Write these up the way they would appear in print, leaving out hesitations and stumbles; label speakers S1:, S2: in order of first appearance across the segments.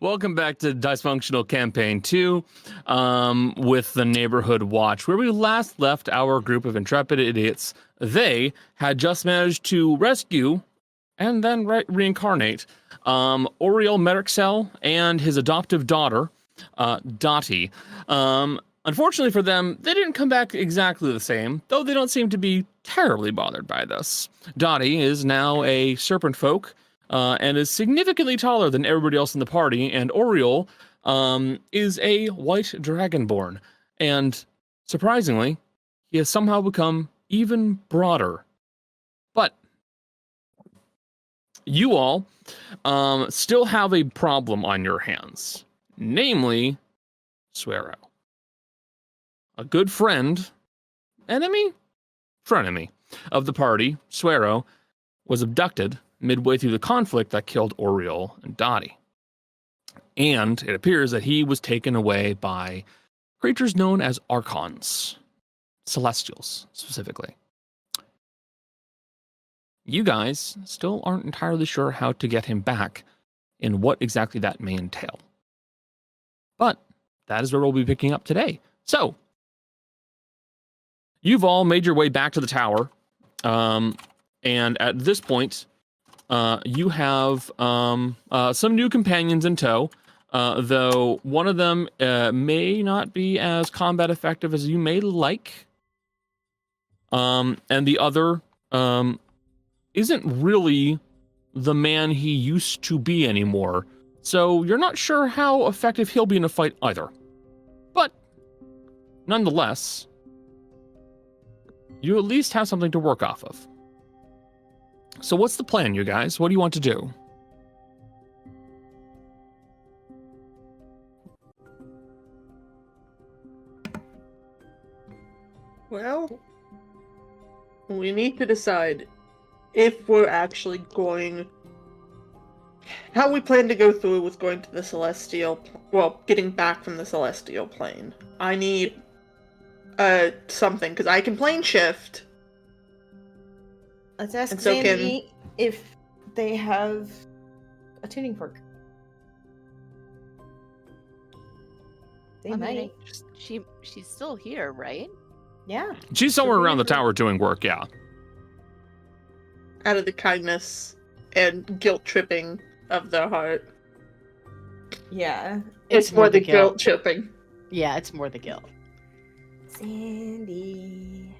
S1: Welcome back to Dicefunctional Campaign 2 with the Neighborhood Watch, where we last left our group of intrepid idiots. They had just managed to rescue and then reincarnate Oriole Merixel and his adoptive daughter, Dottie. Unfortunately for them, they didn't come back exactly the same, though they don't seem to be terribly bothered by this. Dottie is now a serpent folk, and is significantly taller than everybody else in the party, and Oriole is a white dragonborn, and surprisingly, he has somehow become even broader. But you all still have a problem on your hands, namely Suero. A good friend, enemy, frenemy of the party, Suero, was abducted midway through the conflict that killed Oriole and Dottie. And it appears that he was taken away by creatures known as Archons, Celestials specifically. You guys still aren't entirely sure how to get him back and what exactly that may entail. But that is where we'll be picking up today. So, you've all made your way back to the tower, and at this point, you have some new companions in tow, though one of them may not be as combat effective as you may like, and the other isn't really the man he used to be anymore, so you're not sure how effective he'll be in a fight either. But, nonetheless, you at least have something to work off of. So what's the plan, you guys? What do you want to do?
S2: Well, we need to decide if we're actually going... how we plan to go through with going to the Celestial... well, getting back from the Celestial plane. I need something, because I can plane shift.
S3: Let's ask
S2: so
S3: Sandy if they have a tuning fork. They might.
S4: She's still here, right?
S3: Yeah.
S1: She's somewhere around the tower doing work, yeah.
S2: Out of the kindness and guilt tripping of their heart.
S3: Yeah.
S2: It's more the guilt tripping.
S4: Yeah, it's more the guilt.
S3: Sandy.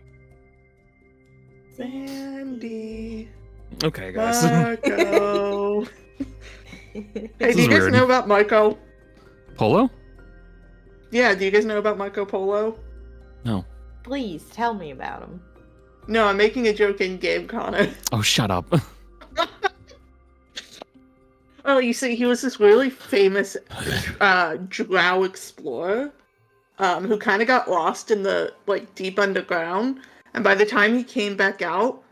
S1: Okay, guys.
S2: Marco. Hey, do you guys
S1: weird.
S2: know about Marco?
S1: Polo?
S2: Yeah, do you guys know about Marco Polo?
S1: No.
S3: Please tell me about him.
S2: No, I'm making a joke in game, Connor.
S1: Oh, shut up.
S2: Oh, you see, he was this really famous drow explorer who kind of got lost in the deep underground. And by the time he came back out,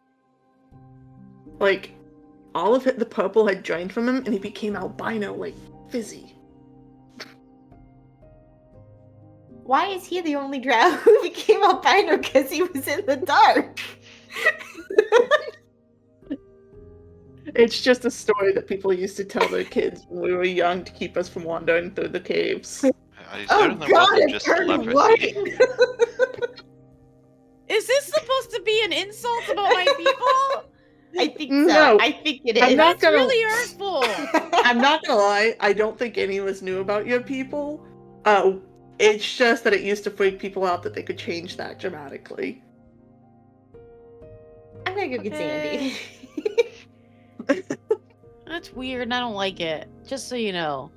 S2: all of the purple had drained from him, and he became albino, fizzy.
S3: Why is he the only drow who became albino? Because he was in the dark.
S2: It's just a story that people used to tell their kids when we were young to keep us from wandering through the caves.
S5: I
S3: Oh
S5: certainly
S3: god,
S5: wasn't
S3: it
S5: just
S3: turned
S5: telepathy.
S3: white!
S4: Is this supposed to be an insult about my people?
S3: I think so.
S2: No,
S3: I think it is.
S2: I'm not
S4: That's
S2: gonna-
S4: really hurtful.
S2: I'm not gonna lie, I don't think any of us knew about your people. It's just that it used to freak people out that they could change that dramatically.
S3: I'm gonna go get Sandy.
S4: That's weird and I don't like it. Just so you know.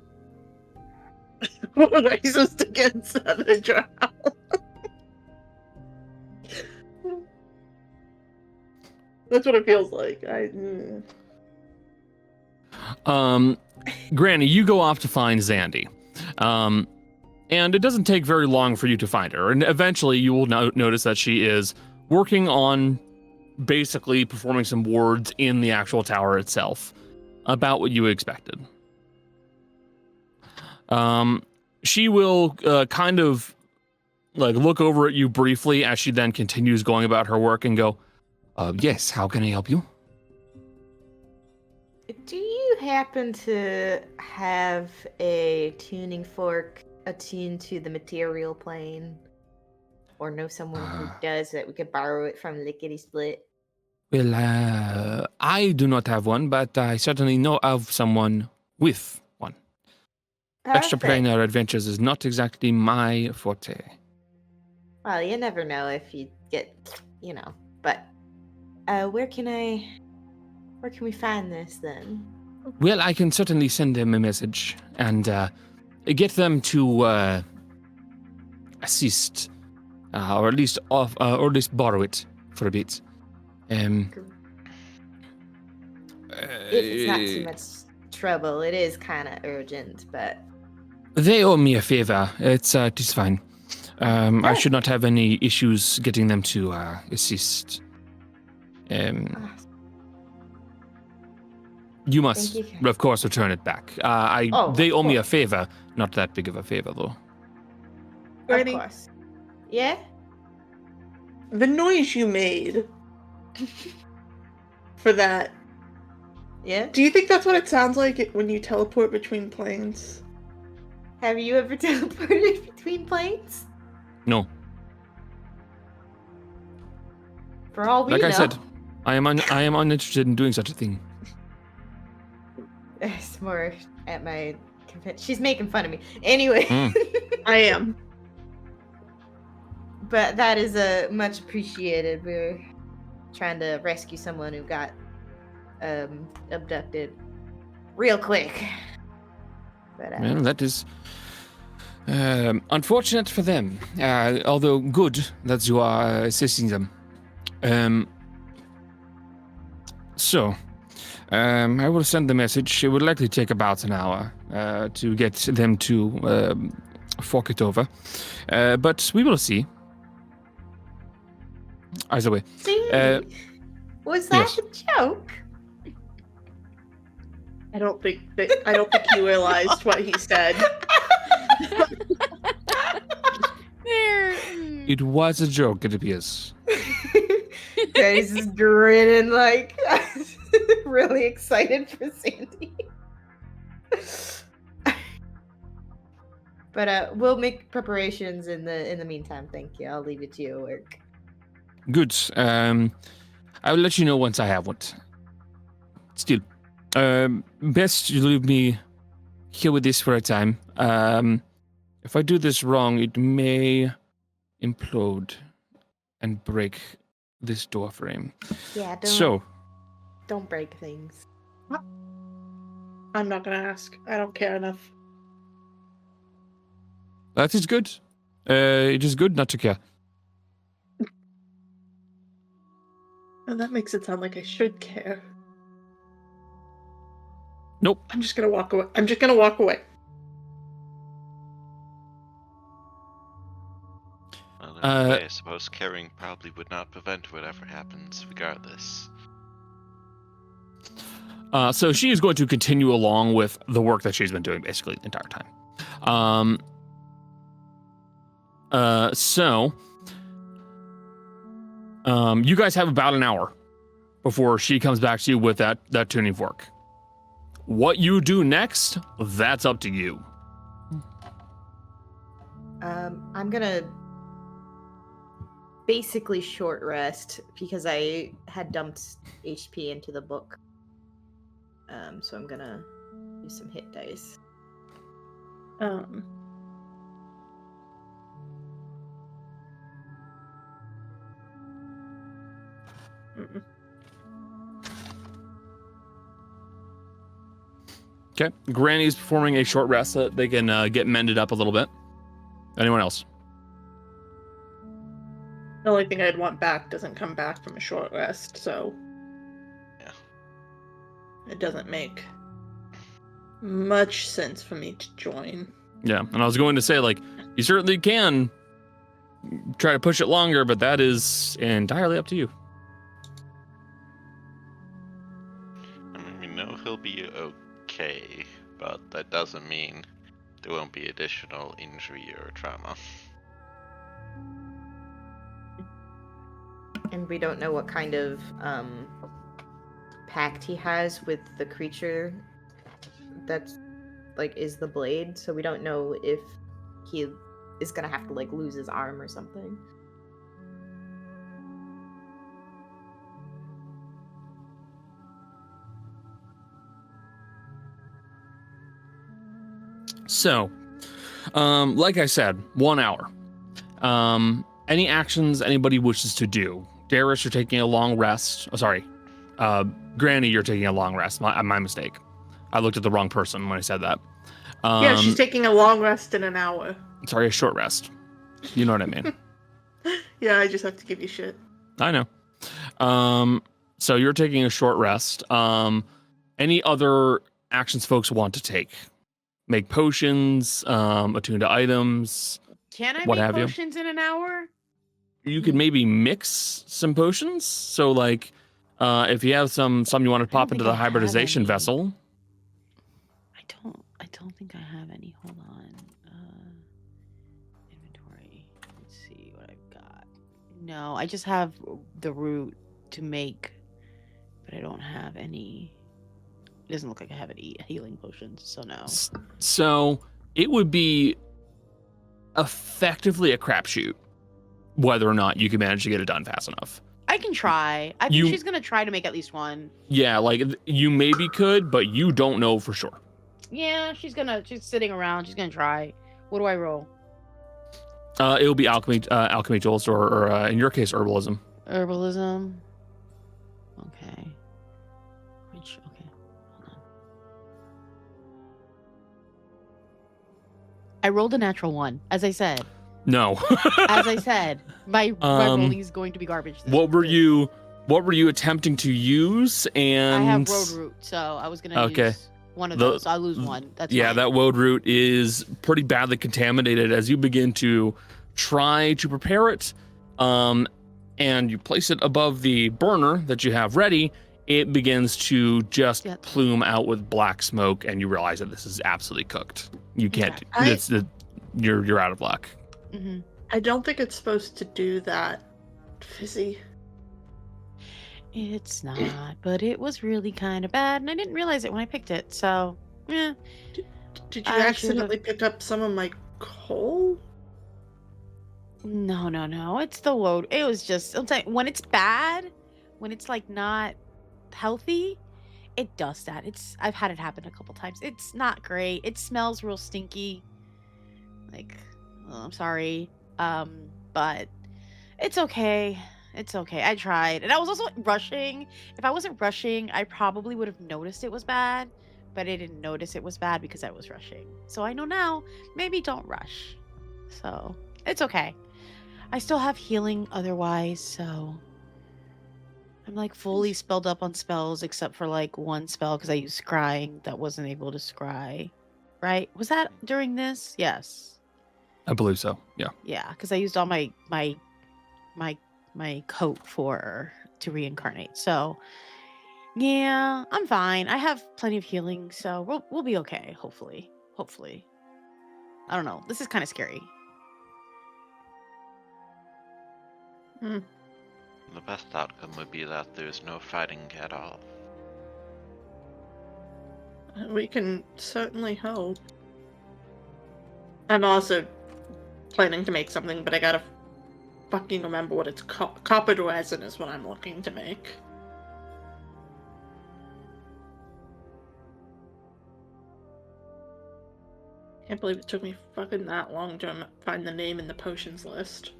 S2: Racist against other drow. That's what it feels like.
S1: Granny, you go off to find Zandy. And it doesn't take very long for you to find her. And eventually you will notice that she is working on basically performing some wards in the actual tower itself. About what you expected. She will kind of look over at you briefly as she then continues going about her work and go, yes, how can I help you?
S3: Do you happen to have a tuning fork attuned to the material plane? Or know someone who does that we could borrow it from Lickety Split?
S1: Well, I do not have one, but I certainly know of someone with one.
S3: Perfect.
S1: Extraplanar adventures is not exactly my forte.
S3: Well, you never know if you get, But where can we find this then?
S1: Well, I can certainly send them a message and get them to assist, or at least borrow it for a bit.
S3: If it's not too much trouble, it is kind of urgent, but
S1: They owe me a favor. It's fine. I should not have any issues getting them to assist. You must,
S3: Thank you.
S1: of course, return it back. They owe me a favor. Not that big of a favor, though.
S2: Granny,
S3: of course. Yeah?
S2: the noise you made for that,
S3: Yeah?
S2: do you think that's what it sounds like when you teleport between planes?
S3: Have you ever teleported between planes?
S1: No.
S3: For all we
S1: Like
S3: know.
S1: I said, I am uninterested in doing such a thing.
S3: It's more at my she's making fun of me. Anyway.
S2: I am.
S3: But that is much appreciated. We're trying to rescue someone who got abducted real quick. But,
S1: Well, that is unfortunate for them. Although good that you are assisting them. I will send the message. It would likely take about an hour to get them to fork it over. But we will see. Either way.
S3: See? Was that
S1: yes.
S3: a joke?
S2: I don't think you realized what he said.
S4: There.
S1: It was a joke, it appears.
S3: Guys is grinning like really excited for Sandy. But we'll make preparations in the meantime. Thank you. I'll leave it to your work.
S1: Good. I will let you know once I have one. Still, best you leave me here with this for a time. If I do this wrong, it may implode and break this door frame.
S3: Yeah, don't break things.
S2: I'm not gonna ask. I don't care enough.
S1: That is good. It is good not to care.
S2: And that makes it sound like I should care.
S1: Nope.
S2: I'm just gonna walk away.
S5: Well, in a way, I suppose caring probably would not prevent whatever happens, regardless.
S1: So she is going to continue along with the work that she's been doing basically the entire time. You guys have about an hour before she comes back to you with that tuning fork. What you do next, that's up to you.
S3: I'm gonna basically short rest because I had dumped HP into the book. So I'm gonna use some hit dice.
S1: Okay. Granny's performing a short rest so that they can get mended up a little bit. Anyone else?
S2: The only thing I'd want back doesn't come back from a short rest, so
S5: Yeah.
S2: it doesn't make much sense for me to join.
S1: Yeah, and I was going to say, like, you certainly can try to push it longer, but that is entirely up to you.
S5: I mean, we know he'll be okay, but that doesn't mean there won't be additional injury or trauma.
S3: And we don't know what kind of pact he has with the creature that's like is the blade, so we don't know if he is gonna have to like lose his arm or something.
S1: So, like I said, 1 hour. Any actions anybody wishes to do? Darius, you're taking a long rest. Oh, sorry. Granny, you're taking a long rest. My mistake. I looked at the wrong person when I said that.
S2: Yeah, she's taking a long rest in an hour.
S1: Sorry, a short rest. You know what I mean.
S2: Yeah, I just have to give you shit.
S1: I know. So you're taking a short rest. Any other actions folks want to take? Make potions, attune to items.
S4: Can I
S1: What
S4: make
S1: have you?
S4: potions in an hour?
S1: You could maybe mix some potions. So like, if you have some you want to pop into
S4: think
S1: the
S4: I have
S1: hybridization
S4: any.
S1: vessel.
S4: I don't think I have any. Hold on. Inventory. Let's see what I've got. No, I just have the root to make, but I don't have any. It doesn't look like I have any healing potions, so no.
S1: So it would be effectively a crapshoot whether or not you can manage to get it done fast enough.
S4: I can try. I think she's gonna try to make at least one.
S1: Yeah, like you maybe could, but you don't know for sure.
S4: Yeah, she's sitting around. She's gonna try. What do I roll?
S1: It'll be alchemy tools, or in your case, herbalism.
S4: Herbalism. Okay. Okay. Hold on. I rolled a natural 1, as I said.
S1: No.
S4: As I said, my rolling is going to be garbage.
S1: What were you attempting to use? And
S4: I have road root, so I was gonna use one of those. I'll lose one. That's fine.
S1: that woad root is pretty badly contaminated. As you begin to try to prepare it, and you place it above the burner that you have ready, it begins to just plume out with black smoke, and you realize that this is absolutely cooked. You can't. You're out of luck.
S4: Mm-hmm.
S2: I don't think it's supposed to do that, Fizzy.
S4: It's not, but it was really kind of bad, and I didn't realize it when I picked it. So, yeah.
S2: Did you accidentally pick up some of my coal?
S4: No. It's the load. It was just when it's bad, when it's like not healthy, it does that. I've had it happen a couple times. It's not great. It smells real stinky. Like, I'm sorry. But it's okay. It's okay. I tried. And I was also rushing. If I wasn't rushing, I probably would have noticed it was bad, but I didn't notice it was bad because I was rushing. So I know now, maybe don't rush. So it's okay. I still have healing otherwise, so I'm like fully spelled up on spells except for like one spell because I used scrying that wasn't able to scry. Right? Was that during this? Yes.
S1: I believe so. Yeah.
S4: Yeah, because I used all my coat to reincarnate. So yeah, I'm fine. I have plenty of healing, so we'll be okay. Hopefully. I don't know. This is kind of scary.
S5: The best outcome would be that there's no fighting at all.
S2: We can certainly hope. I'm also planning to make something, but I gotta fucking remember what it's called. Copper resin is what I'm looking to make. Can't believe it took me fucking that long to find the name in the potions list.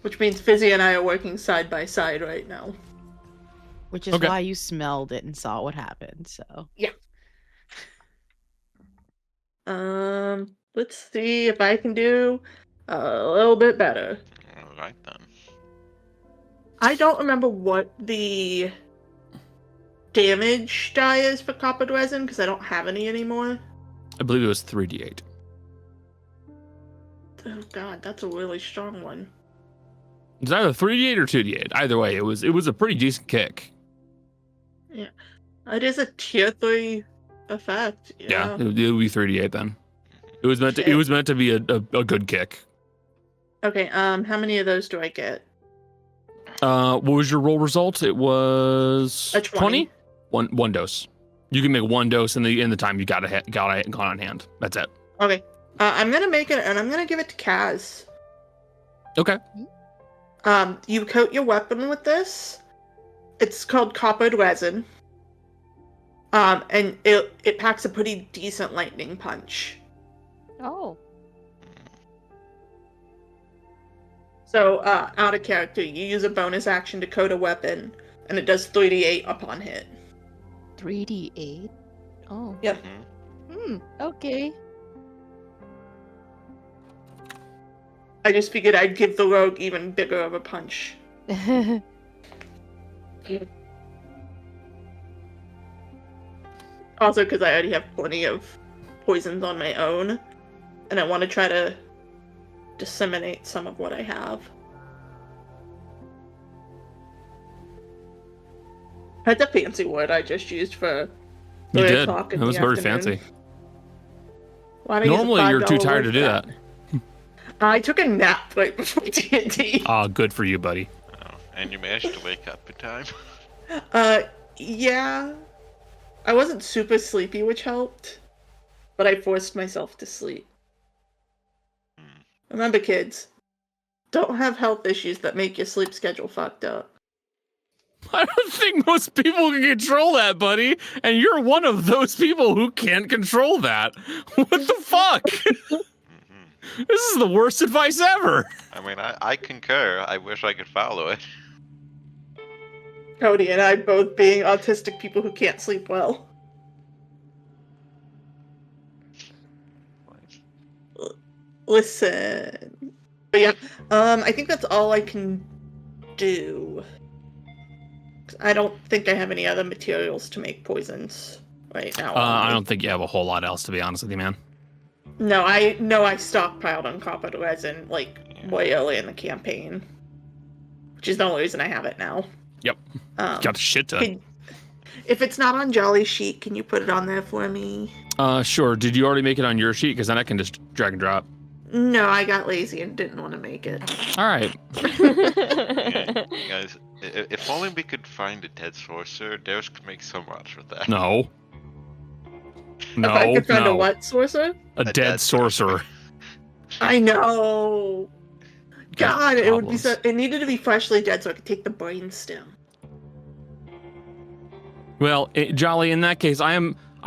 S2: Which means Fizzy and I are working side by side right now.
S4: Which is why you smelled it and saw what happened, so.
S2: Yeah. Let's see if I can do a little bit better.
S5: Alright then.
S2: I don't remember what the damage die is for copper resin, because I don't have any anymore.
S1: I believe it was 3d8.
S2: Oh god, that's a really strong one.
S1: It's either 3d8 or 2d8. Either way, it was a pretty decent kick.
S2: Yeah. It is a tier 3 effect.
S1: Yeah, it would be 3d8 then. It was meant to be a good kick.
S2: Okay, how many of those do I get?
S1: What was your roll result? It was
S2: A 20.
S1: One dose. You can make one dose in the time you got it on hand. That's it.
S2: Okay. I'm gonna make it, and I'm gonna give it to Kaz.
S1: Okay.
S2: You coat your weapon with this. It's called coppered resin. And it packs a pretty decent lightning punch.
S6: Oh.
S2: So, out of character, you use a bonus action to coat a weapon, and it does 3d8 upon hit.
S6: 3d8? Oh.
S2: Yep.
S6: Okay.
S2: I just figured I'd give the rogue even bigger of a punch. Also, because I already have plenty of poisons on my own, and I want to try to disseminate some of what I have. That's a fancy word I just used for
S1: You
S2: 3
S1: did.
S2: o'clock in
S1: That was
S2: the
S1: very
S2: afternoon.
S1: fancy.
S2: Why did I use a
S1: Normally, you're too
S2: $5
S1: tired to
S2: word
S1: do
S2: for
S1: that.
S2: I took a nap right before D&D.
S1: Ah, good for you, buddy.
S5: Oh, and you managed to wake up in time.
S2: Yeah. I wasn't super sleepy, which helped, but I forced myself to sleep. Remember, kids, don't have health issues that make your sleep schedule fucked up.
S1: I don't think most people can control that, buddy. And you're one of those people who can't control that. What the fuck? This is the worst advice ever.
S5: I mean, I concur. I wish I could follow it.
S2: Cody and I both being autistic people who can't sleep well. Listen. But yeah, I think that's all I can do. I don't think I have any other materials to make poisons right now.
S1: I don't think you have a whole lot else, to be honest with you, man.
S2: No, I stockpiled on coppered resin like way early in the campaign, which is the only reason I have it now.
S1: Yep. Got a shit ton.
S2: If it's not on Jolly Sheet, can you put it on there for me?
S1: Sure. Did you already make it on your sheet? Because then I can just drag and drop.
S2: No, I got lazy and didn't want to make it.
S1: All right.
S5: Guys, if only we could find a dead sorcerer, Darius could make so much with that.
S1: No.
S2: If I could find a what sorcerer?
S1: A dead sorcerer.
S2: I know. God, it would be
S1: problems.
S2: so. It needed to be freshly dead so I could take the brainstem.
S1: Well, Jolly, in that case, I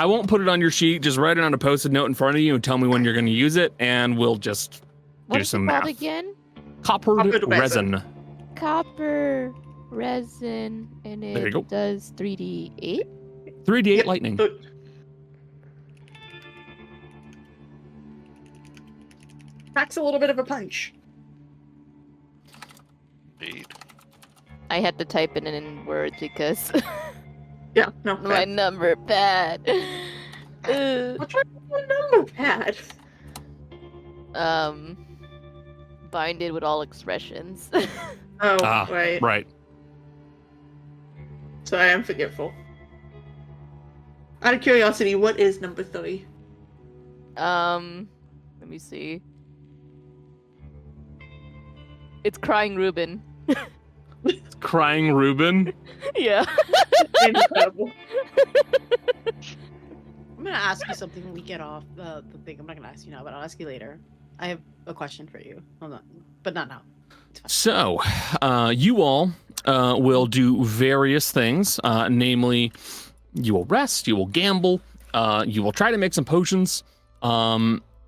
S1: won't put it on your sheet. Just write it on a post-it note in front of you and tell me when you're going to use it, and we'll just
S6: What
S1: do
S6: is
S1: some
S6: it called
S1: math.
S6: again?
S1: Coppered resin.
S6: Copper resin, and
S1: There you
S6: it
S1: go.
S6: does 3d8?
S1: 3d8
S2: Yep,
S1: lightning.
S2: but- Packs a little bit of a punch.
S5: Indeed.
S6: I had to type it in words because
S2: Yeah, no.
S6: my
S2: fair.
S6: number pad.
S2: What's wrong with the number pad?
S6: Binded with all expressions.
S2: Oh,
S1: Ah,
S2: right.
S1: right.
S2: So I am forgetful. Out of curiosity, what is number 3?
S6: Let me see. It's Crying Reuben.
S1: Crying Reuben.
S6: Yeah.
S2: Incredible.
S4: I'm gonna ask you something when we get off the thing. I'm not gonna ask you now, but I'll ask you later. I have a question for you. Hold on, but not now.
S1: So, you all will do various things. Namely, you will rest, you will gamble, you will try to make some potions,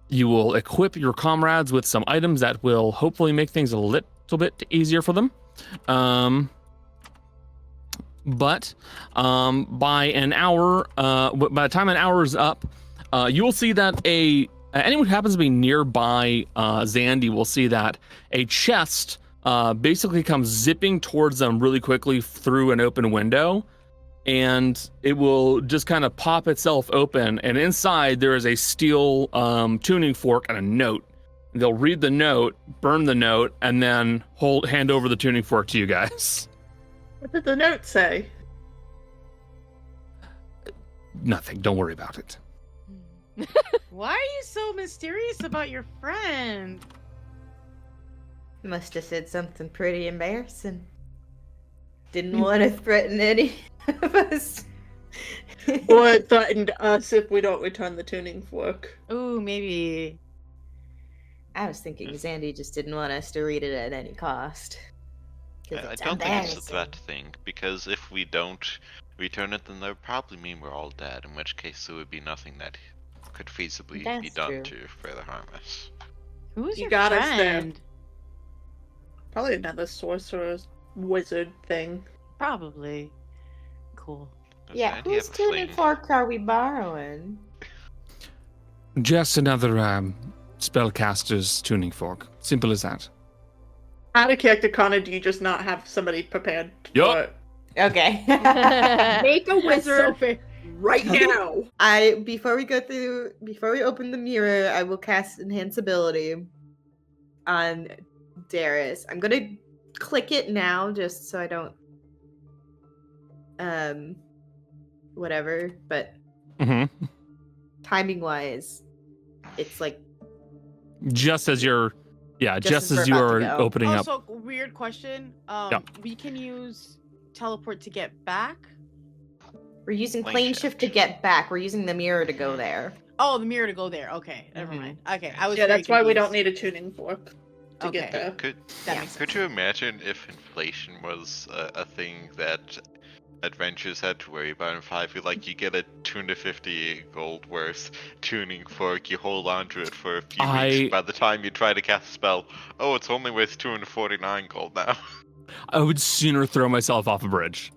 S1: you will equip your comrades with some items that will hopefully make things a little bit easier for them. But by an hour, by the time an hour is up, you will see that anyone who happens to be nearby Zandy will see that a chest basically comes zipping towards them really quickly through an open window, and it will just kind of pop itself open, and inside there is a steel tuning fork and a note. They'll read the note, burn the note, and then hand over the tuning fork to you guys.
S2: What did the note say?
S1: Nothing. Don't worry about it.
S4: Why are you so mysterious about your friend?
S3: Must have said something pretty embarrassing. Didn't want to threaten any of us.
S2: Or threatened us if we don't return the tuning fork.
S4: Ooh, maybe.
S3: I was thinking Zandy just didn't want us to read it at any cost. 'Cause
S5: I
S3: it's
S5: don't think it's a
S3: embarrassing.
S5: threat thing, because if we don't return it, then that would probably mean we're all dead, in which case there would be nothing that could feasibly be
S3: That's
S5: done
S3: true.
S5: to further harm us.
S4: Who's
S2: You
S4: your
S2: got us there.
S4: friend?
S2: Probably another sorcerer wizard thing.
S4: Probably. Cool.
S5: Does
S3: Yeah,
S5: Randy
S3: whose
S5: have a
S3: tuning
S5: fling?
S3: fork are we borrowing?
S1: Just another spellcaster's tuning fork. Simple as that.
S2: Out of character, Connor, do you just not have somebody prepared
S1: Yup.
S2: for it?
S3: Okay.
S2: Make a
S3: That's so
S2: wizard
S3: fair.
S2: right now!
S3: Before we open the mirror, I will cast Enhance Ability on Darius. I'm gonna click it now just so I don't whatever, but
S1: Mm-hmm.
S3: timing wise, it's like
S1: Just as you're, just
S3: as
S1: as
S3: we're
S1: you
S3: about
S1: are
S3: to go.
S1: opening up.
S4: Also, weird question. We can use teleport to get back.
S3: we're using
S5: Plane
S3: plane
S5: shift.
S3: shift to get back. We're using the mirror to go there.
S4: Oh, the mirror to go there. Okay, never
S3: Mhm.
S4: mind. Okay, I was.
S2: Yeah,
S4: very
S2: that's why we don't
S4: confused.
S2: need a tuning fork to get
S4: Okay.
S2: there.
S5: Could
S4: That
S3: Yeah.
S4: makes
S5: Could
S4: sense.
S5: you imagine if inflation was a thing that adventurers had to worry about in 5? Like, you get a 250 gold worth tuning fork, you hold on to it for a few weeks. By the time you try to cast a spell, oh, it's only worth 249 gold now.
S1: I would sooner throw myself off a bridge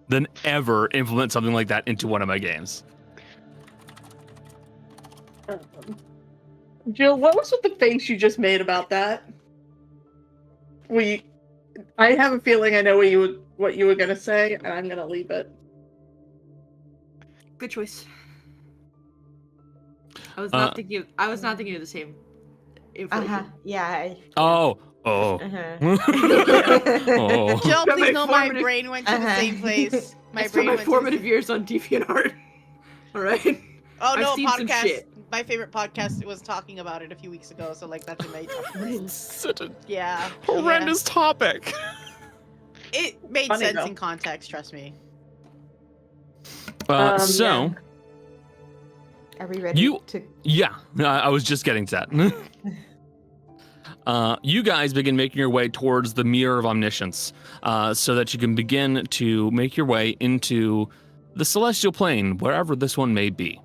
S1: than ever implement something like that into one of my games.
S2: Jill, what was with the face you just made about that? I have a feeling I know what you were gonna say, and I'm gonna leave it.
S7: Good choice. I was
S1: Uh,
S7: not thinking. I was not thinking of the same. Inflation.
S3: Yeah.
S1: Oh.
S3: Uh-huh.
S1: Oh.
S4: Jill,
S7: Got
S4: please
S7: my
S4: know my
S7: formative-
S4: brain went to the
S3: Uh-huh.
S4: same place.
S7: I spent my formative years on DeviantArt. All right.
S4: Oh no,
S7: I've seen some
S4: podcast.
S7: shit.
S4: My favorite podcast was talking about it a few weeks ago, so like that's in my top list.
S1: It's such a
S4: Yeah.
S1: horrendous topic.
S4: Yeah. It made
S2: Funny,
S4: sense
S2: though.
S4: in context, trust me.
S1: So,
S3: Are we ready
S1: You-
S3: to
S1: yeah, I was just getting to that. You guys begin making your way towards the Mirror of Omniscience so that you can begin to make your way into the Celestial Plane, wherever this one may be.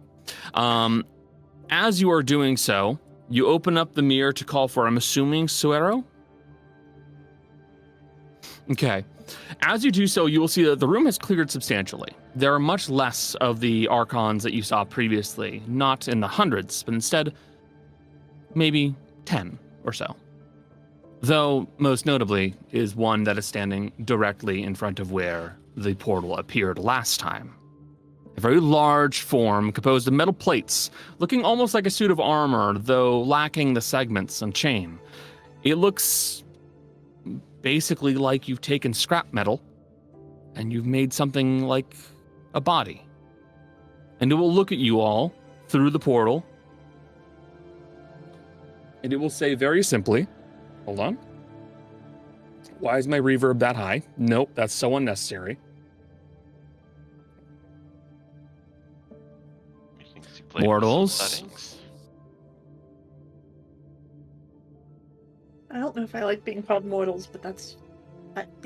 S1: As you are doing so, you open up the mirror to call for, I'm assuming, Suero? Okay. As you do so, you will see that the room has cleared substantially. There are much less of the Archons that you saw previously, not in the hundreds, but instead, maybe 10 or so. Though, most notably, is one that is standing directly in front of where the portal appeared last time. A very large form composed of metal plates, looking almost like a suit of armor, though lacking the segments and chain. It looks basically like you've taken scrap metal and you've made something like a body. And it will look at you all through the portal. And it will say very simply, hold on. Why is my reverb that high? Nope, that's so unnecessary. Mortals.
S5: Settings.
S2: I don't know if I like being called mortals, but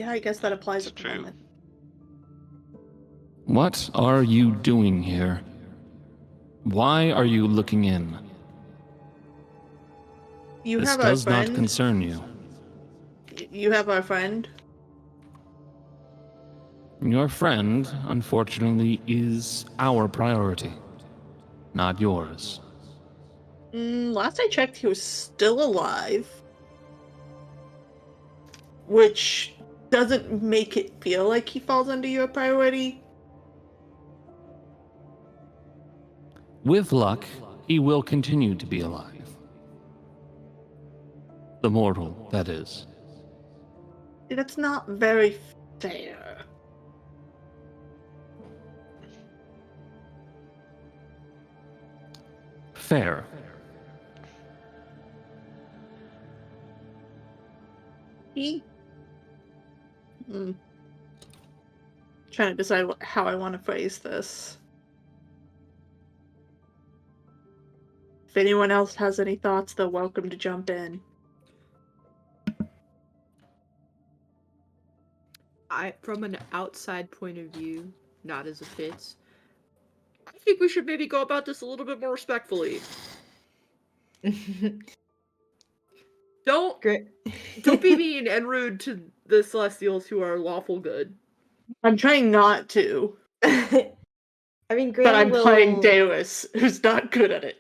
S2: I guess that applies
S5: It's
S2: at the
S5: true.
S2: moment.
S1: What are you doing here? Why are you looking in?
S2: You
S1: This
S2: have our
S1: does not
S2: friend.
S1: concern you.
S2: You have our friend.
S1: Your friend, unfortunately, is our priority, not yours.
S2: Last I checked, he was still alive. Which doesn't make it feel like he falls under your priority.
S1: With luck, he will continue to be alive. The mortal, that is.
S2: That's not very fair.
S1: Fair.
S2: He. Trying to decide how I want to phrase this. If anyone else has any thoughts, they're welcome to jump in.
S7: From an outside point of view, not as a Fitz, I think we should maybe go about this a little bit more respectfully. Don't
S3: Great.
S7: be mean and rude to the Celestials who are lawful good.
S2: I'm trying not to,
S3: I mean,
S2: but I'm
S3: Granny
S2: playing
S3: will.
S2: Deus, who's not good at it.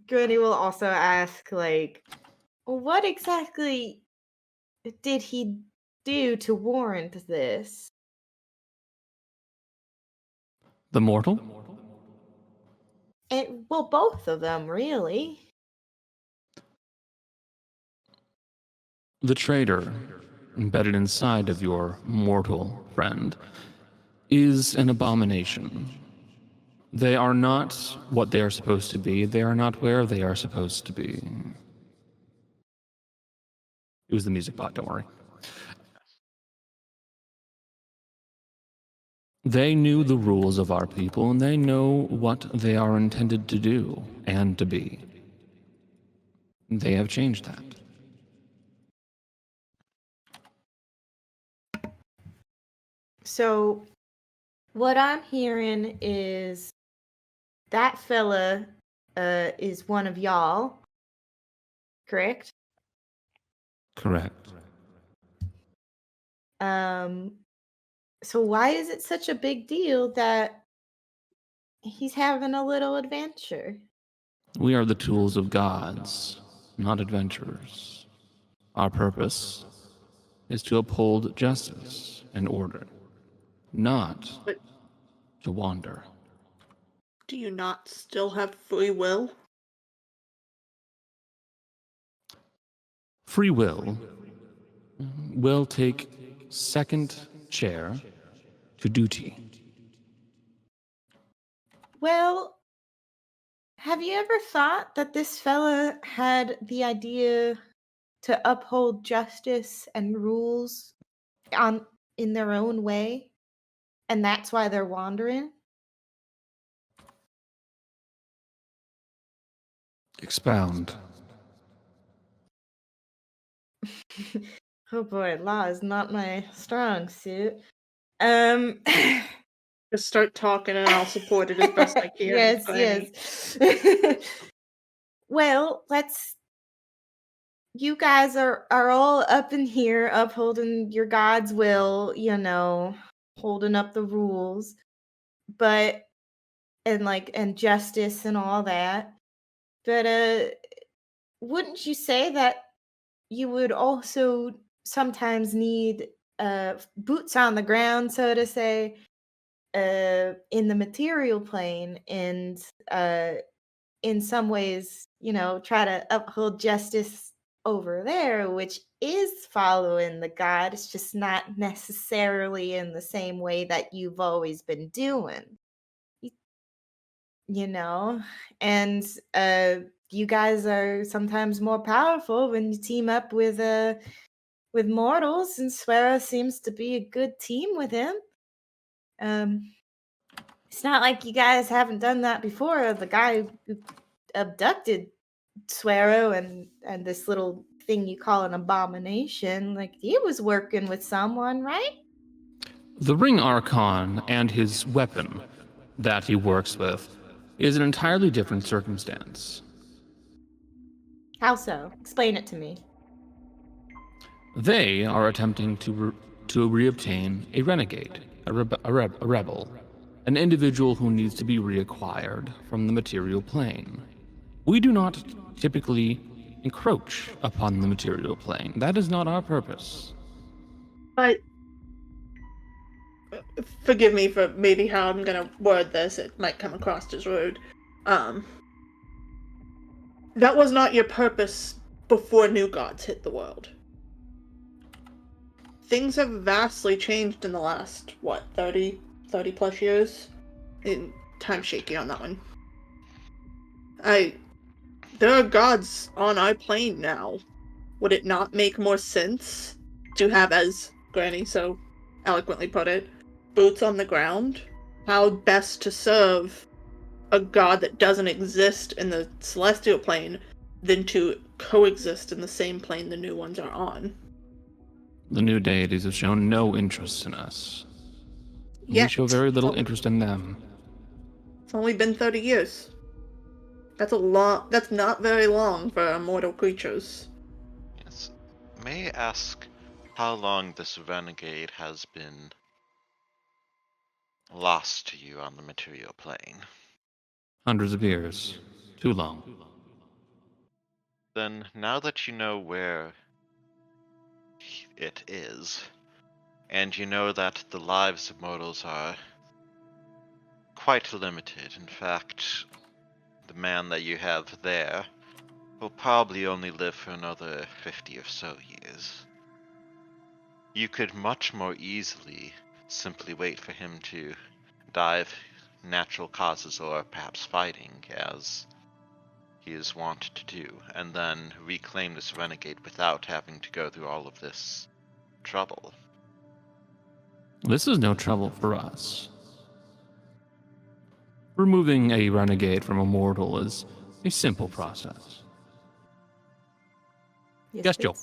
S3: Granny will also ask, like, what exactly did he do to warrant this?
S1: The mortal?
S3: Well, both of them, really.
S1: The traitor, embedded inside of your mortal friend, is an abomination. They are not what they are supposed to be. They are not where they are supposed to be. It was the music bot, don't worry. They knew the rules of our people, and they know what they are intended to do and to be. They have changed that.
S3: So, what I'm hearing is that fella is one of y'all, correct?
S1: Correct.
S3: So why is it such a big deal that he's having a little adventure?
S1: We are the tools of gods, not adventurers. Our purpose is to uphold justice and order, not
S2: But
S1: to wander.
S2: do you not still have free will?
S1: Free will take second chair to duty.
S3: Well, have you ever thought that this fella had the idea to uphold justice and rules in their own way, and that's why they're wandering?
S1: Expound.
S3: Oh boy, law is not my strong suit.
S2: Just start talking and I'll support it as best I can.
S3: Yes,
S2: Granny.
S3: yes. Well, you guys are all up in here upholding your God's will, holding up the rules, and justice and all that. But wouldn't you say that you would also sometimes need boots on the ground, so to say, in the material plane, and in some ways, try to uphold justice over there, which is following the God. It's just not necessarily in the same way that you've always been doing. And you guys are sometimes more powerful when you team up with mortals, and Suero seems to be a good team with him. It's not like you guys haven't done that before. The guy who abducted Suero and this little thing you call an abomination, like, he was working with someone, right?
S1: The Ring Archon and his weapon that he works with is an entirely different circumstance.
S3: How so? Explain it to me.
S1: They are attempting to reobtain a renegade, a rebel, an individual who needs to be reacquired from the material plane. We do not typically encroach upon the material plane. That is not our purpose.
S2: But forgive me for maybe how I'm gonna word this. It might come across as rude. That was not your purpose before new gods hit the world. Things have vastly changed in the last, 30 plus years? Time shaky on that one. There are gods on our plane now. Would it not make more sense to have, as Granny so eloquently put it, boots on the ground? How best to serve a god that doesn't exist in the celestial plane than to coexist in the same plane the new ones are on.
S1: The new deities have shown no interest in us. We
S2: Yet.
S1: show very little interest in them.
S2: It's only been 30 years. That's not very long for immortal creatures.
S5: Yes. May I ask how long this renegade has been lost to you on the material plane?
S1: Hundreds of years. Too long.
S5: Then, now that you know where it is, and you know that the lives of mortals are quite limited, in fact, the man that you have there will probably only live for another 50 or so years. You could much more easily simply wait for him to die of natural causes or perhaps fighting, as he is wont to do, and then reclaim this renegade without having to go through all of this trouble.
S1: This is no trouble for us. Removing a renegade from a mortal is a simple process. Yes, Joe.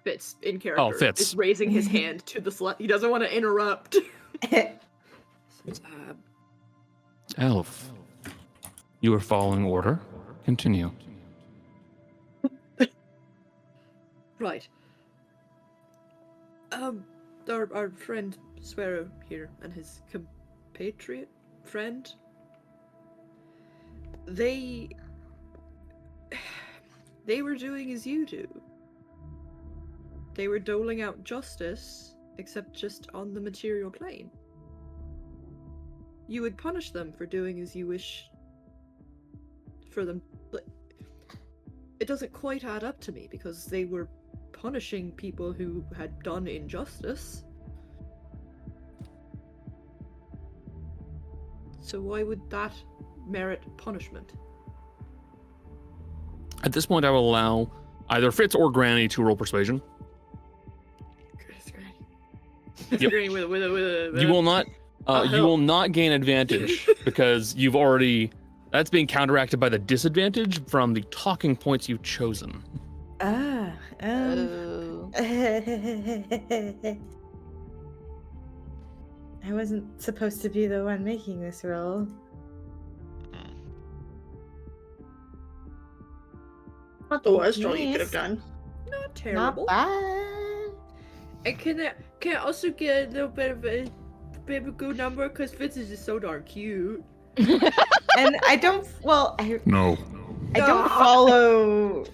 S7: Fitz, in character,
S1: Fitz.
S7: is raising his hand to the slut. He doesn't want to interrupt.
S1: Elf, you are following order. Continue.
S7: Right. Our friend Suero here and his compatriot friend, they were doing as you do. They were doling out justice, except just on the material plane. You would punish them for doing as you wish for them, but it doesn't quite add up to me, because they were punishing people who had done injustice. So why would that merit punishment?
S1: At this point, I will allow either Fitz or Granny to roll persuasion. Yep. You will not. You will not gain advantage because you've already. That's being counteracted by the disadvantage from the talking points you've chosen.
S6: Oh.
S3: I wasn't supposed to be the one making this roll.
S2: Not the worst roll you could have done.
S7: Not terrible.
S3: Not bad.
S7: And can I also get a little bit of a good number? Because Fitz is just so darn cute.
S3: And I don't. Well,
S1: No.
S3: I don't follow.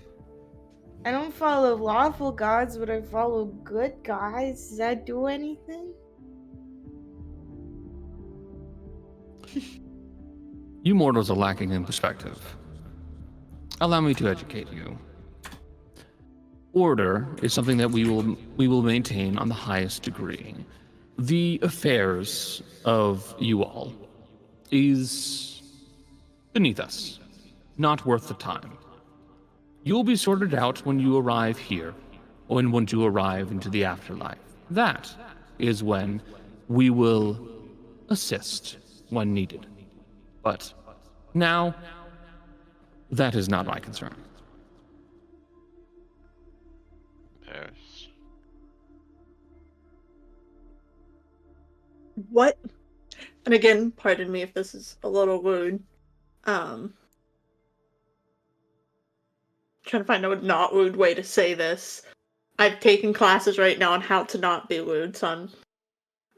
S3: I don't follow lawful gods, but I follow good gods. Does that do anything?
S1: You mortals are lacking in perspective. Allow me to educate you. Order is something that we will maintain on the highest degree. The affairs of you all is beneath us, not worth the time. You'll be sorted out when you arrive here, or once you arrive into the afterlife. That is when we will assist when needed. But now, that is not my concern.
S5: Paris.
S2: What? And again, pardon me if this is a little rude. Trying to find a not rude way to say this. I've taken classes right now on how to not be rude, so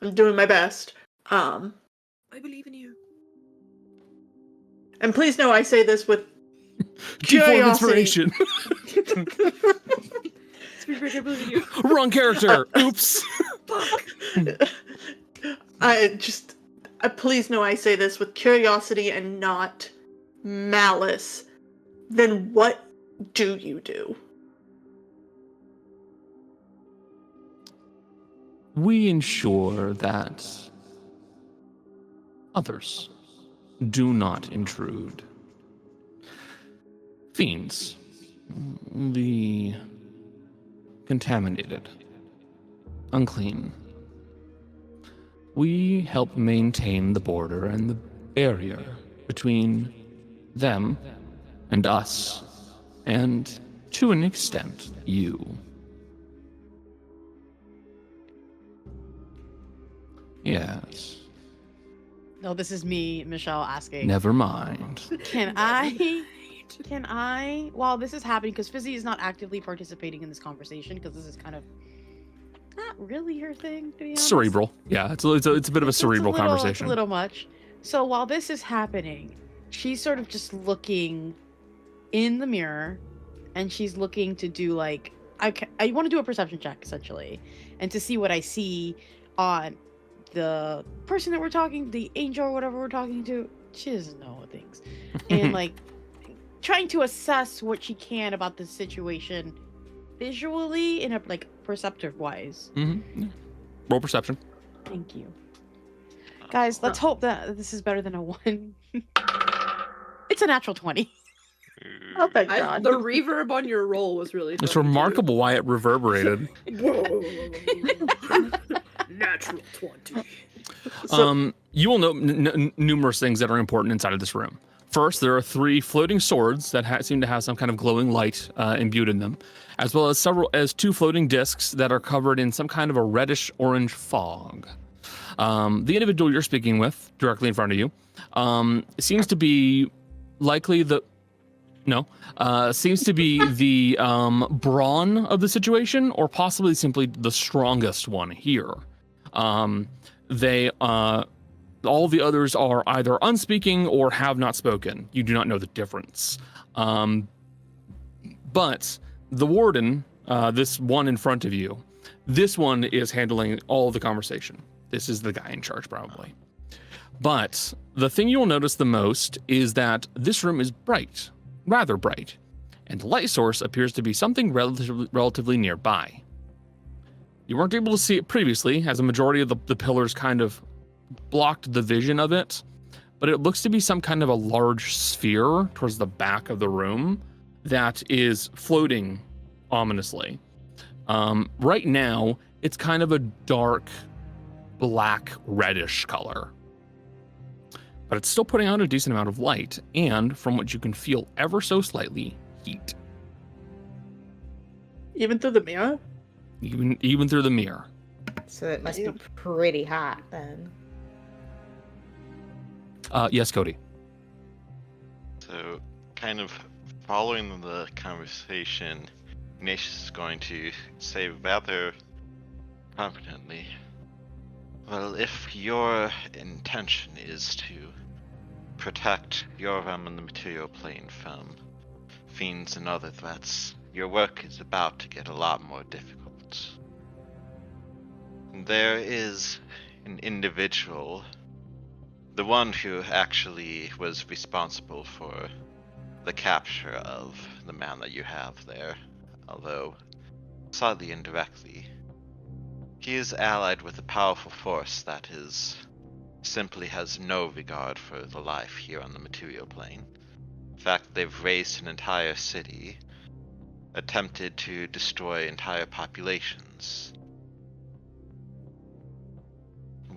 S2: I'm doing my best.
S7: I believe in you.
S2: And please know I say this with
S1: Key form
S2: curiosity.
S1: inspiration.
S7: I believe in you.
S1: Wrong character. Oops.
S7: Fuck.
S2: Please know I say this with curiosity and not malice. Then what do you do?
S1: We ensure that others do not intrude. Fiends, the contaminated, unclean. We help maintain the border and barrier between them and us, and to an extent, you. Yes.
S4: No, this is me, Michelle, asking.
S1: Never mind.
S4: Can I, while this is happening, because Fizzy is not actively participating in this conversation, because this is kind of not really her thing, to be honest.
S1: Cerebral. Yeah, it's a bit of a cerebral conversation.
S4: It's a little much. So while this is happening, she's sort of just looking in the mirror, and she's looking to do like, I want to do a perception check, essentially, and to see what I see on the person that we're talking, the angel or whatever we're talking to. She doesn't know things. And like trying to assess what she can about the situation visually in a like perceptive wise.
S1: Mm-hmm. Roll perception.
S4: Thank you. Guys, let's hope that this is better than a 1. It's a natural 20.
S2: Oh, thank God.
S7: The reverb on your roll was really
S1: It's
S7: fun to do.
S1: remarkable why it reverberated.
S7: Natural 20.
S1: You will note numerous things that are important inside of this room. First, there are 3 floating swords that seem to have some kind of glowing light imbued in them, as well as 2 floating discs that are covered in some kind of a reddish-orange fog. The individual you're speaking with, directly in front of you, seems to be likely the brawn of the situation, or possibly simply the strongest one here. All the others are either unspeaking or have not spoken. You do not know the difference. But the warden, this one in front of you, this one is handling all the conversation. This is the guy in charge, probably. But the thing you will notice the most is that this room is bright, rather bright, and the light source appears to be something relatively nearby. You weren't able to see it previously, as a majority of the pillars kind of blocked the vision of it, but it looks to be some kind of a large sphere towards the back of the room that is floating ominously. Right now, it's kind of a dark, black, reddish color. But it's still putting out a decent amount of light, and from what you can feel ever so slightly, heat.
S2: Even through the mirror?
S1: Even through the mirror.
S3: So it must be pretty hot then.
S1: Yes, Cody.
S5: So, kind of following the conversation, Ignatius is going to say rather confidently, well, if your intention is to protect your realm and the material plane from fiends and other threats, your work is about to get a lot more difficult. There is an individual, the one who actually was responsible for the capture of the man that you have there, although slightly indirectly. He is allied with a powerful force that simply has no regard for the life here on the material plane. In fact, they've razed an entire city, attempted to destroy entire populations.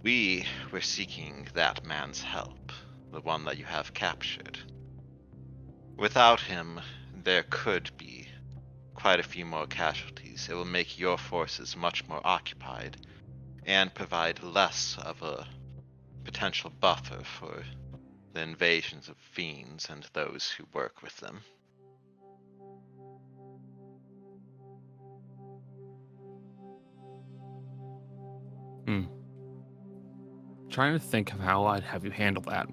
S5: We were seeking that man's help, the one that you have captured. Without him, there could be quite a few more casualties. It will make your forces much more occupied and provide less of a potential buffer for the invasions of fiends and those who work with them.
S1: Trying to think of how I'd have you handle that.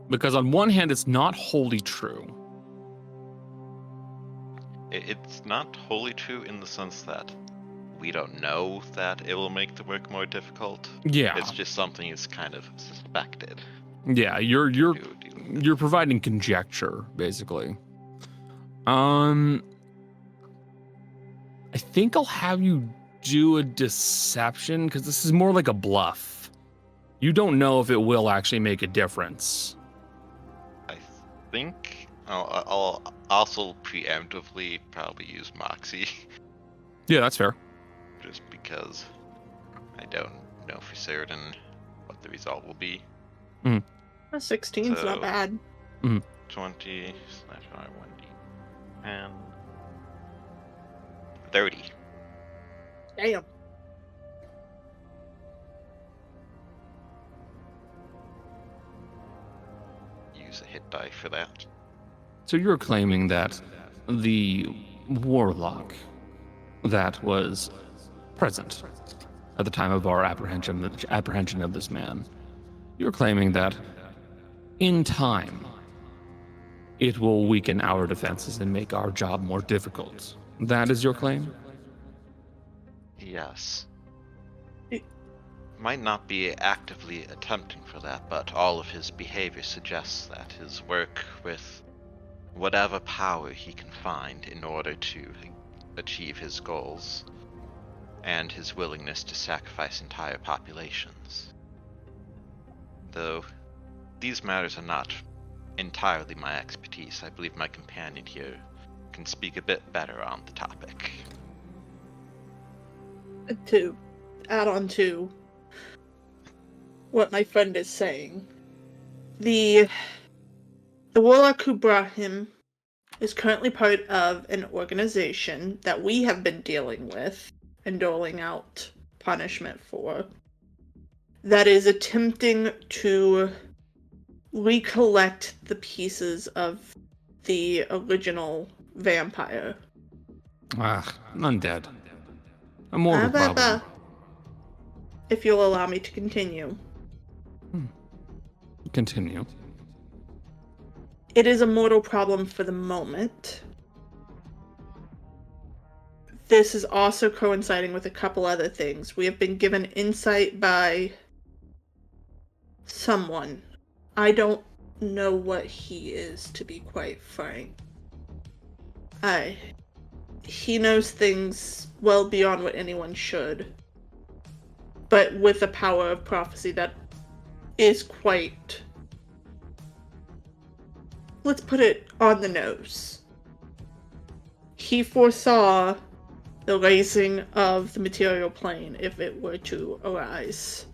S1: Because on one hand, it's not wholly true.
S5: It's not wholly true in the sense that we don't know that it will make the work more difficult.
S1: Yeah.
S5: It's just something that's kind of suspected.
S1: Yeah, you're providing conjecture, basically. I think I'll have you do a deception, because this is more like a bluff. You don't know if it will actually make a difference.
S5: I think I'll also preemptively probably use Moxie,
S1: Yeah, that's fair.
S5: just because I don't know for certain what the result will be.
S2: A 16's
S5: So-
S2: not bad.
S5: 20 slash R1D. And 30.
S2: Damn.
S5: Use a hit die for that.
S1: So you're claiming that the warlock that was present at the time of our apprehension of this man, you're claiming that in time it will weaken our defenses and make our job more difficult. That is your claim?
S5: Yes.
S2: It-
S5: Might not be actively attempting for that, but all of his behavior suggests that his work with whatever power he can find in order to achieve his goals, and his willingness to sacrifice entire populations. Though these matters are not entirely my expertise, I believe my companion here can speak a bit better on the topic.
S2: To add on to what my friend is saying, the warlock who brought him is currently part of an organization that we have been dealing with and doling out punishment for, that is attempting to recollect the pieces of the original vampire.
S1: Ah, undead. A mortal problem.
S2: If you'll allow me to continue.
S1: Continue.
S2: It is a mortal problem for the moment. This is also coinciding with a couple other things. We have been given insight by someone. I don't know what he is, to be quite frank. He knows things well beyond what anyone should, but with a power of prophecy that is quite, let's put it on the nose. He foresaw the raising of the material plane if it were to arise.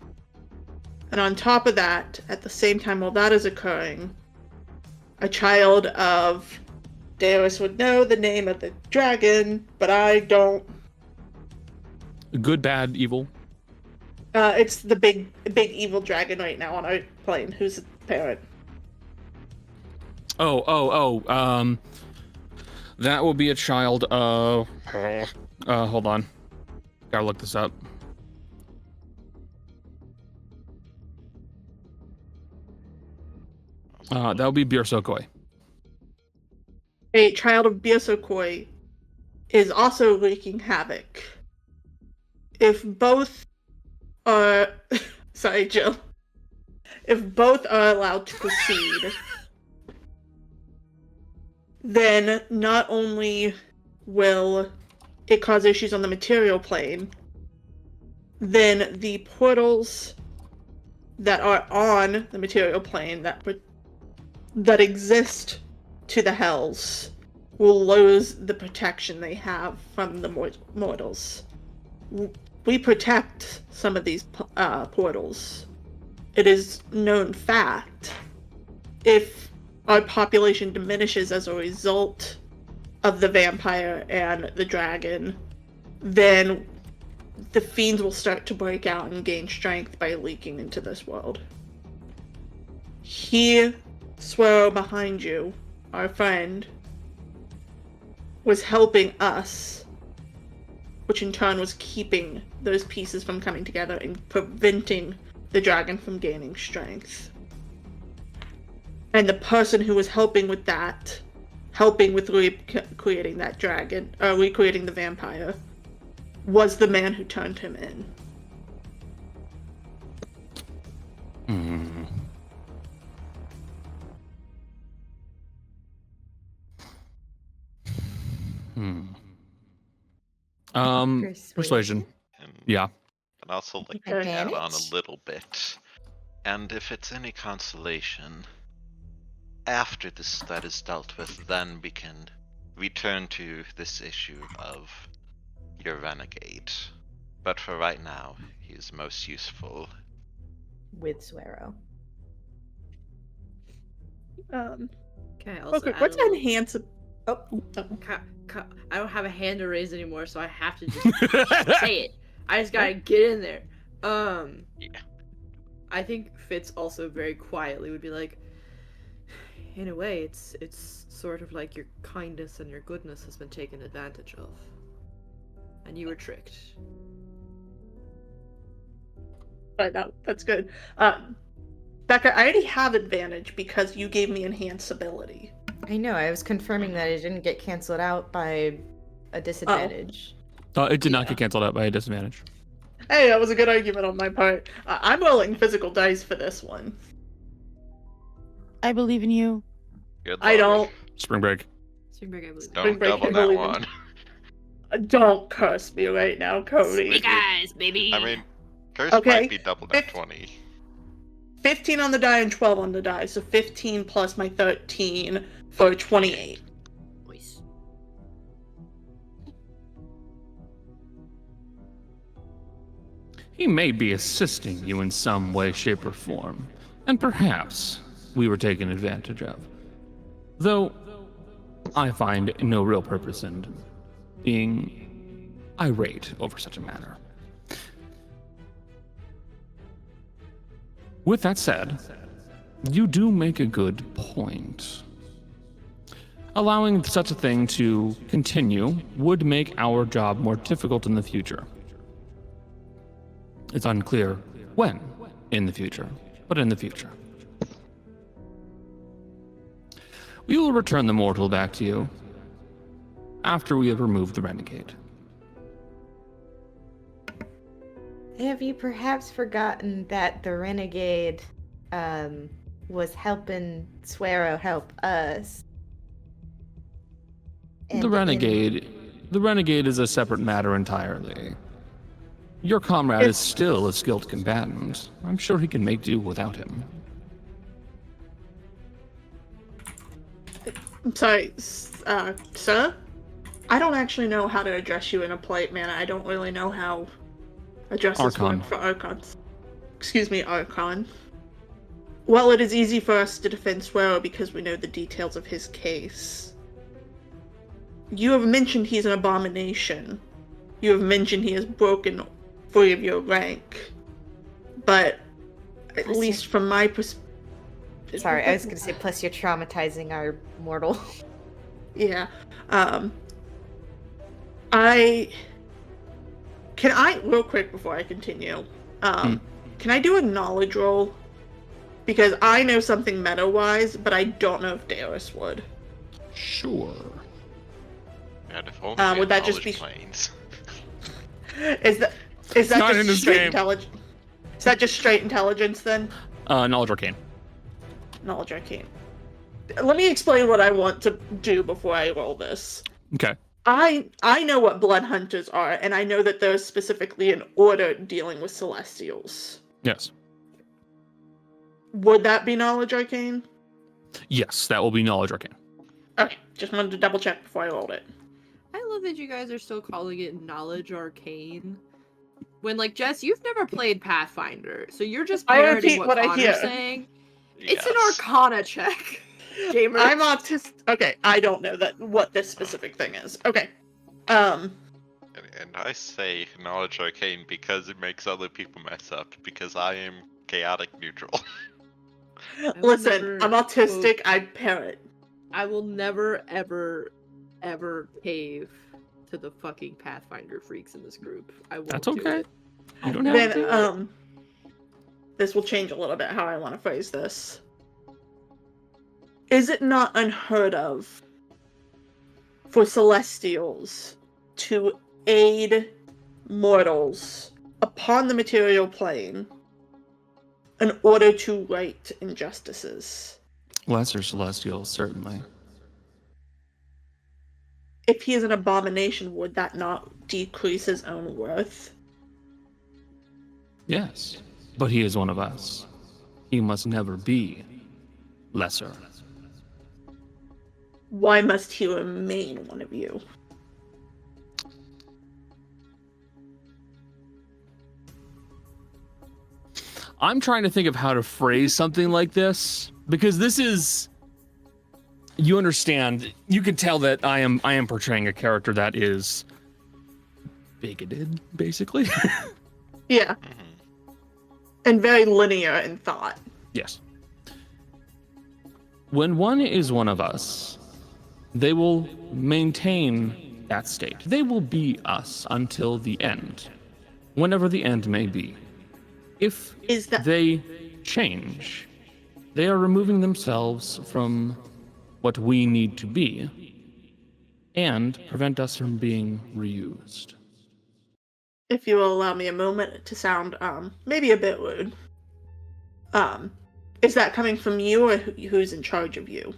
S2: And on top of that, at the same time while that is occurring, a child of Darius would know the name of the dragon, but I don't.
S1: Good, bad, evil.
S2: It's the big evil dragon right now on our plane. Who's the parent?
S1: That will be a child of. Hold on. Gotta look this up. That would be Birsokoi.
S2: A child of Biosokoi is also wreaking havoc. If both are... Sorry, Jill. If both are allowed to proceed, then not only will it cause issues on the material plane, then the portals that are on the material plane that exist to the hells will lose the protection they have from the mortals. We protect some of these portals. It is known fact. If our population diminishes as a result of the vampire and the dragon, then the fiends will start to break out and gain strength by leaking into this world. He, Suero behind you, our friend, was helping us, which in turn was keeping those pieces from coming together and preventing the dragon from gaining strength. And the person who was helping with that, helping with recreating that dragon, recreating the vampire, was the man who turned him in.
S1: Persuasion.
S5: And
S1: Yeah.
S5: I'd also like to
S2: Okay.
S5: add on a
S3: Advantage?
S5: little bit. And if it's any consolation, after this threat is dealt with, then we can return to this issue of your renegade. But for right now, he is most useful.
S3: With Suero.
S7: Okay, also
S2: Okay, what's enhance? Oh,
S7: I don't have a hand to raise anymore, so I have to just say it. I just gotta get in there.
S5: Yeah.
S7: I think Fitz also very quietly would be like, in a way, it's sort of like your kindness and your goodness has been taken advantage of, and you were tricked.
S2: right now, that's good. Becca, I already have advantage because you gave me enhance ability.
S3: I know, I was confirming that it didn't get canceled out by a disadvantage.
S1: It did not
S2: Yeah.
S1: get canceled out by a disadvantage.
S2: Hey, that was a good argument on my part. I'm rolling physical dice for this one.
S4: I believe in you.
S5: Good
S2: I
S5: luck.
S2: don't.
S1: Spring break.
S7: Spring break, I believe.
S5: Don't
S2: break,
S5: double
S2: I
S5: that
S2: believe in-
S5: one.
S2: Don't curse me right now, Cody.
S5: Snake
S7: eyes, baby.
S5: I mean, curse
S2: Okay.
S5: might be double that 20.
S2: 15 on the die and 12 on the die, so 15 plus my 13 for 28.
S7: Nice.
S1: He may be assisting you in some way, shape, or form, and perhaps we were taken advantage of. Though, I find no real purpose in being irate over such a matter. With that said, you do make a good point. Allowing such a thing to continue would make our job more difficult in the future. It's unclear when in the future, but in the future. We will return the mortal back to you after we have removed the renegade.
S3: Have you perhaps forgotten that the renegade was helping Suero help us? And
S1: The renegade is a separate matter entirely. Your comrade is still a skilled combatant. I'm sure he can make do without him.
S2: I'm sorry, sir? I don't actually know how to address you in a polite manner. I don't really know how addresses
S1: Archon.
S2: work for Archons. Excuse me, Archon. Well, it is easy for us to defend Suero because we know the details of his case. You have mentioned he's an abomination. You have mentioned he has broken free of your rank. But, at
S3: Plus
S2: least from my perspective...
S3: Sorry, I was gonna say, plus you're traumatizing our mortal.
S2: Yeah. Can I, real quick before I continue, can I do a knowledge roll? Because I know something meta-wise, but I don't know if Darius would.
S1: Sure.
S5: And if only
S2: would that just be-
S5: planes.
S2: Is that
S1: Not in
S2: just
S1: this
S2: straight
S1: game.
S2: intelligence? Is that just straight intelligence then?
S1: Knowledge arcane.
S2: Knowledge arcane. Let me explain what I want to do before I roll this.
S1: Okay.
S2: I know what blood hunters are, and I know that there's specifically an order dealing with celestials.
S1: Yes.
S2: Would that be knowledge arcane?
S1: Yes, that will be knowledge arcane.
S2: Okay, just wanted to double check before I rolled it.
S7: I love that you guys are still calling it knowledge arcane. When, like, Jess, you've never played Pathfinder, so you're just
S2: I
S7: parroting
S2: repeat
S7: what
S2: what I
S7: Connor's
S2: hear.
S7: saying. It's an
S5: Yes.
S7: Arcana check, gamer.
S2: I'm autistic. Okay, I don't know what this specific thing is. Okay.
S5: And I say knowledge arcane because it makes other people mess up, because I am chaotic neutral.
S7: I will
S2: Listen,
S7: never
S2: I'm autistic.
S7: quote-
S2: I parrot.
S7: I will never, ever, ever cave to the fucking Pathfinder freaks in this group. I won't
S1: That's
S7: do
S1: okay.
S7: it.
S1: You don't have to.
S2: Then, this will change a little bit how I want to phrase this. Is it not unheard of for Celestials to aid mortals upon the material plane in order to right injustices?
S1: Lesser celestials, certainly.
S2: If he is an abomination, would that not decrease his own worth?
S1: Yes. But he is one of us. He must never be lesser.
S2: Why must he remain one of you?
S1: I'm trying to think of how to phrase something like this, because this is you understand. You can tell that I am portraying a character that is bigoted, basically.
S2: Yeah,
S5: Mhm.
S2: and very linear in thought.
S1: Yes. When one is one of us, they will maintain that state. They will be us until the end, whenever the end may be. If
S2: Is that
S1: they change, they are removing themselves from what we need to be and prevent us from being reused.
S2: if you will allow me a moment to sound maybe a bit rude? Is that coming from you or who's in charge of you?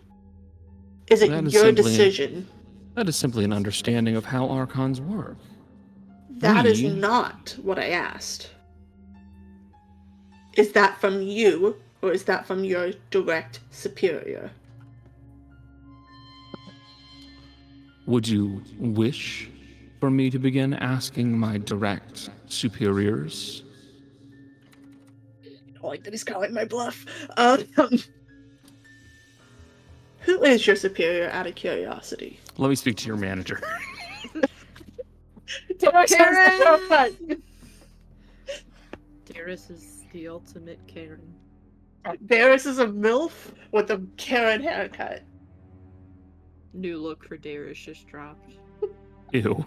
S2: Is it
S1: That is
S2: your
S1: simply-
S2: decision?
S1: That is simply an understanding of how archons work.
S2: That is
S1: We-
S2: not what I asked. Is that from you or is that from your direct superior?
S1: Would you wish for me to begin asking my direct superiors?
S2: I like that he's calling my bluff. Who is your superior out of curiosity?
S1: Let me speak to your manager.
S2: Karen!
S7: Darius is the ultimate Karen.
S2: Darius is a MILF with a Karen haircut.
S7: New look for Darius just dropped.
S1: Ew.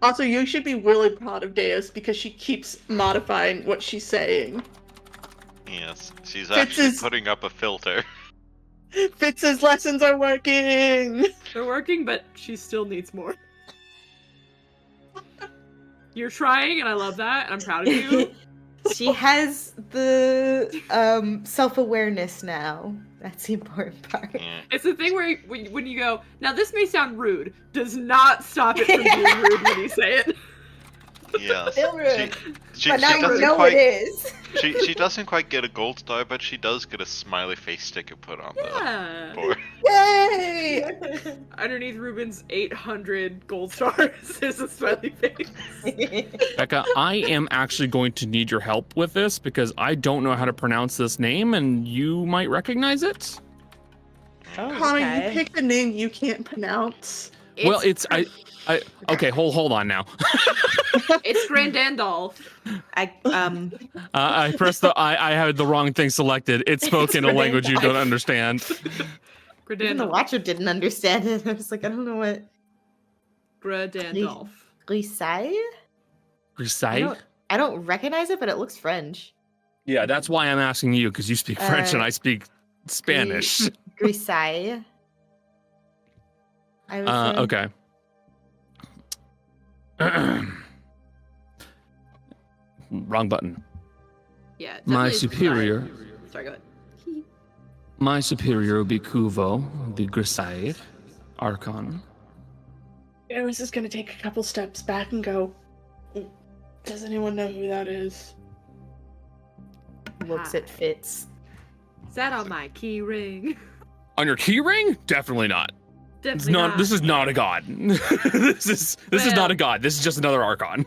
S2: Also, you should be really proud of Darius because she keeps modifying what she's saying.
S5: Yes, she's
S2: Fitz
S5: actually
S2: is-
S5: putting up a filter.
S2: Fitz's lessons are working!
S7: They're working, but she still needs more. You're trying, and I love that, and I'm proud of you.
S3: She has the self-awareness now. That's the important part.
S5: Yeah.
S7: It's the thing where when you go, now this may sound rude, does not stop it from being rude when you say it.
S5: Yes.
S3: Still rude.
S5: She
S3: But now you
S5: doesn't
S3: know
S5: quite,
S3: it is.
S5: She doesn't quite get a gold star, but she does get a smiley face sticker put on
S7: Yeah.
S5: the board.
S2: Yay!
S7: Underneath Ruben's 800 gold stars is a smiley face.
S1: Becca, I am actually going to need your help with this because I don't know how to pronounce this name and you might recognize it.
S3: Oh,
S2: Connor,
S3: okay.
S2: you picked a name you can't pronounce.
S1: Well, it's okay, hold on now.
S7: It's Grandandolph.
S1: I pressed I had the wrong thing selected. It's spoken a language you don't understand.
S3: Even the
S7: Grandandolph.
S3: watcher didn't understand it. I was like, I don't know what.
S7: Grandandolph.
S3: Grisai?
S1: Grisai?
S3: I don't recognize it, but it looks French.
S1: Yeah, that's why I'm asking you because you speak French and
S3: Uh,
S1: I speak Spanish.
S3: Grisai. I would say.
S1: Okay. Wrong button.
S7: Yeah. it
S1: My
S7: definitely is
S1: superior.
S7: Grisai. Sorry, go ahead.
S1: My superior will be Kuvo, the Grisai Archon.
S2: Darius is gonna take a couple steps back and go, does anyone know who that is?
S3: Looks at Fitz.
S7: Is that on my key ring?
S1: On your key ring? Definitely not. It's
S7: Definitely
S1: not. This is not a god. this is not a god. This is just another Archon.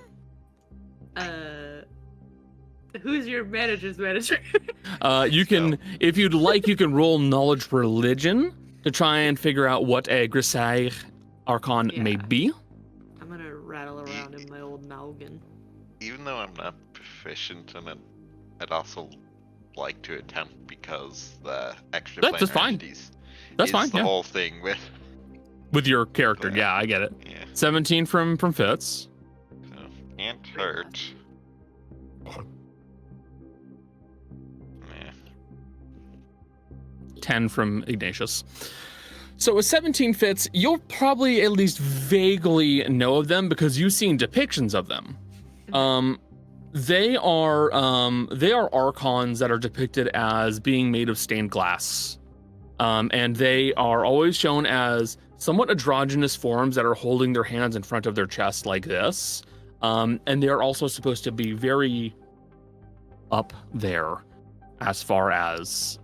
S7: Who's your manager's manager?
S1: You can, if you'd like, you can roll knowledge religion to try and figure out what a Grisai Archon may
S7: Yeah.
S1: be.
S7: I'm gonna rattle around in my old noggin.
S5: Even though I'm not proficient in it, I'd also like to attempt because the extra
S1: That's fine.
S5: entities
S1: That's
S5: is
S1: fine.
S5: the
S1: Yeah.
S5: whole thing with
S1: With your character,
S5: Yeah.
S1: yeah, I get it.
S5: yeah.
S1: 17 from Fitz.
S5: So can't hurt. Yeah.
S1: 10 from Ignatius. So with 17 Fitz, you'll probably at least vaguely know of them because you've seen depictions of them. They are archons that are depicted as being made of stained glass. And they are always shown as somewhat androgynous forms that are holding their hands in front of their chest like this. And they are also supposed to be very up there as far as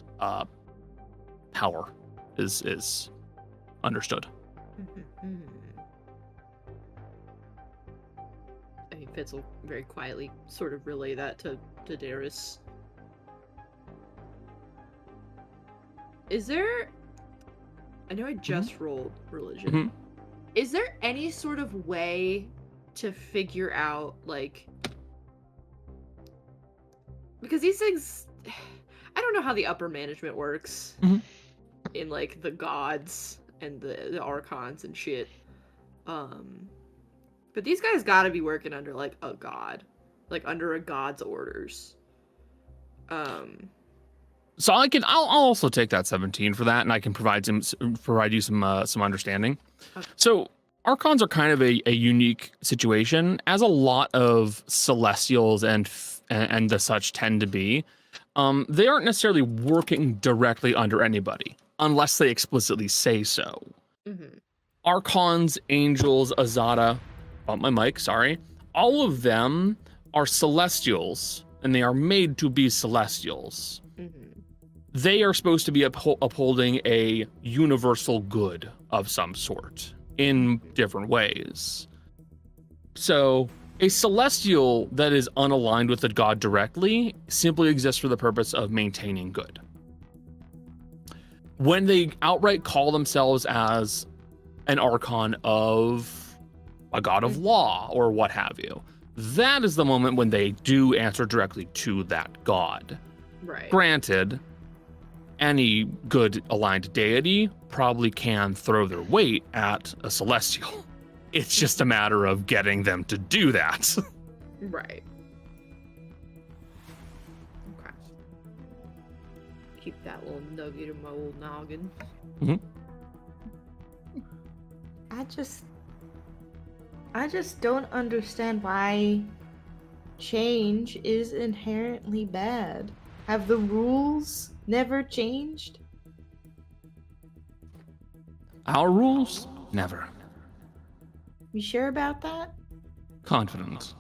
S1: power is understood.
S7: I think Fitz will very quietly sort of relay that to Darius. Is there... I know I just rolled religion.
S1: Mhm.
S7: Is there any sort of way to figure out, like... Because these things... I don't know how the upper management works
S1: Mhm.
S7: in, like, the gods and the archons and shit. But these guys gotta be working under, like, a god. Like, under a god's orders.
S1: So I'll also take that 17 for that, and I can provide you some understanding.
S7: Okay.
S1: So Archons are kind of a unique situation, as a lot of Celestials and the such tend to be. They aren't necessarily working directly under anybody, unless they explicitly say so.
S7: Mm-hmm.
S1: Archons, Angels, Azada, my mic, sorry. All of them are Celestials, and they are made to be Celestials.
S7: Mm-hmm.
S1: They are supposed to be upholding a universal good of some sort in different ways. So a Celestial that is unaligned with the god directly simply exists for the purpose of maintaining good. When they outright call themselves as an Archon of a god of law or what have you, that is the moment when they do answer directly to that god.
S7: Right.
S1: Granted, any good aligned deity probably can throw their weight at a Celestial. It's just a matter of getting them to do that.
S7: Right. Okay. Keep that little nugget in my old noggin.
S3: I just don't understand why change is inherently bad. Have the rules never changed?
S1: Our rules? Never.
S3: You sure about that?
S1: Confident.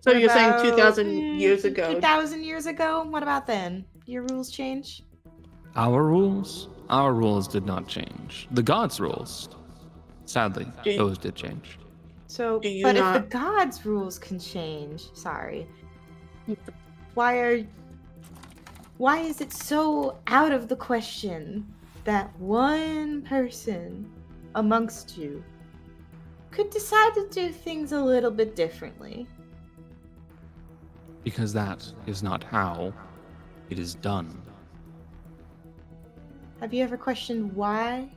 S2: So
S3: What
S2: you're saying
S3: about,
S2: 2,000 years ago?
S3: 2,000 years ago? What about then? Your rules change?
S1: Our rules? Our rules did not change. The gods' rules, sadly,
S2: Do-
S1: those did change.
S3: So,
S2: Do you
S3: but if
S2: not-
S3: the gods' rules can change, sorry, why is it so out of the question that one person amongst you could decide to do things a little bit differently?
S1: Because that is not how it is done.
S3: Have you ever questioned why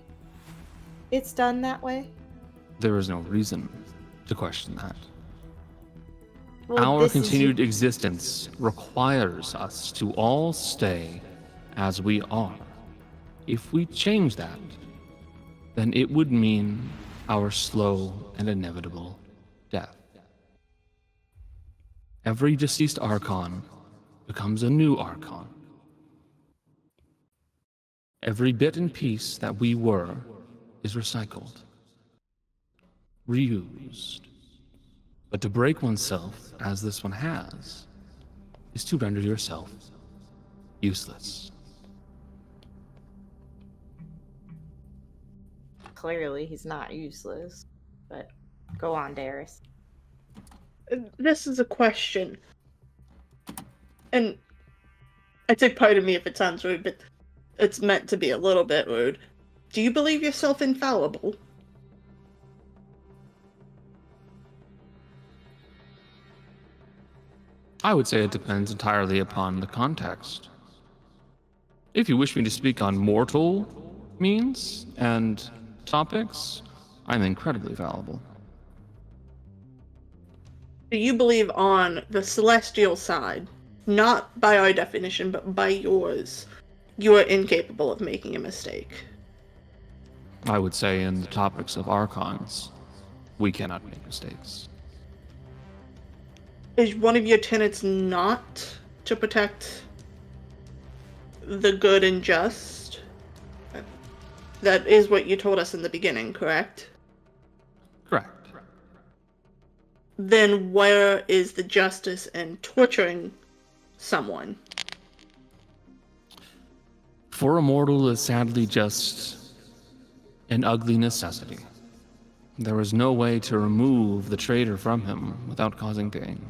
S3: it's done that way?
S1: There is no reason to question that.
S3: Well,
S1: Our
S3: this is
S1: continued existence requires us to all stay as we are. If we change that, then it would mean our slow and inevitable death. Every deceased Archon becomes a new Archon. Every bit and piece that we were is recycled, reused. But to break oneself, as this one has, is to render yourself useless.
S3: Clearly, he's not useless. But go on, Darius.
S2: This is a question. And I take pardon me if it sounds rude, but it's meant to be a little bit rude. Do you believe yourself infallible?
S1: I would say it depends entirely upon the context. If you wish me to speak on mortal means and topics, I'm incredibly fallible.
S2: Do you believe on the celestial side, not by our definition, but by yours, you are incapable of making a mistake?
S1: I would say in the topics of Archons, we cannot make mistakes.
S2: Is one of your tenets not to protect the good and just? That is what you told us in the beginning, correct?
S1: Correct.
S2: Then where is the justice in torturing someone?
S1: For a mortal is sadly just an ugly necessity. There is no way to remove the traitor from him without causing pain.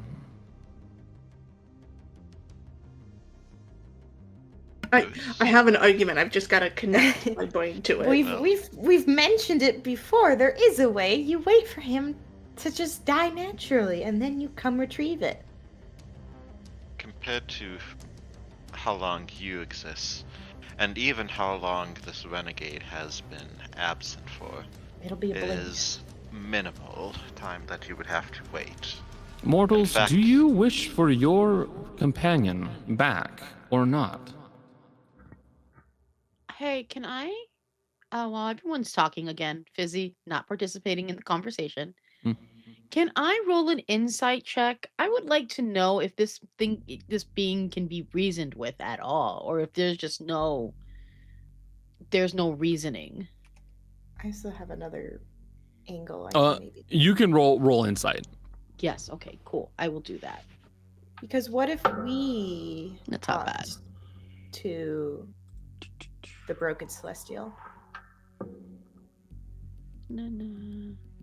S2: I have an argument. I've just got to connect my brain to it.
S3: We've mentioned it before. There is a way. You wait for him to just die naturally, and then you come retrieve it.
S5: Compared to how long you exist, and even how long this renegade has been absent for,
S3: It'll be a blink.
S5: is minimal time that you would have to wait.
S1: Mortals,
S5: In fact-
S1: do you wish for your companion back or not?
S4: Hey, can I? While everyone's talking again, Fizzy, not participating in the conversation.
S1: Hmm.
S4: Can I roll an insight check? I would like to know if this being can be reasoned with at all, or if there's just there's no reasoning.
S3: I also have another angle. I can maybe
S1: You can roll insight.
S4: Yes. Okay. Cool. I will do that.
S3: because what if we
S4: That's not bad.
S3: talked to the broken celestial?
S4: No.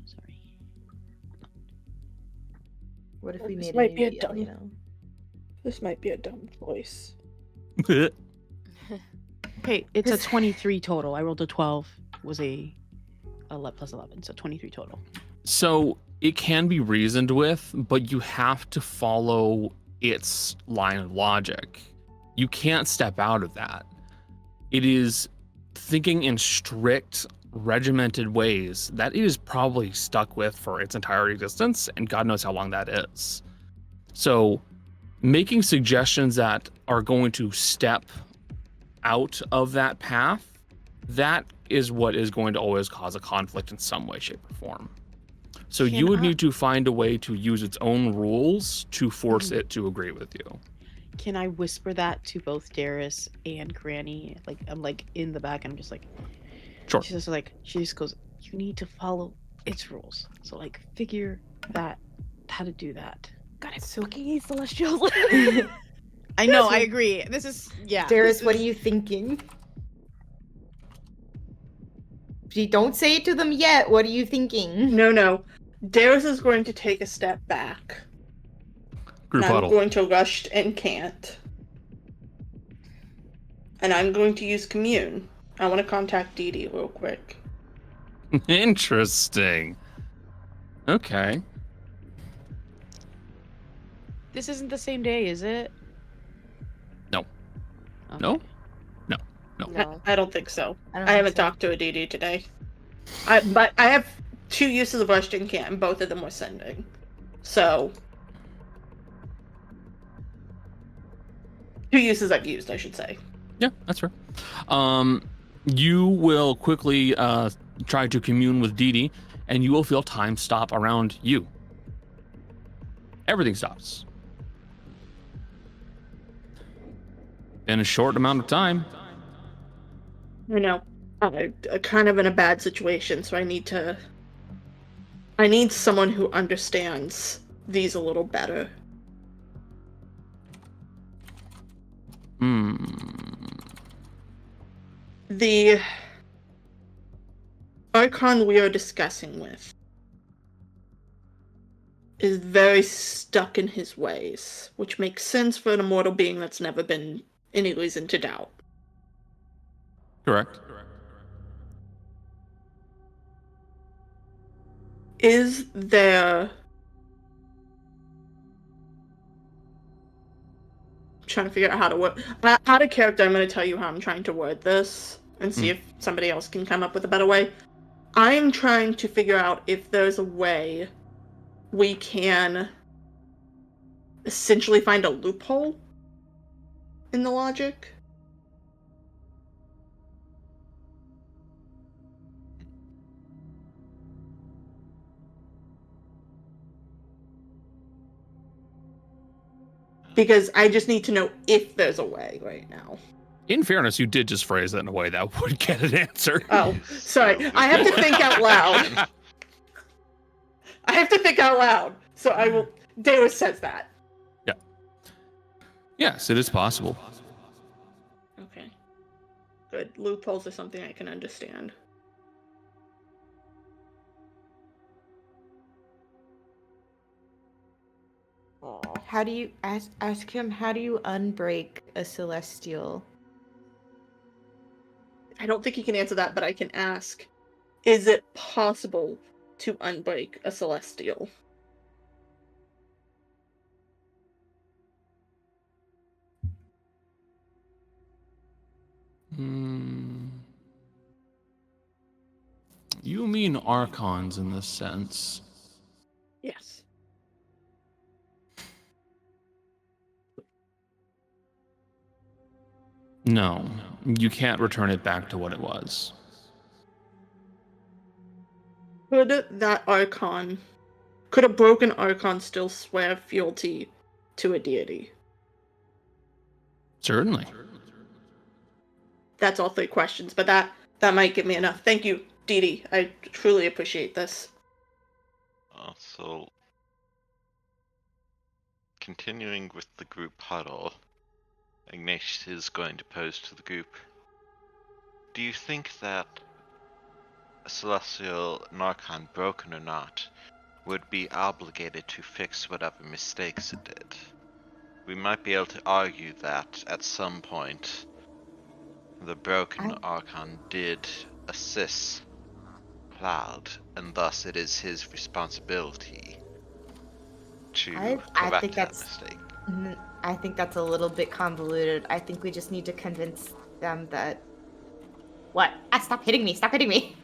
S4: Sorry.
S3: What if we
S2: This
S3: made
S2: might
S3: a
S2: be
S3: new
S2: a
S3: deal,
S2: dumb-
S3: you know?
S2: This might be a dumb voice.
S4: Okay, it's a 23 total. I rolled a 12. Was a 11 plus 11, so 23 total.
S1: So it can be reasoned with, but you have to follow its line of logic. You can't step out of that. It is thinking in strict, regimented ways that it is probably stuck with for its entire existence, and God knows how long that is. So making suggestions that are going to step out of that path, that is what is going to always cause a conflict in some way, shape, or form. So you would need to find a way to use its own rules to force it to agree with you.
S4: Can I whisper that to both Darius and Granny? Like, I'm like in the back and I'm just like,
S1: Sure.
S4: She's just like, she just goes, you need to follow its rules. So like, figure that, how to do that. God, I fucking hate Celestials. I know, I agree. This is, yeah.
S3: Darius, what are you thinking? Don't say it to them yet. What are you thinking?
S2: No. Darius is going to take a step back.
S1: Group
S2: and I'm
S1: huddle.
S2: going to rush and can't. And I'm going to use commune. I want to contact Dee Dee real quick.
S1: Interesting. Okay.
S4: This isn't the same day, is it?
S1: No.
S4: Okay.
S1: No?
S6: No.
S2: I don't think so.
S3: I don't
S2: I
S3: think
S2: haven't
S3: so.
S2: talked to a Dee Dee today. But I have 2 uses of rushed and can't, and both of them were sending. So 2 uses I've used, I should say.
S1: Yeah, that's fair. You will quickly try to commune with Dee Dee, and you will feel time stop around you. Everything stops. In a short amount of time.
S2: I know. I'm kind of in a bad situation, so I need someone who understands these a little better. The Archon we are discussing with is very stuck in his ways, which makes sense for an immortal being that's never been any reason to doubt.
S1: Correct.
S2: Is there... I'm trying to figure out how to word... Out of character, I'm going to tell you how I'm trying to word this, and see if somebody else can come up with a better way. I'm trying to figure out if there's a way we can essentially find a loophole in the logic. Because I just need to know if there's a way right now.
S1: In fairness, you did just phrase it in a way that would get an answer.
S2: Oh, sorry. I have to think out loud. I have to think out loud. So I will... Darius says that.
S1: Yeah. Yes, it is possible.
S2: Okay. Good. Loopholes are something I can understand.
S3: How do you ask him? How do you unbreak a celestial
S2: I don't think he can answer that, but I can ask. Is it possible to unbreak a celestial?
S1: You mean archons in this sense?
S2: Yes.
S1: No, you can't return it back to what it was.
S2: Could a broken archon still swear fealty to a deity?
S1: Certainly.
S2: That's all 3 questions, but that might give me enough. Thank you, Dee. I truly appreciate this.
S5: So, continuing with the group huddle, Ignatius is going to pose to the group. Do you think that a celestial Narcon, broken or not, would be obligated to fix whatever mistakes it did? We might be able to argue that at some point the broken Archon did assist Cloud, and thus it is his responsibility to correct that mistake.
S3: I think that's a little bit convoluted. I think we just need to convince them that... What? Stop hitting me! Stop hitting me!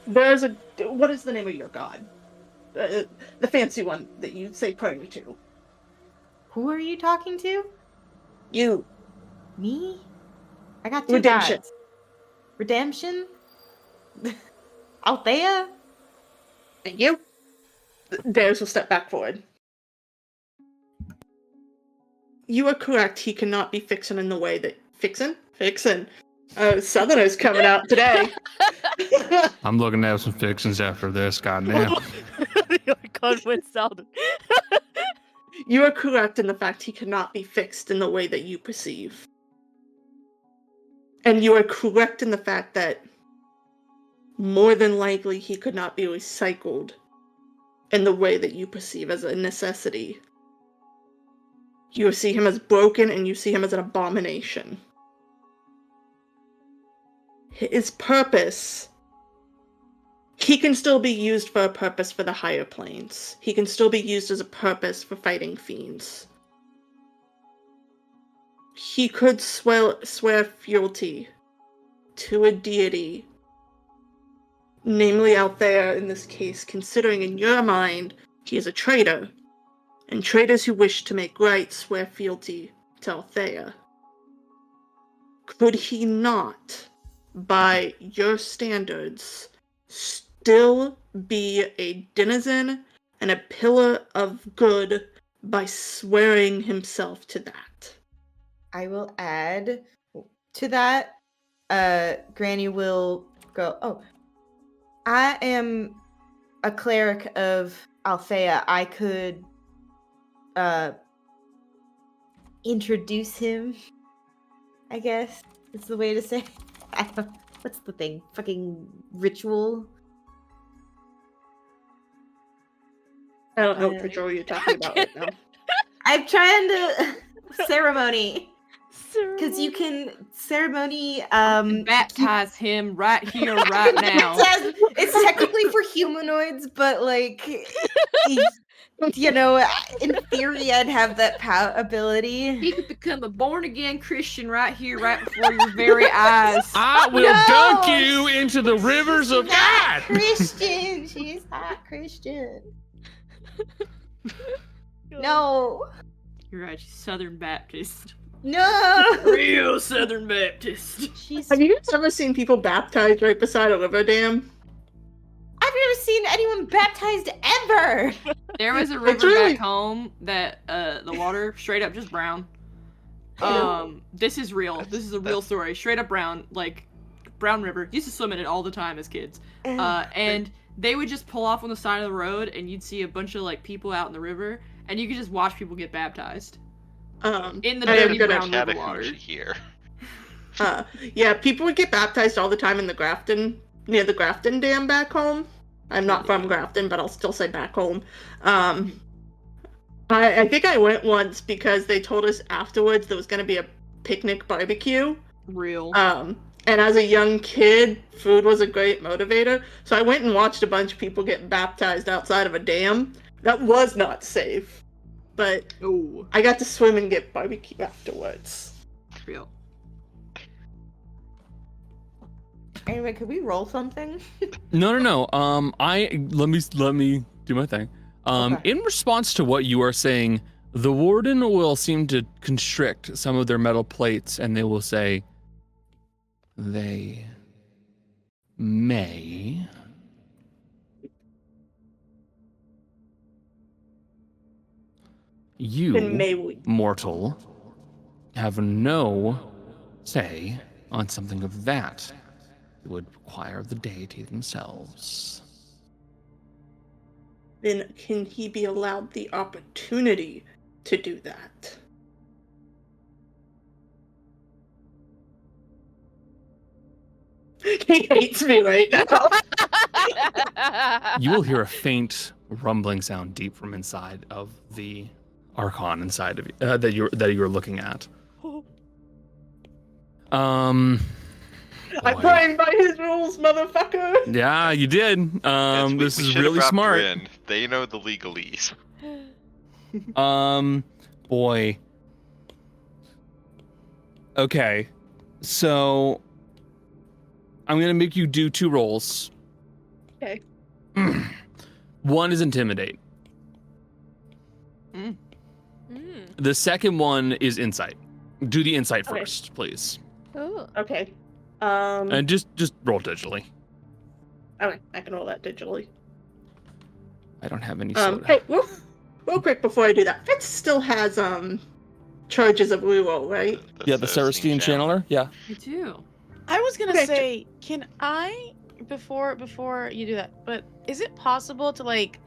S2: There's a... What is the name of your god? The fancy one that you say prayer to.
S3: Who are you talking to?
S2: You.
S3: Me? I got 2
S2: Redemption.
S3: gods. Redemption? Althea?
S2: Thank you. Darius will step back forward. You are correct. He cannot be fixin' in the way that... Fixin'? Southerner's coming out today.
S1: I'm looking to have some fixins after this, goddamn.
S4: The Archon went south.
S2: You are correct in the fact he cannot be fixed in the way that you perceive. And you are correct in the fact that more than likely he could not be recycled in the way that you perceive as a necessity. You see him as broken and you see him as an abomination. His purpose... He can still be used for a purpose for the higher planes. He can still be used as a purpose for fighting fiends. He could swear fealty to a deity, namely Althea in this case, considering in your mind he is a traitor, and traitors who wish to make right swear fealty to Althea. Could he not, by your standards, still be a denizen and a pillar of good by swearing himself to that?
S3: I will add to that. Granny will go, oh, I am a cleric of Althea. I could introduce him, I guess. It's the way to say. What's the thing? Fucking ritual?
S2: I don't know what ritual you're talking about right now.
S3: I'm trying to... ceremony. Because you can ceremony...
S8: baptize him right here, right now.
S3: It's technically for humanoids, but like... You know, in theory, I'd have that ability.
S8: He could become a born-again Christian right here, right before your very eyes.
S1: I will dunk you into the rivers of God!
S3: Christian! She's not Christian. No!
S8: You're right, she's Southern Baptist.
S3: No!
S8: Real Southern Baptist.
S2: Have you guys ever seen people baptized right beside a river dam?
S3: I've never seen anyone baptized ever!
S8: There was a river back home that the water straight up just brown. This is real. This is a real story. Straight up brown, like brown river. Used to swim in it all the time as kids. And they would just pull off on the side of the road, and you'd see a bunch of like people out in the river, and you could just watch people get baptized. In the dirty brown river water.
S5: Here.
S2: Yeah, people would get baptized all the time in the Grafton, near the Grafton Dam back home. I'm not from Grafton, but I'll still say back home. I think I went once because they told us afterwards there was going to be a picnic barbecue
S8: Real.
S2: And as a young kid, food was a great motivator. So I went and watched a bunch of people get baptized outside of a dam. That was not safe. But
S8: Ooh,
S2: I got to swim and get barbecue afterwards.
S8: real.
S3: Anyway, could we roll something?
S1: No. Let me do my thing.
S3: Okay.
S1: In response to what you are saying, the warden will seem to constrict some of their metal plates, and they will say, they may
S2: And may we?
S1: mortal, have no say on something of that. It would require the deity themselves.
S2: Then can he be allowed the opportunity to do that? He hates me right now.
S1: You will hear a faint rumbling sound deep from inside of the Archon inside of you that you're looking at.
S2: I'm
S1: Boy.
S2: playing by his rules, motherfucker.
S1: Yeah, you did.
S5: Yes,
S1: This
S5: we
S1: is
S5: should've
S1: really
S5: dropped her
S1: smart.
S5: in. They know the legalese.
S1: Boy. Okay, so I'm gonna make you do 2 rolls.
S2: Okay.
S1: One is intimidate.
S4: Mm.
S1: The second one is insight. Do the insight
S2: Okay.
S1: first, please,
S6: Ooh.
S2: Okay.
S1: and just roll digitally.
S2: Okay, I can roll that digitally.
S1: I don't have any soda.
S2: Hey, real quick before I do that, Fitz still has charges of reroll, right?
S1: Yeah, the Saracen Channeler. Yeah.
S8: I do.
S4: I was gonna
S2: Okay,
S4: say, can I before you do that? But is it possible to like,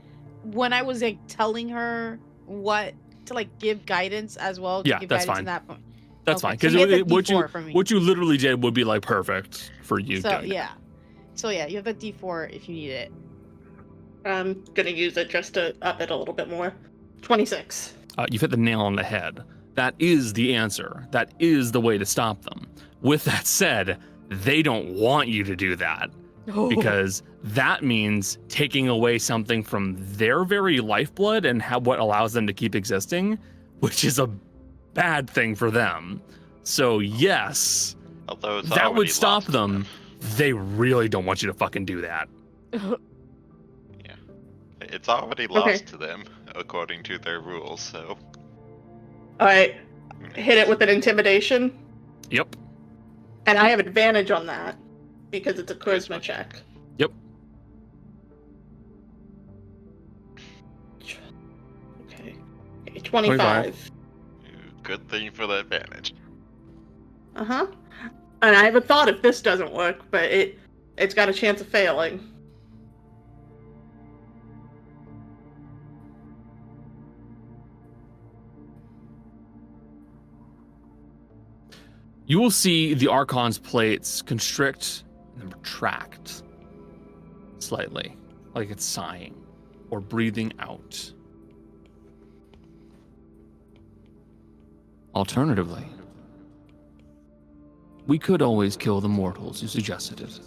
S4: when I was like telling her what to like give guidance as well? To
S1: Yeah,
S4: give
S1: that's
S4: guidance
S1: fine.
S4: in that point.
S1: That's
S4: Okay,
S1: fine,
S4: so
S1: because
S4: you get the
S1: what
S4: D4 from me.
S1: you literally did would be like perfect for you.
S4: So
S1: doing it.
S4: yeah, you have the D4 if you need it.
S2: I'm gonna use it just to up it a little bit more. 26.
S1: You've hit the nail on the head. That is the answer. That is the way to stop them. With that said, they don't want you to do that because that means taking away something from their very lifeblood and what allows them to keep existing, which is a bad thing for them. So yes,
S5: Although it's
S1: that would
S5: already
S1: stop
S5: lost
S1: them. They really don't want you to fucking do that.
S5: It's already lost to them, according to their rules, so...
S2: Alright, hit it with an intimidation.
S1: Yep.
S2: And I have advantage on that because it's a charisma check.
S1: Yep.
S2: Okay. 25.
S5: Good thing for the advantage.
S2: Uh-huh. And I have a thought if this doesn't work, but it's got a chance of failing.
S1: You will see the Archon's plates constrict and then retract slightly, like it's sighing or breathing out. Alternatively, we could always kill the mortals who suggested it.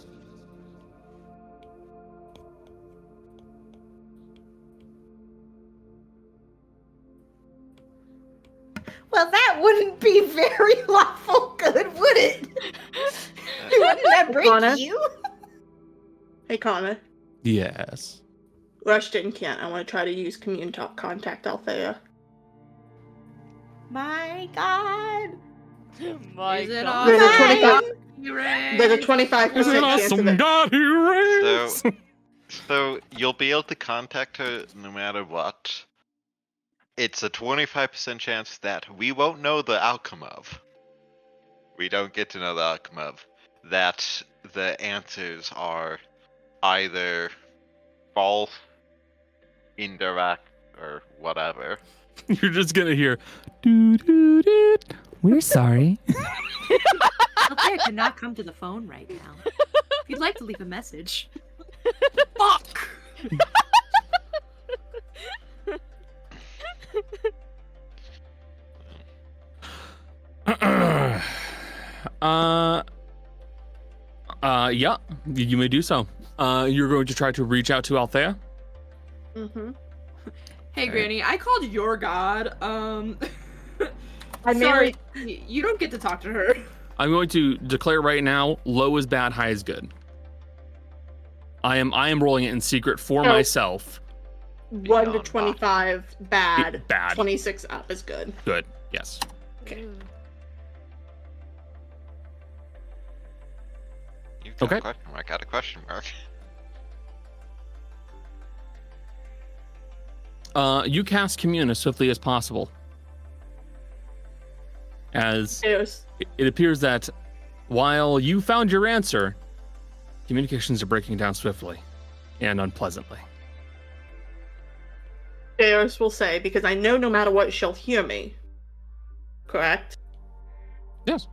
S3: Well, that wouldn't be very lawful good, would it? Wouldn't that break
S2: Connor?
S3: you?
S2: Hey, Connor.
S1: Yes.
S2: Rushton can't. I want to try to use commune talk contact Althea.
S3: My God.
S4: My
S8: Is it
S4: God.
S2: There's a
S3: Nice.
S2: 25. There's a 25%
S1: Is it
S2: chance of
S1: awesome,
S2: it.
S1: Dottie Race?
S5: So you'll be able to contact her no matter what. It's a 25% chance that we won't know the outcome of. We don't get to know the outcome of. That the answers are either false, indirect, or whatever.
S1: You're just gonna hear, doo doo doo. We're sorry.
S7: Althea cannot come to the phone right now. If you'd like to leave a message.
S8: Fuck!
S1: Yeah, you may do so. You're going to try to reach out to Althea?
S2: Mm-hmm.
S8: Hey,
S1: Alright.
S8: Granny, I called your god.
S2: I'm
S8: Sorry,
S2: married.
S8: you don't get to talk to her.
S1: I'm going to declare right now, low is bad, high is good. I am rolling it in secret for
S2: Oh.
S1: myself.
S2: 1 to
S5: Beyond
S2: 25, bad.
S1: Bad.
S2: 26 up is good.
S1: Good, yes.
S2: Okay.
S5: You've got
S1: Okay.
S5: a question mark. Got a question mark.
S1: You cast Commune as swiftly as possible. As
S2: Theos.
S1: it appears that while you found your answer, communications are breaking down swiftly and unpleasantly.
S2: Theos will say, because I know no matter what, she'll hear me. Correct?
S1: Yes.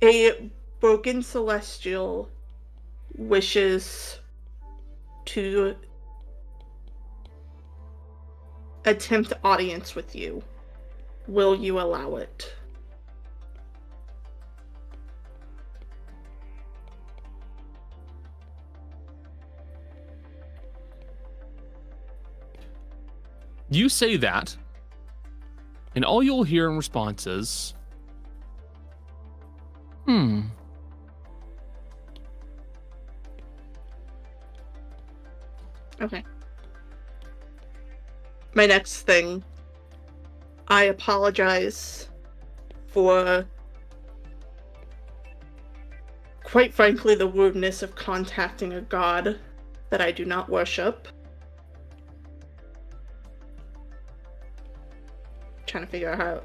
S2: A broken celestial wishes to attempt audience with you. Will you allow it?
S1: You say that, and all you'll hear in response is,
S2: Okay. My next thing. I apologize for, quite frankly, the rudeness of contacting a god that I do not worship. Trying to figure out how.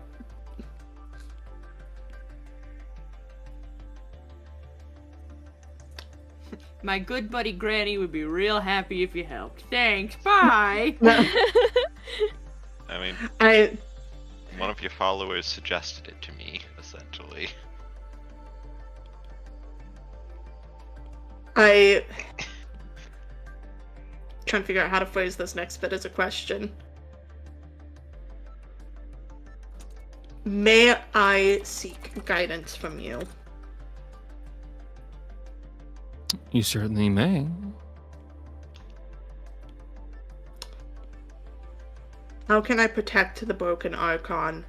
S8: My good buddy Granny would be real happy if you helped. Thanks. Bye.
S5: I mean,
S2: I
S5: one of your followers suggested it to me, essentially.
S2: trying to figure out how to phrase this next bit as a question. May I seek guidance from you?
S1: You certainly may.
S2: How can I protect the broken Archon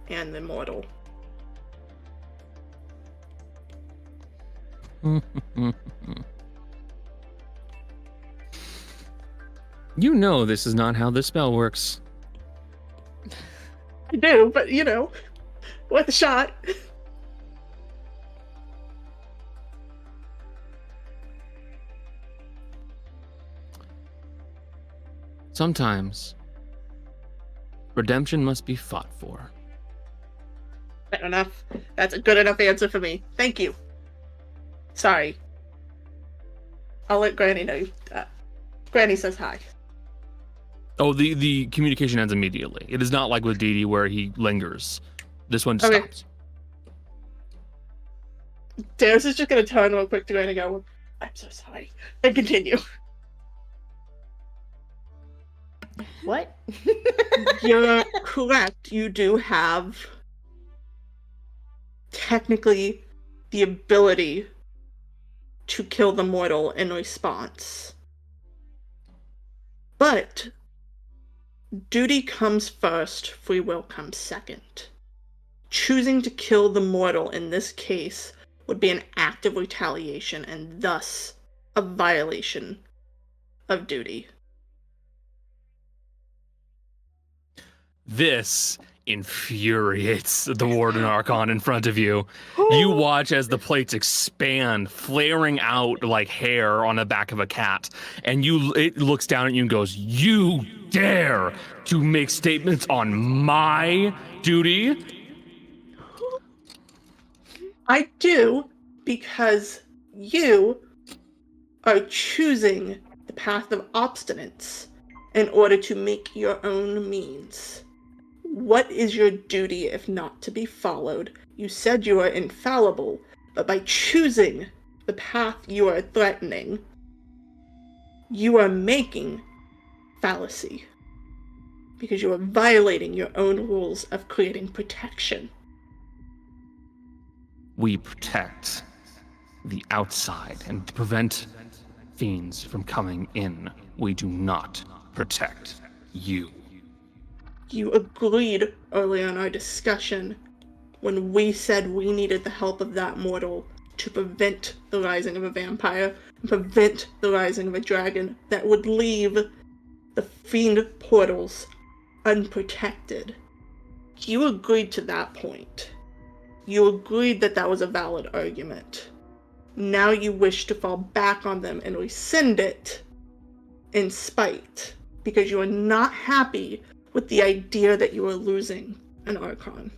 S2: and the mortal?
S1: You know this is not how this spell works.
S2: I do, but you know, worth a shot.
S1: Sometimes, redemption must be fought for.
S2: Fair enough. That's a good enough answer for me. Thank you. Sorry. I'll let Granny know. Granny says hi.
S1: Oh, the communication ends immediately. It is not like with Dee Dee where he lingers. This one
S2: Okay.
S1: stops.
S2: Darius is just gonna turn real quick to Granny and go, I'm so sorry. And continue.
S3: What?
S2: You're correct. You do have technically the ability to kill the mortal in response. But duty comes first, free will comes second. Choosing to kill the mortal in this case would be an act of retaliation and thus a violation of duty.
S1: This infuriates the Warden Archon in front of you. You watch as the plates expand, flaring out like hair on the back of a cat. And it looks down at you and goes, "You dare to make statements on my duty?"
S2: I do, because you are choosing the path of obstinance in order to make your own means. What is your duty if not to be followed? You said you are infallible, but by choosing the path you are threatening, you are making fallacy. Because you are violating your own rules of creating protection.
S1: we protect the outside and prevent fiends from coming in. We do not protect you.
S2: You agreed earlier in our discussion when we said we needed the help of that mortal to prevent the rising of a vampire, prevent the rising of a dragon that would leave the fiend portals unprotected. You agreed to that point. You agreed that that was a valid argument. Now you wish to fall back on them and rescind it in spite, because you are not happy with the idea that you are losing an Archon.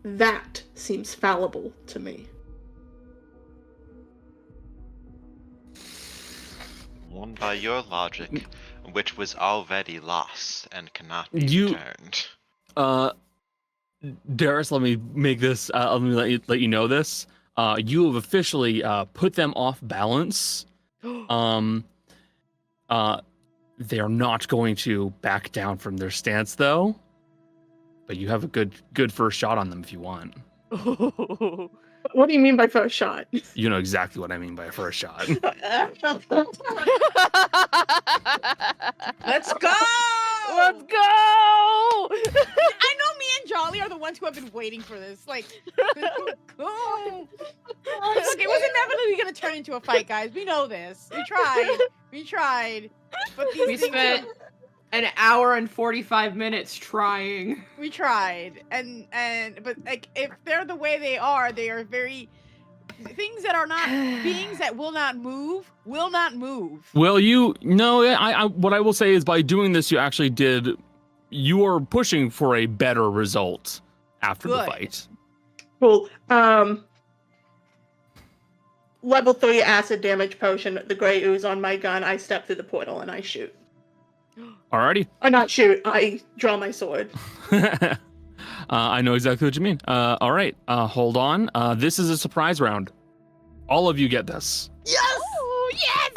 S2: That seems fallible to me.
S5: Won by your logic, which was already lost and cannot be returned.
S1: Darius, let me make this. Let me let you know this. You have officially put them off balance. They're not going to back down from their stance, though. But you have a good first shot on them if you want.
S2: What do you mean by first shot?
S1: You know exactly what I mean by a first shot.
S3: Let's go!
S4: Let's go! I know me and Jolly are the ones who have been waiting for this. Like, go! Look, it was inevitably going to turn into a fight, guys. We know this. We tried. But
S8: We spent an hour and 45 minutes trying.
S4: We tried. But like, if they're the way they are very things that are not beings that will not move. Well,
S1: I what I will say is by doing this, you are pushing for a better result after the fight.
S2: Cool. Level 3 acid damage potion, the gray ooze on my gun. I step through the portal and I shoot.
S1: Alrighty.
S2: Or not shoot, I draw my sword.
S1: I know exactly what you mean. All right, hold on. This is a surprise round. All of you get this.
S4: Yes! Ooh, yes!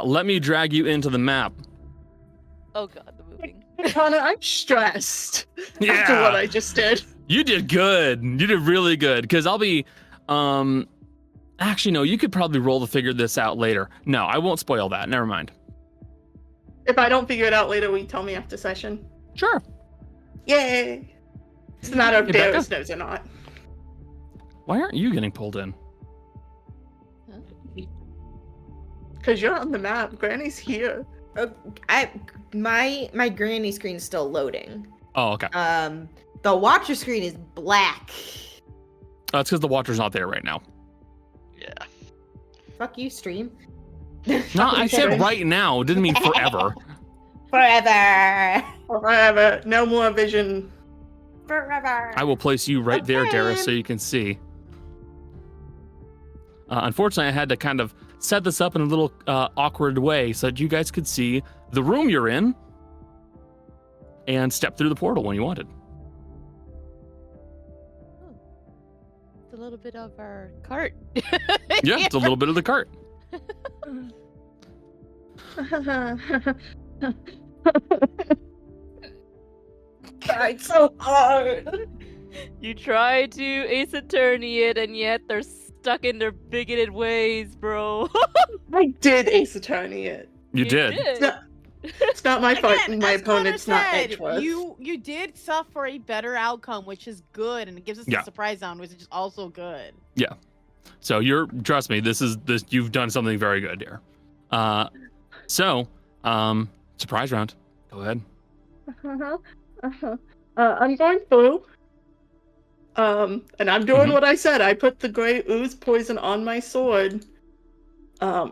S1: Let me drag you into the map.
S6: Oh god, the moving.
S2: Connor, I'm stressed after what I just did.
S1: You did good. You did really good. Because I'll be... Actually, no, you could probably roll to figure this out later. No, I won't spoil that. Never mind.
S2: If I don't figure it out later, will you tell me after session?
S1: Sure.
S2: Yay! It's a matter of
S1: Hey, Becca?
S2: Darius knows or not.
S1: Why aren't you getting pulled in?
S2: Because you're on the map. Granny's here.
S3: My granny screen is still loading.
S1: Oh, okay.
S3: The watcher screen is black.
S1: That's because the Watcher's not there right now.
S5: Yeah.
S3: Fuck you, stream.
S1: No, I said right now. It didn't mean forever.
S3: Forever.
S2: No more vision.
S3: Forever.
S1: I will place you right there, Darius, so you can see. Unfortunately, I had to kind of set this up in a little awkward way so that you guys could see the room you're in and step through the portal when you wanted.
S6: It's a little bit of our cart.
S1: Yeah, it's a little bit of the cart.
S2: Tried so hard.
S6: You try to Ace Attorney it, and yet they're stuck in their bigoted ways, bro.
S2: I did Ace Attorney it.
S1: You did.
S2: It's not my fault.
S4: Again,
S2: My
S4: as Connor
S2: opponent's not
S4: said,
S2: Edgeworth.
S4: You did stuff for a better outcome, which is good, and it gives us
S1: Yeah.
S4: a surprise round, which is also good.
S1: Yeah. So trust me, you've done something very good here. Surprise round. Go ahead.
S2: I'm going through. And I'm doing what I said. I put the gray ooze poison on my sword,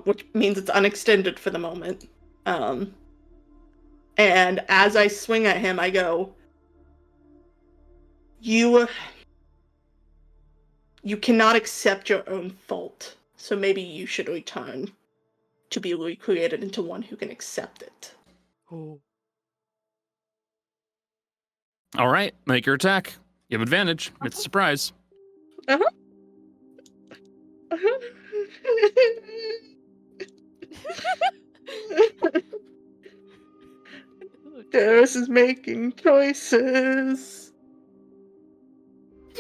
S2: which means it's unextended for the moment. And as I swing at him, I go, You cannot accept your own fault, so maybe you should return to be recreated into one who can accept it.
S1: All right, make your attack. You have advantage. It's a surprise.
S2: Darius is making choices.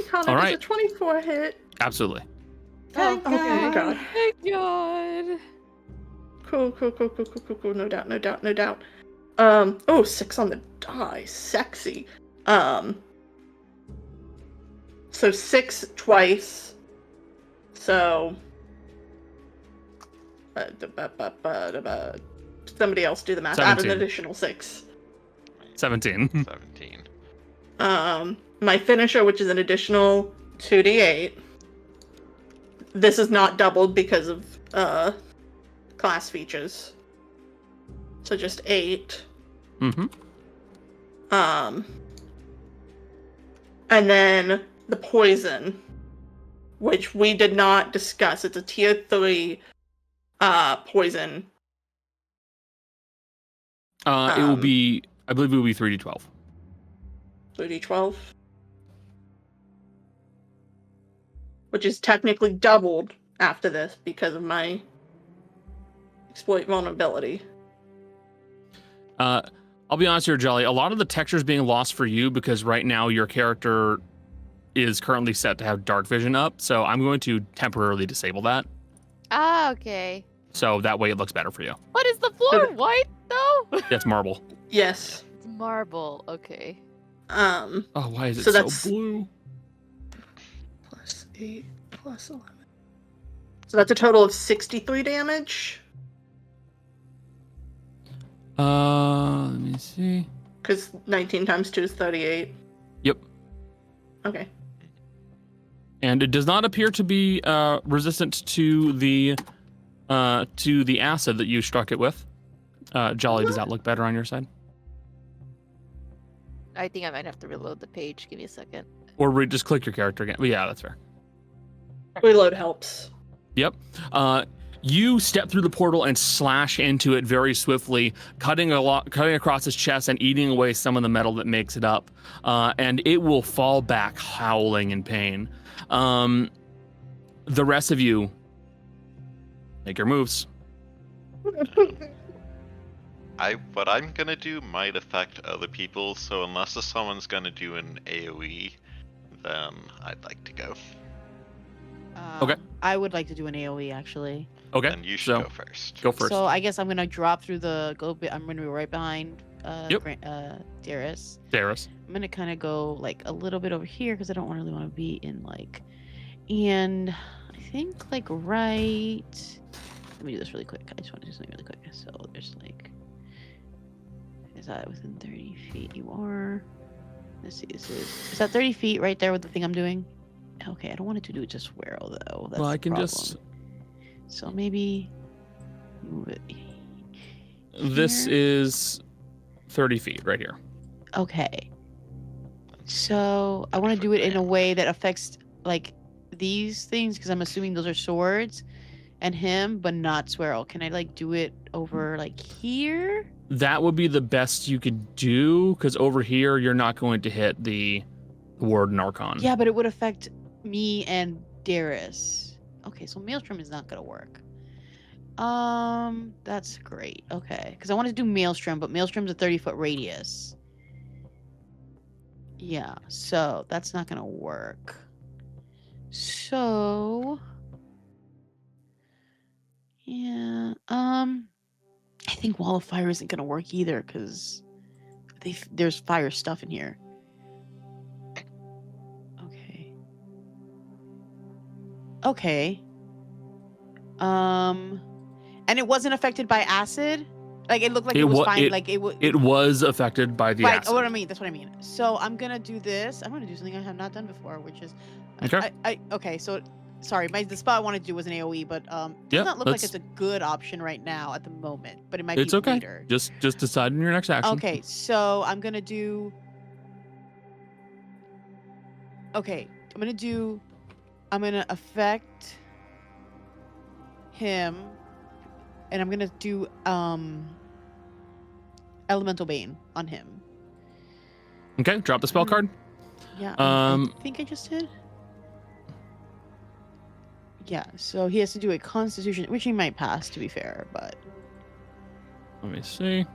S2: Connor,
S1: All
S2: does
S1: right.
S2: a 24 hit?
S1: Absolutely.
S3: Thank
S2: Oh my god.
S6: Thank God.
S2: Cool. No doubt. Oh, 6 on the die. Sexy. So 6 twice. So. Somebody else do the math. Add an
S1: 17.
S2: additional 6.
S1: 17.
S5: 17.
S2: My finisher, which is an additional 2d8. This is not doubled because of class features. So just 8.
S1: Mm-hmm.
S2: And then the poison, which we did not discuss. It's a tier 3 poison.
S1: It will be, I believe it will be 3d12.
S2: 3d12. Which is technically doubled after this because of my exploit vulnerability.
S1: I'll be honest here, Jolly. A lot of the texture's being lost for you because right now your character is currently set to have dark vision up. So I'm going to temporarily disable that.
S6: Ah, okay.
S1: So that way it looks better for you.
S6: What is the floor white though?
S1: That's marble.
S2: Yes.
S6: It's marble. Okay.
S1: Oh, why is it
S2: So
S1: so
S2: that's-
S1: blue?
S2: Plus 8, plus 11. So that's a total of 63 damage.
S1: Let me see.
S2: Because 19 times 2 is 38.
S1: Yep.
S2: Okay.
S1: And it does not appear to be resistant to the acid that you struck it with. Jolly, does that look better on your side?
S6: I think I might have to reload the page. Give me a second.
S1: Or just click your character again. But yeah, that's fair.
S2: Reload helps.
S1: Yep. You step through the portal and slash into it very swiftly, cutting across his chest and eating away some of the metal that makes it up. And it will fall back howling in pain. The rest of you, make your moves.
S5: What I'm gonna do might affect other people, so unless someone's gonna do an AoE, then I'd like to go.
S1: Okay.
S4: I would like to do an AoE actually.
S1: Okay.
S5: Then you should
S1: so
S5: go first.
S1: go first.
S4: So I guess I'm gonna drop through the I'm gonna be right behind
S1: Yep.
S4: Darius.
S1: Darius.
S4: I'm gonna kind of go like a little bit over here because I don't really want to be in like, and I think like right. Let me do this really quick. I just want to do something really quick. So there's like, is that within 30 feet? You are. Let's see. Is that 30 feet right there with the thing I'm doing? Okay, I don't want it to do it just Suero though. That's
S1: Well, I
S4: the
S1: can
S4: problem.
S1: just.
S4: So maybe move it.
S1: This
S4: here.
S1: is 30 feet right here.
S4: Okay. So I want to do it in a way that affects like these things because I'm assuming those are swords and him, but not Suero. Can I like do it over like here?
S1: That would be the best you could do because over here you're not going to hit the Warden Archon.
S4: Yeah, but it would affect me and Darius. Okay, so Maelstrom is not gonna work. That's great. Okay, because I want to do Maelstrom, but Maelstrom's a 30-foot radius. Yeah, so that's not gonna work. So, yeah, I think Wall of Fire isn't gonna work either because there's fire stuff in here. Okay. And it wasn't affected by acid? Like it looked like it was fine. Like it
S1: was affected by the
S4: right,
S1: acid.
S4: what I mean. That's what I mean. So I'm gonna do this. I'm gonna do something I have not done before, which is
S1: Okay.
S4: Okay, so sorry, the spot I wanted to do was an AoE, but does not look like it's a good option right now at the moment. But it might be
S1: okay.
S4: later.
S1: Just decide in your next action.
S4: Okay, so I'm gonna do. Okay, I'm gonna affect him, and I'm gonna do Elemental Bane on him.
S1: Okay, drop the spell card.
S4: Yeah, I think I just did. Yeah, so he has to do a Constitution, which he might pass, to be fair, but
S1: Let me see.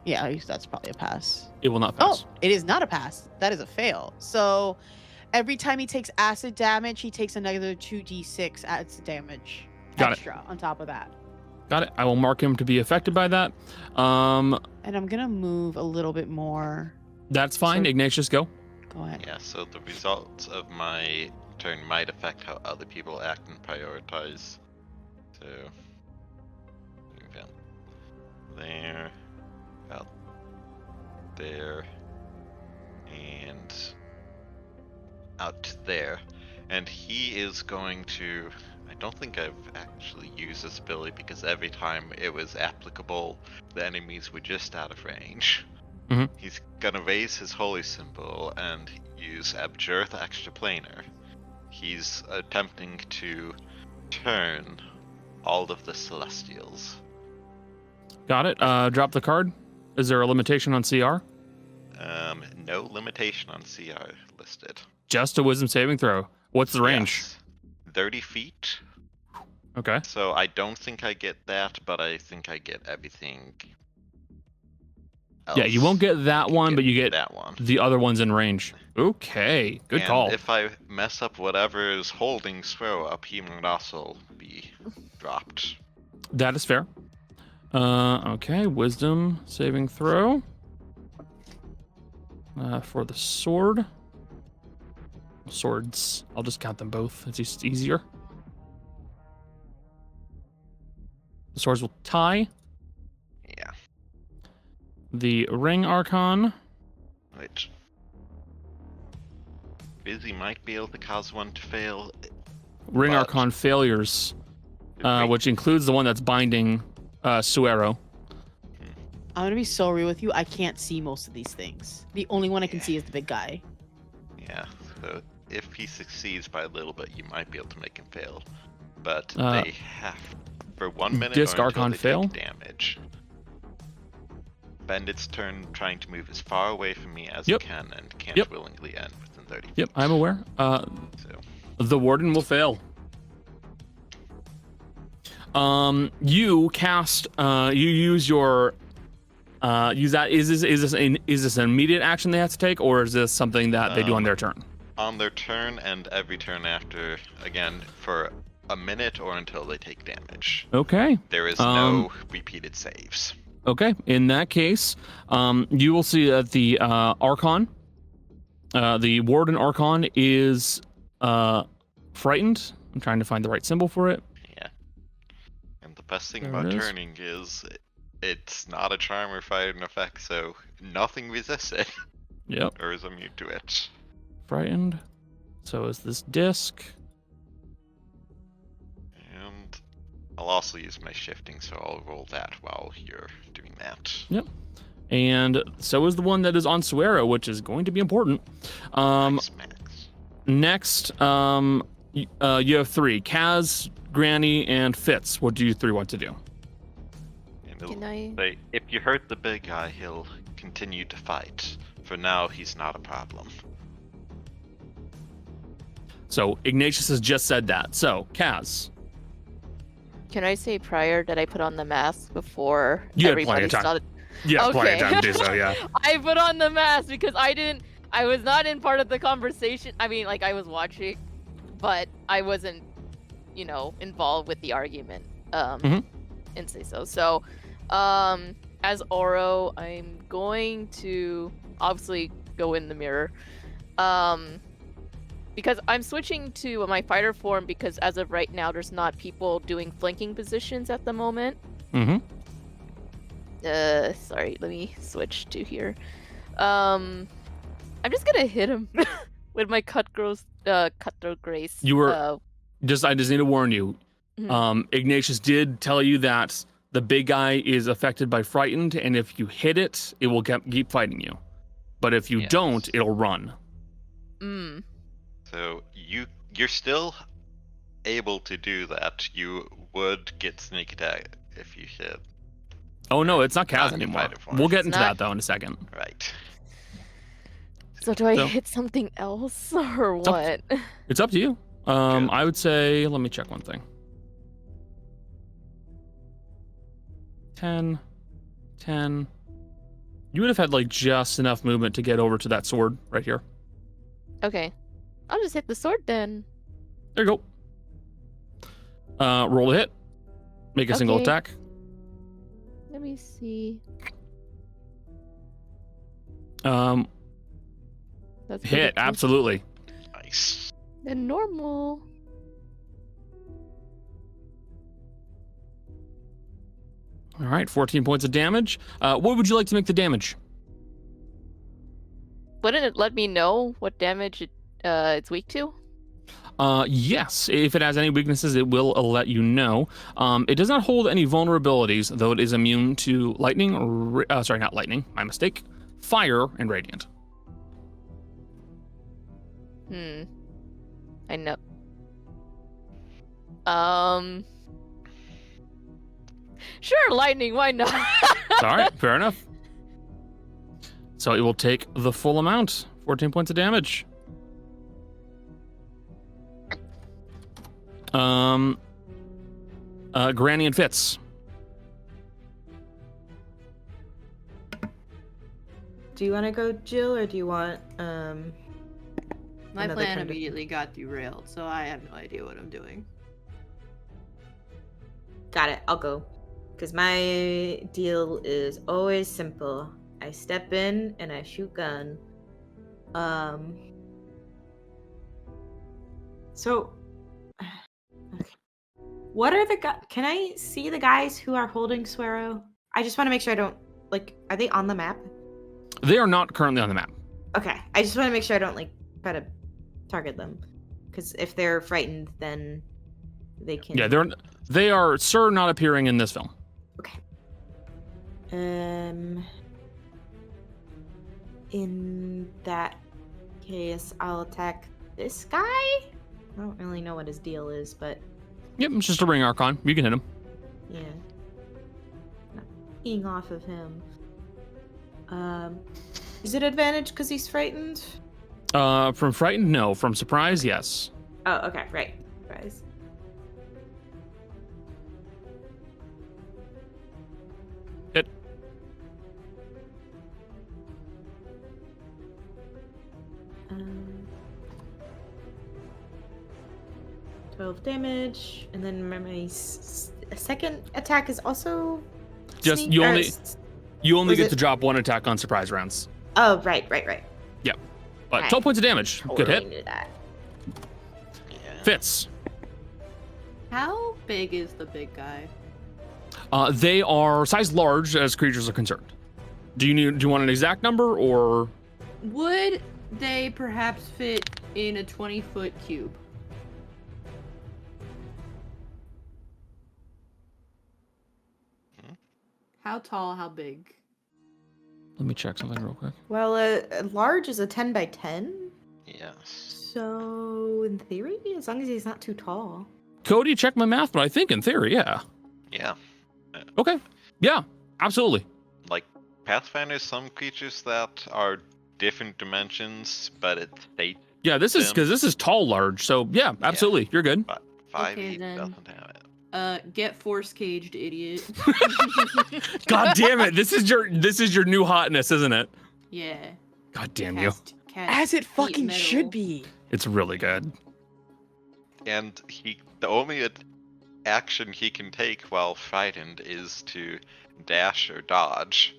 S4: Yeah, that's probably a pass.
S1: It will not pass.
S4: Oh, it is not a pass. That is a fail. So every time he takes acid damage, he takes another 2d6 acid damage
S1: Got it.
S4: extra on top of that.
S1: Got it. I will mark him to be affected by that.
S4: And I'm going to move a little bit more.
S1: That's fine.
S4: So-
S1: Ignatius, go.
S4: Go ahead.
S5: Yeah, so the results of my turn might affect how other people act and prioritize. So, move out there, out there, and out to there. And he is going to... I don't think I've actually used this ability because every time it was applicable, the enemies were just out of range.
S1: Mhm.
S5: He's gonna raise his holy symbol and use Abjurth Extraplanar. He's attempting to turn all of the Celestials.
S1: Got it. Drop the card. Is there a limitation on CR?
S5: No limitation on CR listed.
S1: Just a wisdom saving throw. What's the range?
S5: Yes. 30 feet.
S1: Okay.
S5: So I don't think I get that, but I think I get everything else.
S1: Yeah, you won't get that one, but you get
S5: that one.
S1: the other ones in range. Okay. Good
S5: And
S1: call.
S5: if I mess up whatever is holding Suero up, he might also be dropped.
S1: That is fair. Okay. Wisdom saving throw. For the sword. Swords. I'll just count them both. It's just easier. The swords will tie.
S5: Yeah.
S1: The ring archon.
S5: Which Busy might be able to cause one to fail.
S1: Ring
S5: But-
S1: archon failures, which includes the one that's binding Suero.
S4: I'm going to be so real with you. I can't see most of these things. The only one I can see is the big guy.
S5: Yeah, so if he succeeds by a little bit, you might be able to make him fail. But
S1: Uh,
S5: they have for 1 minute
S1: Disc
S5: or until
S1: Archon
S5: they
S1: fail?
S5: take damage. Bandit's turn trying to move as far away from me as
S1: Yep.
S5: it can and can't
S1: Yep.
S5: willingly end within 30 feet.
S1: Yep, I'm aware.
S5: So,
S1: The warden will fail. You cast. You use your. Use that. Is this an immediate action they have to take, or is this something that they do on their turn?
S5: on their turn and every turn after, again, for a minute or until they take damage.
S1: Okay.
S5: There is no repeated saves.
S1: Okay. In that case, you will see that the Archon, the Warden Archon, is frightened. I'm trying to find the right symbol for it.
S5: Yeah. And the best thing
S1: There
S5: about
S1: it is.
S5: turning is it's not a charm or frightened effect, so nothing resists it
S1: Yep.
S5: or is immune to it.
S1: Frightened. So is this disc.
S5: And I'll also use my shifting, so I'll roll that while you're doing that.
S1: Yep. And so is the one that is on Suero, which is going to be important.
S5: Nice, Max.
S1: Next, you have three: Kaz, Granny, and Fitz. What do you three want to do?
S5: And it'll
S6: Can I?
S5: say, if you hurt the big guy, he'll continue to fight. For now, he's not a problem.
S1: So Ignatius has just said that. So Kaz,
S6: Can I say prior that I put on the mask before
S1: You had plenty of
S6: everybody
S1: time.
S6: started?
S1: yeah, plenty of
S6: Okay.
S1: time to do so. Yeah.
S6: I put on the mask because I was not in part of the conversation. I mean, like, I was watching, but I wasn't, involved with the argument.
S1: Mhm.
S6: And say so. So, as Oro, I'm going to obviously go in the mirror. Because I'm switching to my fighter form because as of right now, there's not people doing flanking positions at the moment.
S1: Mm-hmm.
S6: Sorry, let me switch to here. I'm just gonna hit him with my cutthroat grace.
S1: You were-
S6: Uh,
S1: I just need to warn you.
S6: Mhm.
S1: Ignatius did tell you that the big guy is affected by frightened, and if you hit it, it will keep fighting you. But if you
S5: Yes.
S1: don't, it'll run.
S6: mm.
S5: So you're still able to do that. You would get sneak attack if you hit.
S1: Oh no, it's not Kaz
S5: Not in
S1: anymore.
S5: fighter form.
S1: We'll get
S6: It's
S1: into
S6: not-
S1: that though in a second.
S5: Right.
S6: So do I
S1: So-
S6: hit something else or
S1: It's up
S6: what?
S1: It's up to you.
S5: Good.
S1: I would say, let me check one thing. 10, You would have had like just enough movement to get over to that sword right here.
S6: Okay. I'll just hit the sword then.
S1: There you go. Roll a hit. Make a single
S6: Okay.
S1: attack.
S6: Let me see.
S1: Hit,
S6: That's
S1: absolutely.
S5: Nice.
S6: than normal.
S1: All right, 14 points of damage. What would you like to make the damage?
S6: Wouldn't it let me know what damage it's weak to?
S1: Yes, if it has any weaknesses, it will let you know. It does not hold any vulnerabilities, though it is immune to lightning. Sorry, not lightning. My mistake. Fire and radiant.
S6: I know. Sure, lightning. Why not?
S1: All right, fair enough. So it will take the full amount, 14 points of damage. Granny and Fitz.
S3: Do you want to go, Jill, or do you want
S7: My
S3: another
S7: plan
S3: kind of-
S7: immediately got derailed, so I have no idea what I'm doing.
S3: Got it. I'll go. Because my deal is always simple. I step in and I shoot gun. So, okay. What are the guys? Can I see the guys who are holding Suero? I just want to make sure I don't are they on the map?
S1: They are not currently on the map.
S3: Okay. I just want to make sure I don't try to target them. Because if they're frightened, then they can.
S1: Yeah, they are sir not appearing in this film.
S3: Okay. In that case, I'll attack this guy. I don't really know what his deal is, but
S1: Yep, it's just a ring archon. You can hit him.
S3: yeah. Not keying off of him. Is it advantage because he's frightened?
S1: From frightened, no. From surprise, yes.
S3: Oh, okay, right. Surprise.
S1: Hit.
S3: Um, 12 damage, and then my second attack is also.
S1: Just
S3: sneak-
S1: you
S3: or
S1: only
S3: s-
S1: you only
S3: was
S1: get
S3: it-
S1: to drop one attack on surprise rounds.
S3: Oh, right.
S1: But
S3: Right.
S1: 12 points of damage. Good
S3: Totally
S1: hit.
S3: knew that.
S5: Yeah.
S1: Fitz.
S7: How big is the big guy?
S1: They are size large as creatures are concerned. Do you want an exact number or?
S7: Would they perhaps fit in a 20-foot cube? How tall, how big?
S1: Let me check something real quick.
S3: Well, large is a 10 by 10.
S5: Yes.
S3: So, in theory, as long as he's not too tall.
S1: Cody, check my math, but I think in theory, yeah.
S5: Yeah.
S1: Okay. Yeah, absolutely.
S5: Like Pathfinder, some creatures that are different dimensions, but it states
S1: Yeah, this is because this is tall large. So yeah, absolutely, you're good.
S5: 5e
S7: Okay, then.
S5: doesn't have it.
S7: Get force caged, idiot.
S1: God damn it! This is your new hotness, isn't it?
S7: Yeah.
S1: God damn you!
S7: Cast
S4: As it
S7: heat
S4: fucking
S7: metal.
S4: should be.
S1: It's really good.
S5: And the only action he can take while frightened is to dash or dodge.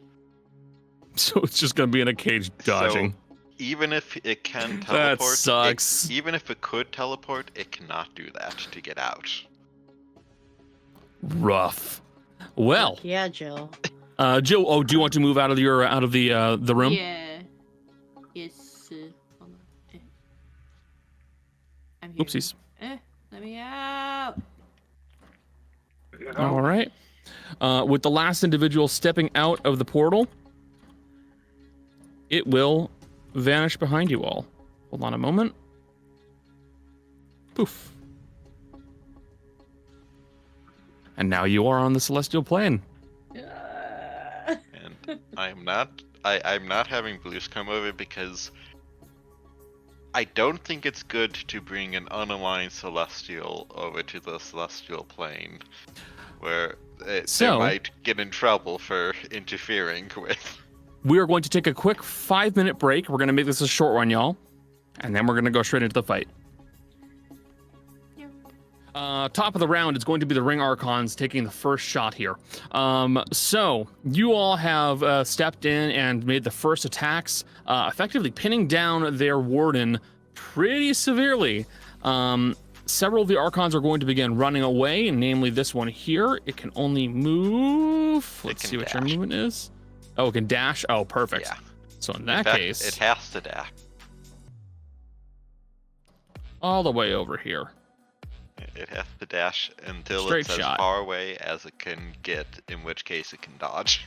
S1: So it's just gonna be in a cage dodging.
S5: So even if it can
S1: That
S5: teleport,
S1: sucks.
S5: even if it could teleport, it cannot do that to get out.
S1: Rough. Well,
S4: Yeah, Jill.
S1: Jill. Oh, do you want to move out of the room?
S7: Yeah. Yes. Hold on. I'm here.
S1: Oopsies.
S7: Let me out.
S1: All right. With the last individual stepping out of the portal, it will vanish behind you all. Hold on a moment. Poof. And now you are on the celestial plane.
S5: And I'm not having Blues come over because I don't think it's good to bring an unaligned celestial over to the celestial plane, where they
S1: So-
S5: might get in trouble for interfering with.
S1: we are going to take a quick 5-minute break. We're going to make this a short one, y'all. And then we're going to go straight into the fight. Top of the round is going to be the Ring Archons taking the first shot here. So you all have stepped in and made the first attacks, effectively pinning down their warden pretty severely. Several of the Archons are going to begin running away, namely this one here. It can only move. Let's see what your movement is. Oh, it can dash. Oh, perfect.
S5: Yeah.
S1: So in that case,
S5: it has to dash.
S1: All the way over here.
S5: It has to dash until
S1: Straight
S5: it's
S1: shot.
S5: as far away as it can get, in which case it can dodge.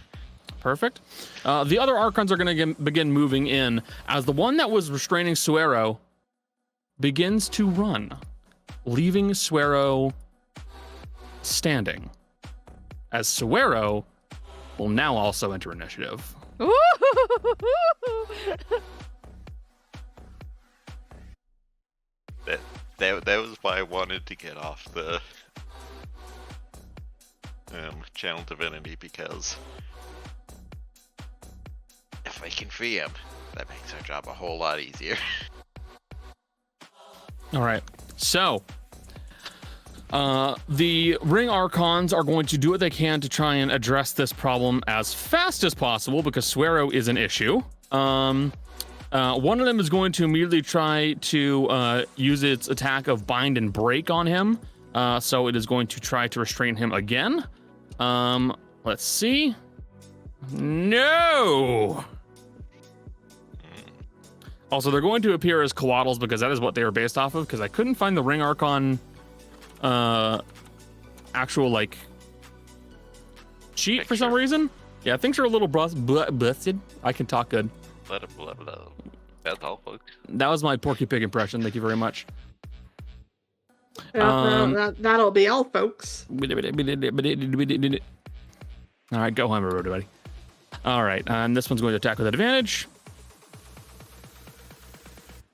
S1: Perfect. The other Archons are going to begin moving in as the one that was restraining Suero begins to run, leaving Suero standing. As Suero will now also enter initiative.
S5: That was why I wanted to get off the channel divinity, because if I can free him, that makes our job a whole lot easier.
S1: All right. So the Ring Archons are going to do what they can to try and address this problem as fast as possible because Suero is an issue. One of them is going to immediately try to use its attack of Bind and Break on him. So it is going to try to restrain him again. Let's see. No! Also, they're going to appear as Coatls because that is what they are based off of, because I couldn't find the Ring Archon actual, like, cheat for some reason. Yeah, things are a little busted. I can talk good.
S5: Blah. That's all, folks.
S1: That was my Porky Pig impression. Thank you very much.
S2: That'll be all, folks.
S1: All right, go home, everybody. All right, and this one's going to attack with advantage.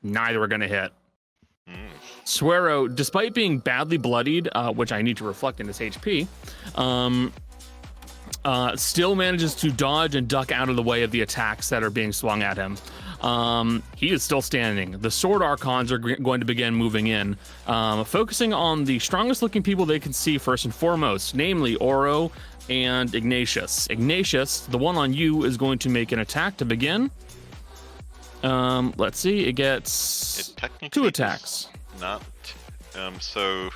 S1: Neither are going to hit. Suero, despite being badly bloodied, which I need to reflect in his HP, still manages to dodge and duck out of the way of the attacks that are being swung at him. He is still standing. The Sword Archons are going to begin moving in, focusing on the strongest looking people they can see first and foremost, namely Oro and Ignatius. Ignatius, the one on you, is going to make an attack to begin. Let's see, it gets 2 attacks.
S5: So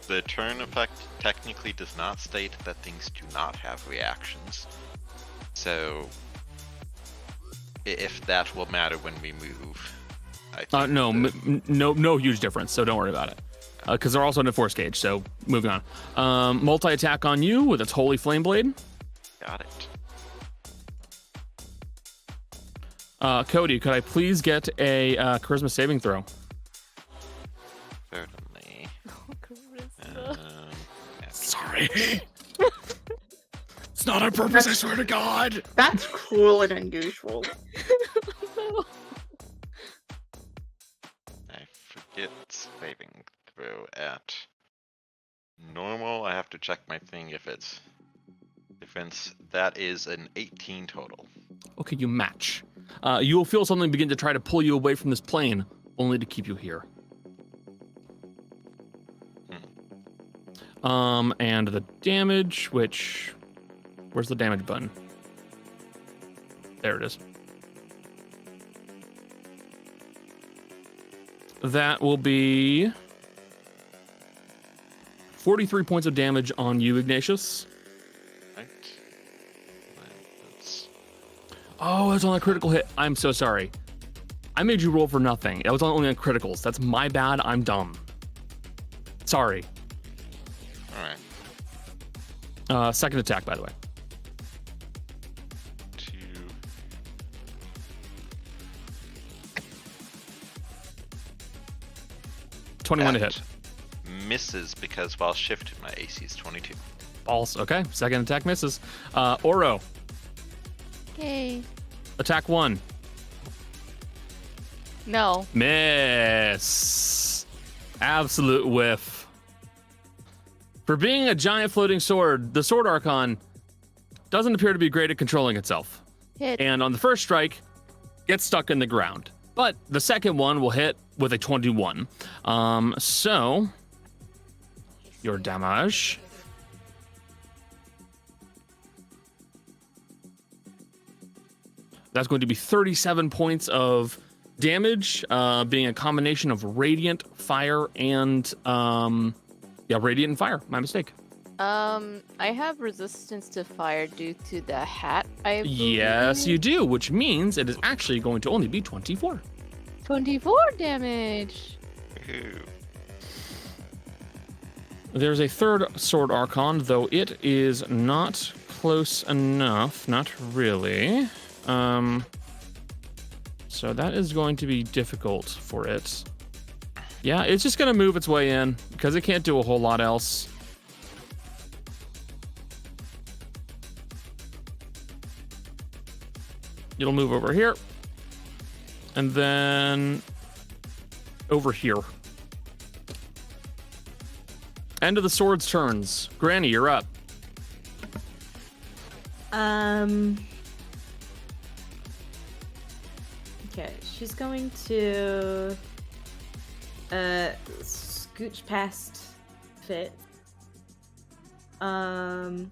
S5: the turn effect technically does not state that things do not have reactions. So if that will matter when we move, I think
S1: no huge difference, so don't worry about it. Because they're also in a force gauge, so moving on. Multi-attack on you with its Holy Flame Blade.
S5: Got it.
S1: Cody, could I please get a charisma saving throw?
S5: Certainly.
S1: Sorry. It's not on purpose, I swear to God.
S2: That's cruel and unusual.
S5: I forget saving throw at normal. I have to check my thing if it's defense. That is an 18 total.
S1: Okay, you match. You will feel something begin to try to pull you away from this plane, only to keep you here. And the damage, which... Where's the damage button? There it is. That will be 43 points of damage on you, Ignatius.
S5: Right.
S1: Oh, it's on a critical hit. I'm so sorry. I made you roll for nothing. It was only on criticals. That's my bad. I'm dumb. Sorry.
S5: All right.
S1: Second attack, by the way. 21 to hit.
S5: Misses because while shifted, my AC is 22.
S1: Balls. Okay. Second attack misses. Oro.
S6: Yay.
S1: Attack 1.
S6: No.
S1: Miss. Absolute whiff. For being a giant floating sword, the Sword Archon doesn't appear to be great at controlling itself.
S6: Hit.
S1: And on the first strike, gets stuck in the ground. But the second one will hit with a 21. So your damage. That's going to be 37 points of damage, being a combination of radiant, fire, and radiant and fire. My mistake.
S6: I have resistance to fire due to the hat. I
S1: Yes, you
S6: believe.
S1: do, which means it is actually going to only be 24.
S6: 24 damage.
S5: Ooh.
S1: There's a third sword archon, though it is not close enough. Not really. So that is going to be difficult for it. Yeah, it's just going to move its way in because it can't do a whole lot else. It'll move over here. And then over here. End of the sword's turns. Granny, you're up.
S3: Okay, she's going to scooch past Fit. And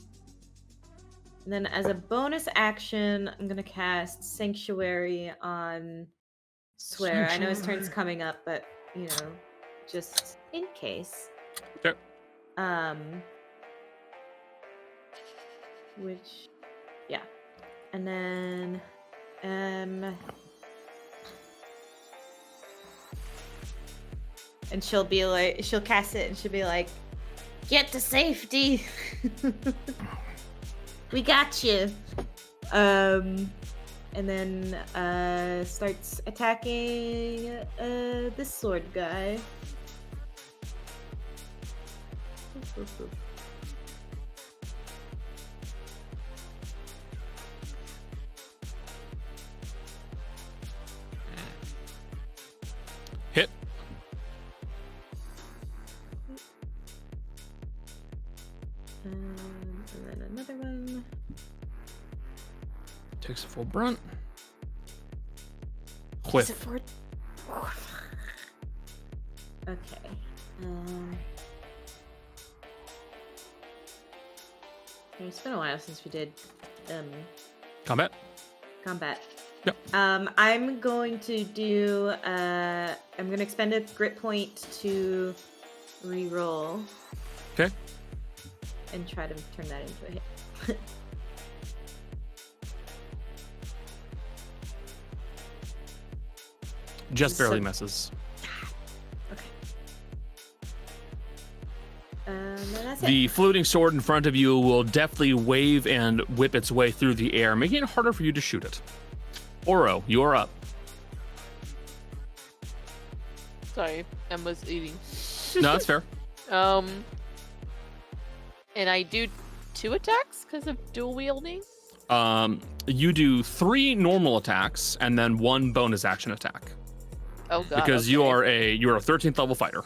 S3: then as a bonus action, I'm gonna cast Sanctuary on Suero. I know his turn's coming up, but you know, just in case.
S1: Sure.
S3: Which, yeah, and then and she'll be like, she'll cast it, and she'll be like, "Get to safety. We got you." And then starts attacking this sword guy.
S1: Hit.
S3: And then another one.
S1: Takes a full brunt.
S3: Is
S1: Whiff.
S3: it for- Okay. It's been a while since we did
S1: Combat.
S3: combat.
S1: Yep.
S3: I'm going to do I'm gonna expend a grit point to re-roll.
S1: Okay.
S3: And try to turn that into a hit.
S1: Just barely
S3: So-
S1: misses.
S3: Okay. And then that's it.
S1: The floating sword in front of you will deftly wave and whip its way through the air, making it harder for you to shoot it. Oro, you're up.
S6: Sorry, Emma's eating.
S1: No, that's fair.
S6: And I do 2 attacks because of dual wielding.
S1: You do 3 normal attacks and then 1 bonus action attack
S6: Oh god.
S1: because
S6: okay.
S1: you're a 13th level fighter.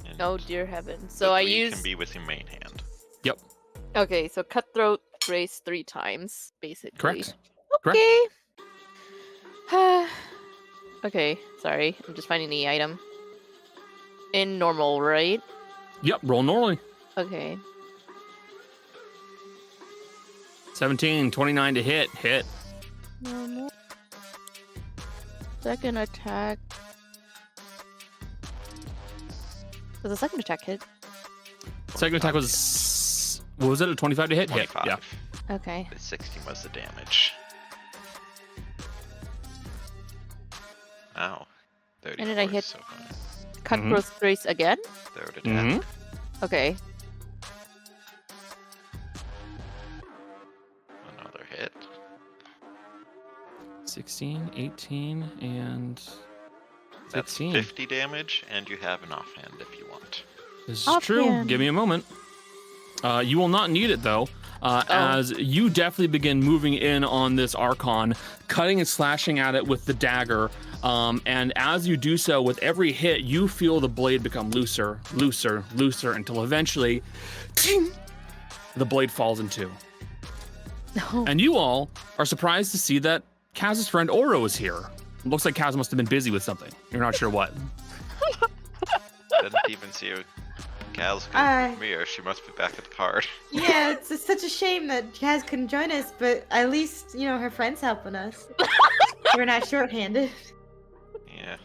S5: And
S6: Oh dear heaven.
S5: the
S6: So I
S5: 3
S6: use.
S5: can be with your main hand.
S1: Yep,
S6: Okay, so cutthroat race 3 times, basically.
S1: correct.
S6: Okay. Okay, sorry. I'm just finding the item. In normal, right?
S1: Yep, roll normally.
S6: Okay.
S1: 17, 29 to hit. Hit.
S6: Normal. Second attack. Does the second attack hit?
S1: Second attack was, what was it, a 25 to hit?
S5: 25.
S1: Hit, yeah.
S6: Okay.
S5: The 16 was the damage. Ow. 34
S6: did I hit?
S5: so far.
S6: Cutthroat race again?
S5: Third attack.
S1: Mhm.
S6: Okay.
S5: Another hit.
S1: 16, 18, and
S5: That's
S1: 16.
S5: 50 damage, and you have an offhand if you want.
S1: This is true.
S6: Offhand.
S1: Give me a moment. You will not need it though, as you definitely begin moving in on this Archon, cutting and slashing at it with the dagger. And as you do so, with every hit, you feel the blade become looser, looser, looser, until eventually, ting, the blade falls in two.
S6: No.
S1: And you all are surprised to see that Kaz's friend Oro is here. It looks like Kaz must have been busy with something. You're not sure what.
S5: Didn't even see her. Cal's good with me, or she must be back at the card.
S3: Yeah, it's such a shame that Kaz couldn't join us, but at least, her friend's helping us. We're not short-handed.
S5: Yeah.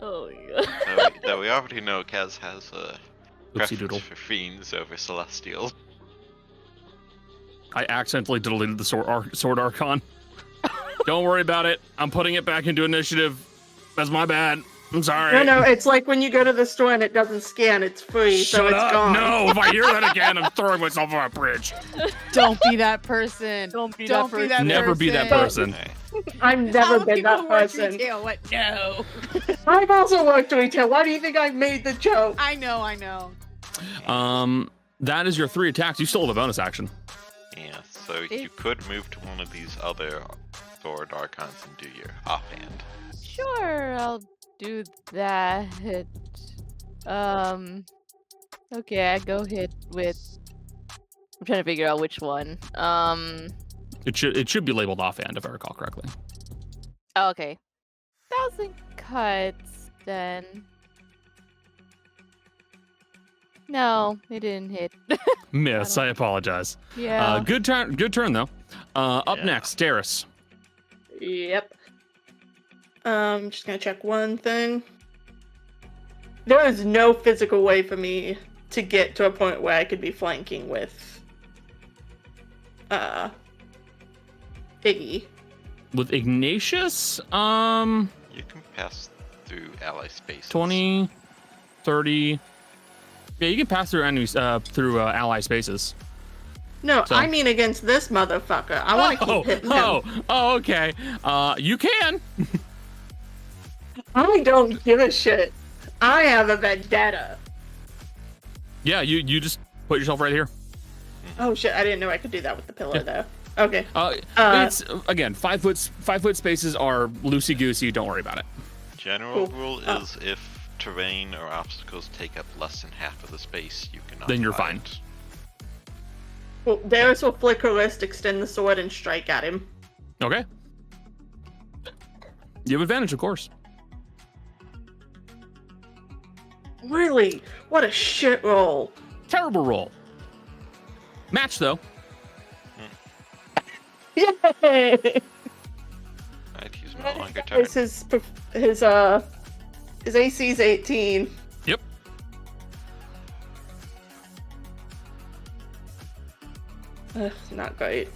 S6: Oh my god.
S5: Though we already know Kaz has a
S1: Oopsie doodle.
S5: preference for fiends over celestials.
S1: I accidentally deleted the sword Archon. Don't worry about it. I'm putting it back into initiative. That's my bad. I'm sorry.
S2: No, it's like when you go to the store and it doesn't scan, it's free, so
S1: Shut
S2: it's
S1: up.
S2: gone.
S1: No, if I hear that again, I'm throwing myself off a bridge.
S4: Don't be that person.
S6: Don't be
S4: Don't
S6: that
S4: be
S6: person.
S4: that
S1: Never be that person.
S2: I've never been that person.
S4: What? No.
S2: I've also worked retail. Why do you think I made the joke?
S4: I know.
S1: That is your 3 attacks. You still have a bonus action.
S5: Yeah, so you could move to one of these other sword archons and do your offhand.
S6: Sure, I'll do that. Okay, I go hit with. I'm trying to figure out which one.
S1: It should be labeled offhand if I recall correctly.
S6: Oh, okay. 1,000 cuts then. No, it didn't hit.
S1: Miss. I apologize.
S6: Yeah.
S1: Good turn though. Up
S5: Yeah.
S1: next, Darius.
S2: Yep. Just gonna check one thing. There is no physical way for me to get to a point where I could be flanking with Iggy.
S1: With Ignatius,
S5: You can pass through ally spaces.
S1: 20, 30. Yeah, you can pass through enemies through ally spaces.
S2: No,
S1: So-
S2: I mean against this motherfucker. I want to keep hitting him.
S1: Okay. You can.
S2: I don't give a shit. I have a vendetta.
S1: Yeah, you just put yourself right here.
S2: Oh shit! I didn't know I could do that with the pillar though. Okay.
S1: It's again 5 foot spaces are loosey goosey. Don't worry about it.
S5: General
S2: Cool.
S5: rule is if terrain or obstacles take up less than half of the space, you cannot.
S1: Then you're
S5: fight.
S1: fine.
S2: Well, Darius will flick her wrist, extend the sword, and strike at him.
S1: Okay. You have advantage, of course.
S2: Really? What a shit roll.
S1: Terrible roll. Match though.
S2: Yay!
S5: Right, he's no longer turn.
S2: It's his AC's 18.
S1: Yep.
S2: Not great.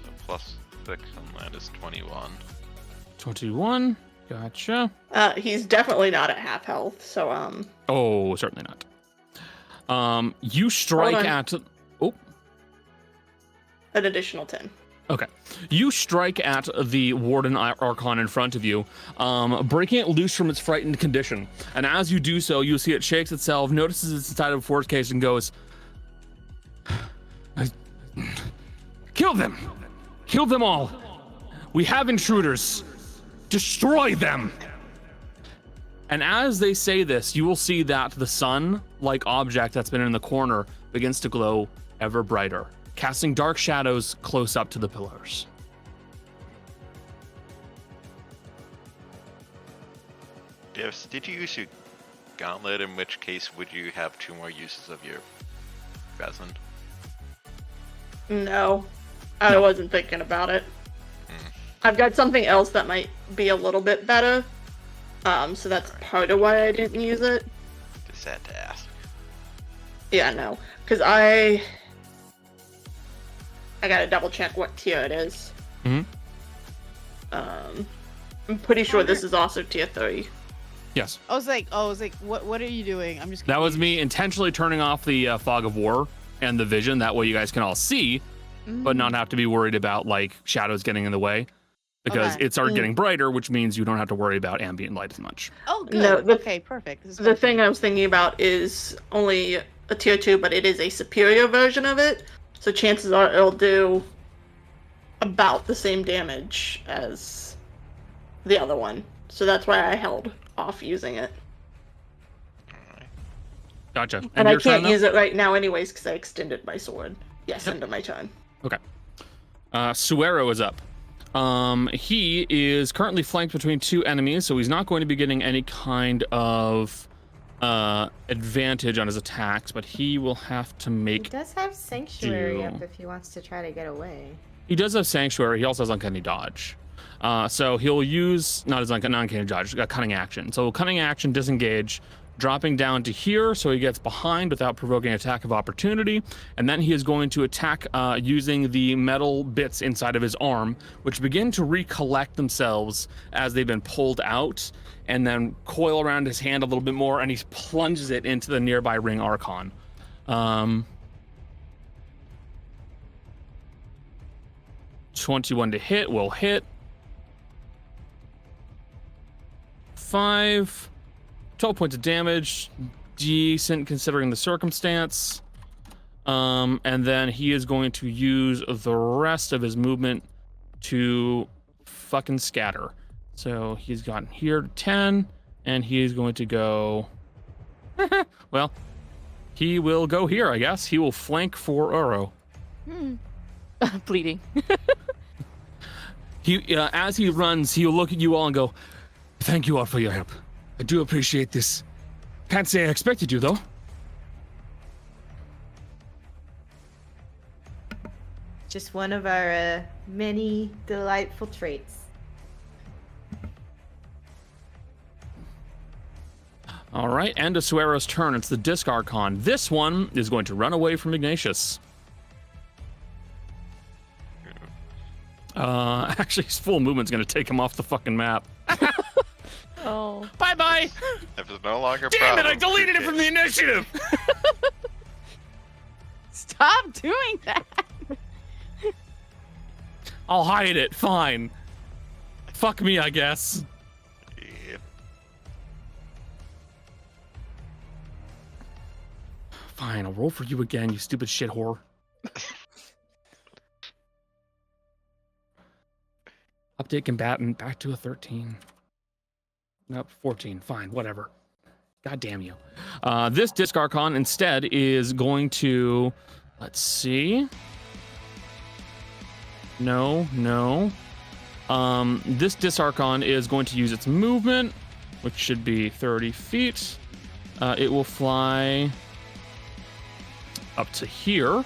S5: So plus 6 on that is 21.
S1: 21. Gotcha.
S2: He's definitely not at half health, so
S1: Oh, certainly not. You strike
S2: Hold on.
S1: at. Oh,
S2: an additional 10.
S1: okay. You strike at the Warden Archon in front of you, breaking it loose from its frightened condition. And as you do so, you see it shakes itself, notices it's inside of a force case, and goes, "Kill them! Kill them all! We have intruders! Destroy them!" And as they say this, you will see that the sun-like object that's been in the corner begins to glow ever brighter, casting dark shadows close up to the pillars.
S5: Yes, did you use your gauntlet? In which case, would you have 2 more uses of your pheasant?
S2: No, I wasn't thinking about it. I've got something else that might be a little bit better. So that's part of why I didn't use it.
S5: Just had to ask.
S2: Yeah, no, because I gotta double check what tier it is.
S1: Mhm.
S2: I'm pretty sure this is also tier 3.
S1: Yes,
S4: I was like, what are you doing? I'm just.
S1: that was me
S4: confused.
S1: intentionally turning off the fog of war and the vision. That way you guys can all see, but not have to be worried about like shadows getting in the way. Because
S4: Okay.
S1: it started getting brighter, which means you don't have to worry about ambient light as much.
S4: Oh, good.
S2: No,
S4: okay, perfect. This is
S2: The
S4: perfect.
S2: thing I was thinking about is only a tier 2, but it is a superior version of it. So chances are it'll do about the same damage as the other one. So that's why I held off using it.
S5: Alright.
S1: Gotcha.
S2: And I
S1: your turn,
S2: can't
S1: though?
S2: use it right now anyways because I extended my sword. Yes, end of my turn.
S1: Suero is up. He is currently flanked between 2 enemies, so he's not going to be getting any kind of advantage on his attacks, but he will have to
S3: He
S1: make...
S3: does have Sanctuary
S1: do.
S3: up if he wants to try to get away.
S1: He does have Sanctuary. He also has Uncanny Dodge. So he'll use, not his Uncanny Dodge, a Cunning Action. So Cunning Action, disengage, dropping down to here so he gets behind without provoking attack of opportunity. And then he is going to attack using the metal bits inside of his arm, which begin to recollect themselves as they've been pulled out, and then coil around his hand a little bit more, and he plunges it into the nearby Ring Archon. 21 to hit will hit. 12 points of damage, decent considering the circumstance. And then he is going to use the rest of his movement to fucking scatter. So he's gotten here to 10, and he is going to go... well, he will go here, I guess. He will flank for Uro.
S6: Bleeding.
S1: As he runs, he'll look at you all and go, "Thank you all for your help. I do appreciate this. Can't say I expected you, though."
S3: Just one of our many delightful traits.
S1: All right, end of Suero's turn. It's the Disc Archon. This one is going to run away from Ignatius. Actually, his full movement's going to take him off the fucking map.
S6: Oh.
S1: Bye-bye!
S5: If it's no longer
S1: Damn it, I
S5: problem,
S1: deleted it from the initiative!
S4: Stop doing that.
S1: I'll hide it, fine. Fuck me, I guess.
S5: Yep.
S1: Fine, I'll roll for you again, you stupid shit whore. Update combatant back to a 13. Nope, 14. Fine, whatever. God damn you. This Disc Archon instead is going to... Let's see. No. This Disc Archon is going to use its movement, which should be 30 feet. It will fly up to here.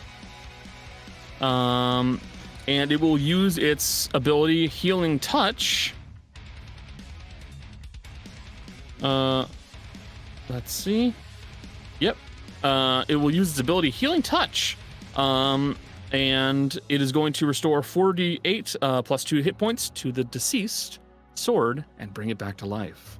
S1: And it will use its ability Healing Touch. Let's see. Yep. It will use its ability Healing Touch. And it is going to restore 4d8 plus 2 hit points to the deceased sword and bring it back to life.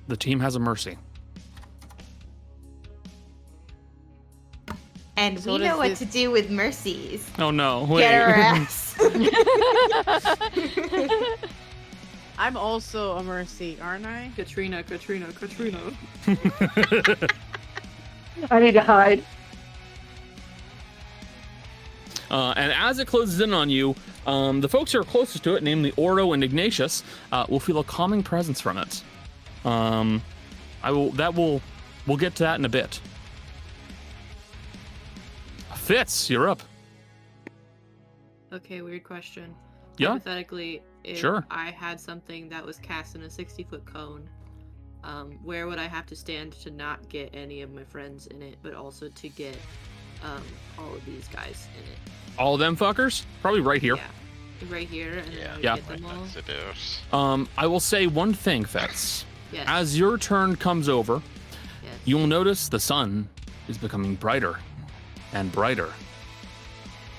S1: The team has a mercy.
S3: And
S4: So
S3: we know
S4: does
S3: what
S4: this-
S3: to do with mercies.
S1: Oh no, wait.
S3: Get her ass.
S4: I'm also a mercy, aren't I?
S8: Katrina.
S2: I need to hide.
S1: And as it closes in on you, the folks who are closest to it, namely Oro and Ignatius, will feel a calming presence from it. We'll get to that in a bit. Fitz, you're up.
S8: Okay, weird question.
S1: Yeah.
S8: Hypothetically, if
S1: Sure.
S8: I had something that was cast in a 60-foot cone, where would I have to stand to not get any of my friends in it, but also to get all of these guys in it?
S1: All of them fuckers? Probably right here.
S8: Yeah. Right here, and then I would
S1: Yeah.
S8: get them all.
S5: That's it is.
S1: I will say one thing, Fitz.
S8: Yes.
S1: As your turn comes over,
S8: yes.
S1: you will notice the sun is becoming brighter and brighter.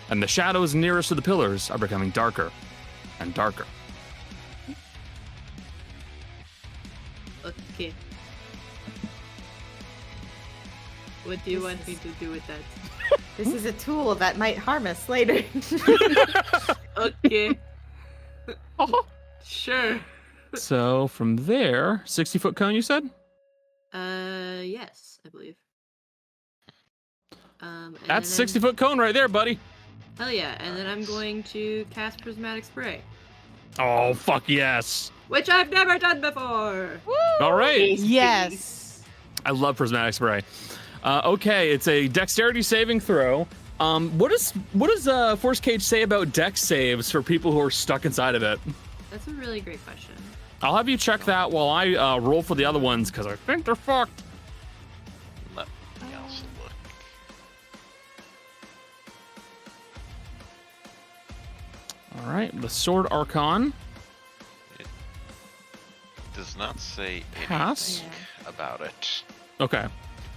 S1: And the shadows nearest to the pillars are becoming darker and darker.
S8: Okay. What do you want me to do with that?
S3: This is a tool that might harm us later.
S8: Okay. Sure.
S1: So from there, 60-foot cone, you said?
S8: Yes, I believe. And
S1: That's
S8: then-
S1: 60-foot cone right there, buddy.
S8: Hell yeah, and then I'm going to cast Prismatic Spray,
S1: Oh, fuck yes.
S8: which I've never done before.
S1: All right.
S4: Yes.
S1: I love Prismatic Spray. Okay, it's a dexterity saving throw. What does Force Cage say about dex saves for people who are stuck inside of it?
S8: That's a really great question.
S1: I'll have you check that while I roll for the other ones, because I think they're fucked.
S5: Let me also look.
S1: All right, the Sword Archon.
S5: It does not say
S1: Pass.
S5: anything about it.
S1: Okay.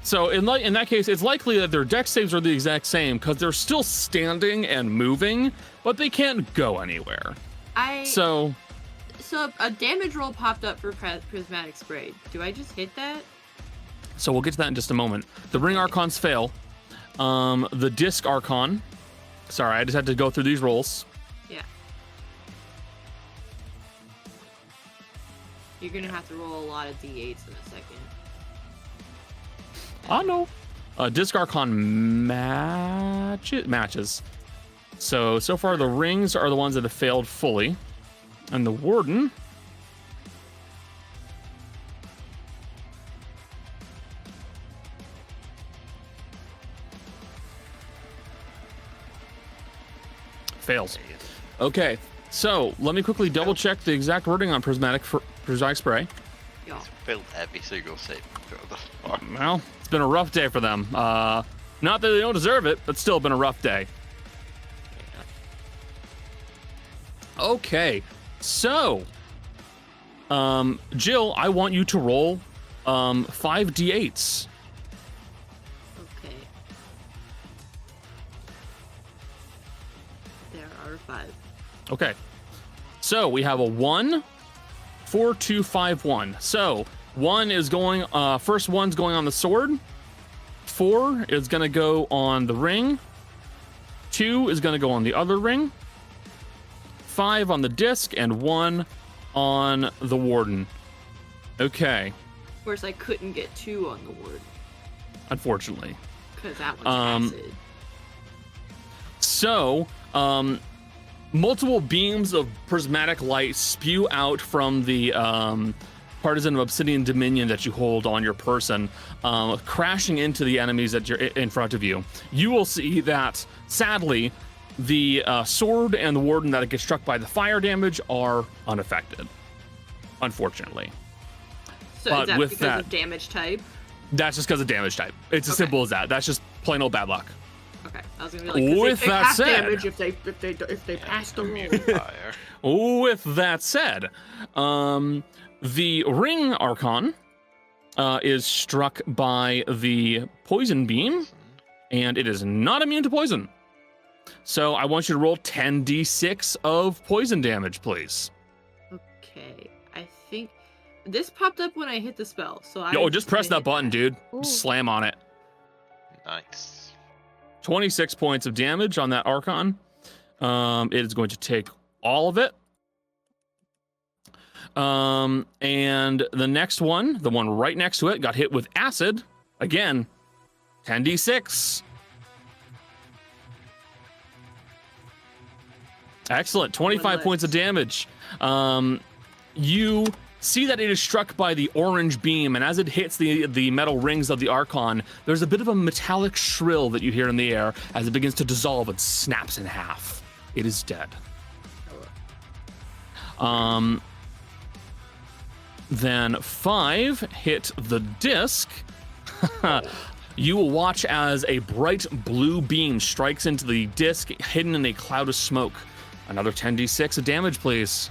S1: So in that case, it's likely that their dex saves are the exact same, because they're still standing and moving, but they can't go anywhere. So
S8: a damage roll popped up for Prismatic Spray. Do I just hit that?
S1: So we'll get to that in just a moment. The Ring Archons fail. The Disc Archon. Sorry, I just had to go through these rolls.
S8: Yeah. You're gonna have to roll a lot of d8s in a second.
S1: Oh no. Disc Archon matches. So far the rings are the ones that have failed fully. And the Warden. Fails. Okay, so let me quickly double check the exact wording on Prismatic Spray.
S8: Yeah.
S5: It's failed every single saving throw thus far.
S1: Well, it's been a rough day for them. Not that they don't deserve it, but still been a rough day. Okay, so, Jill, I want you to roll 5d8s.
S8: Okay. There are 5.
S1: Okay, so we have a 1, 4, 2, 5, 1. So 1 is going, first one's going on the sword. 4 is going to go on the ring. 2 is going to go on the other ring. 5 on the disc, and 1 on the Warden. Okay,
S8: Of course, I couldn't get 2 on the ward
S1: unfortunately.
S8: because that one's acid.
S1: So, multiple beams of prismatic light spew out from the partisan of Obsidian Dominion that you hold on your person, crashing into the enemies that you're in front of you. You will see that, sadly, the sword and the Warden that get struck by the fire damage are unaffected, unfortunately.
S8: So
S1: but
S8: is that
S1: with
S8: because
S1: that-
S8: of damage type?
S1: That's just because of damage type. It's as
S8: Okay.
S1: simple as that. That's just plain old bad luck.
S8: Okay, I was gonna be like, 'cause
S1: With
S8: they
S1: that
S8: pass
S1: said-
S8: damage if they pass the roll.
S5: Immune fire.
S1: With that said, the Ring Archon is struck by the poison beam, and it is not immune to poison. So I want you to roll 10d6 of poison damage, please.
S8: Okay, I think this popped up when I hit the spell, so I.
S1: Yo, just press that
S8: hit
S1: button, dude.
S4: Ooh.
S1: Just slam on it.
S5: Nice.
S1: 26 points of damage on that Archon. It is going to take all of it. And the next one, the one right next to it, got hit with acid. Again, 10d6. Excellent. 25 points of damage. You see that it is struck by the orange beam, and as it hits the metal rings of the Archon, there's a bit of a metallic shrill that you hear in the air as it begins to dissolve and snaps in half. It is dead. Then 5 hit the disc. You will watch as a bright blue beam strikes into the disc, hidden in a cloud of smoke. Another 10d6 of damage, please.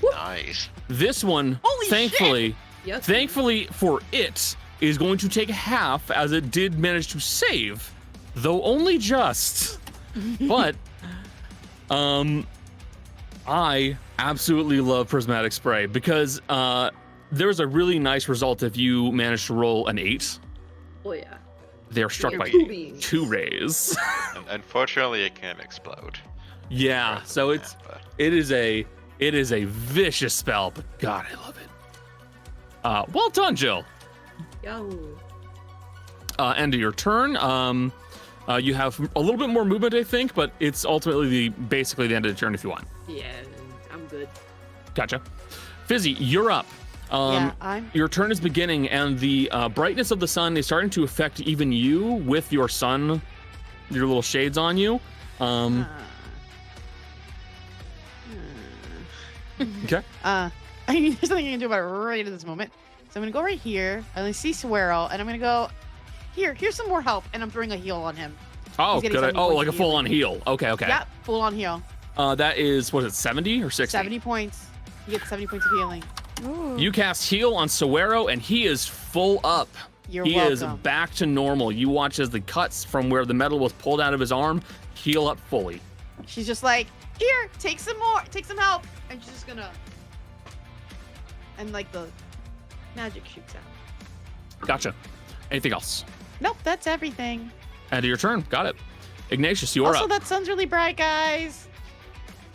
S5: Nice.
S1: This one,
S8: Holy
S1: thankfully,
S8: Yes.
S1: thankfully for it, is going to take half, as it did manage to save, though only just. But, I absolutely love Prismatic Spray because there's a really nice result if you manage to roll an 8.
S8: Oh yeah.
S1: They're struck
S8: They're
S1: by
S8: two beams.
S1: 2 rays.
S5: Unfortunately, it can explode.
S1: Yeah, so it is a vicious spell, but God, I love it. Well done, Jill.
S8: Yo.
S1: End of your turn. You have a little bit more movement, I think, but it's ultimately basically the end of the turn if you want.
S8: Yeah, I'm good.
S1: Gotcha. Fizzy, you're up. Your turn is beginning, and the brightness of the sun is starting to affect even you with your sun, your little shades on you. Okay.
S4: There's something I can do about it right at this moment. So I'm gonna go right here. I see Suero, and I'm gonna go here's some more help, and I'm throwing a heal on him.
S1: Oh, good. Oh, like a full-on heal. Okay.
S4: Yep, full-on heal.
S1: That is, what is it, 70 or 60?
S4: 70 points. You get 70 points of healing.
S3: Ooh.
S1: You cast heal on Suero, and he is full up.
S4: You're
S1: he
S4: welcome.
S1: is back to normal. You watch as the cuts from where the metal was pulled out of his arm heal up fully.
S4: She's just like, here, take some more, take some help. And she's just gonna, and like the magic shoots out.
S1: Gotcha. Anything else?
S4: Nope, that's everything.
S1: End of your turn. Got it. Ignatius, you're
S4: Also,
S1: up.
S4: that sun's really bright, guys.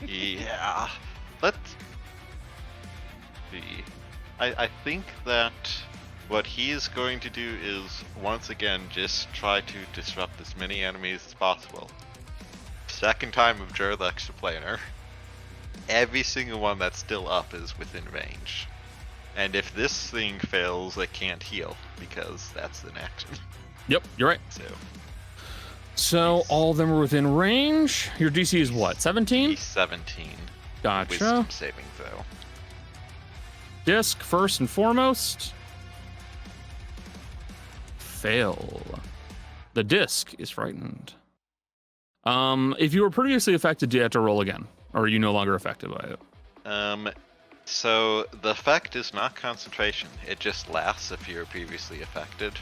S5: Yeah. Let's see. I think that what he's going to do is, once again, just try to disrupt as many enemies as possible. Second time of Gerald Extraplanar. Every single one that's still up is within range. And if this thing fails, it can't heal, because that's an action.
S1: Yep, you're right. So all of them are within range. Your DC is what, 17?
S5: 17.
S1: Gotcha.
S5: Wisdom saving throw.
S1: Disc first and foremost. Fail. The disc is frightened. If you were previously affected, do you have to roll again? Or are you no longer affected by it?
S5: So the effect is not concentration. It just lasts if you were previously affected.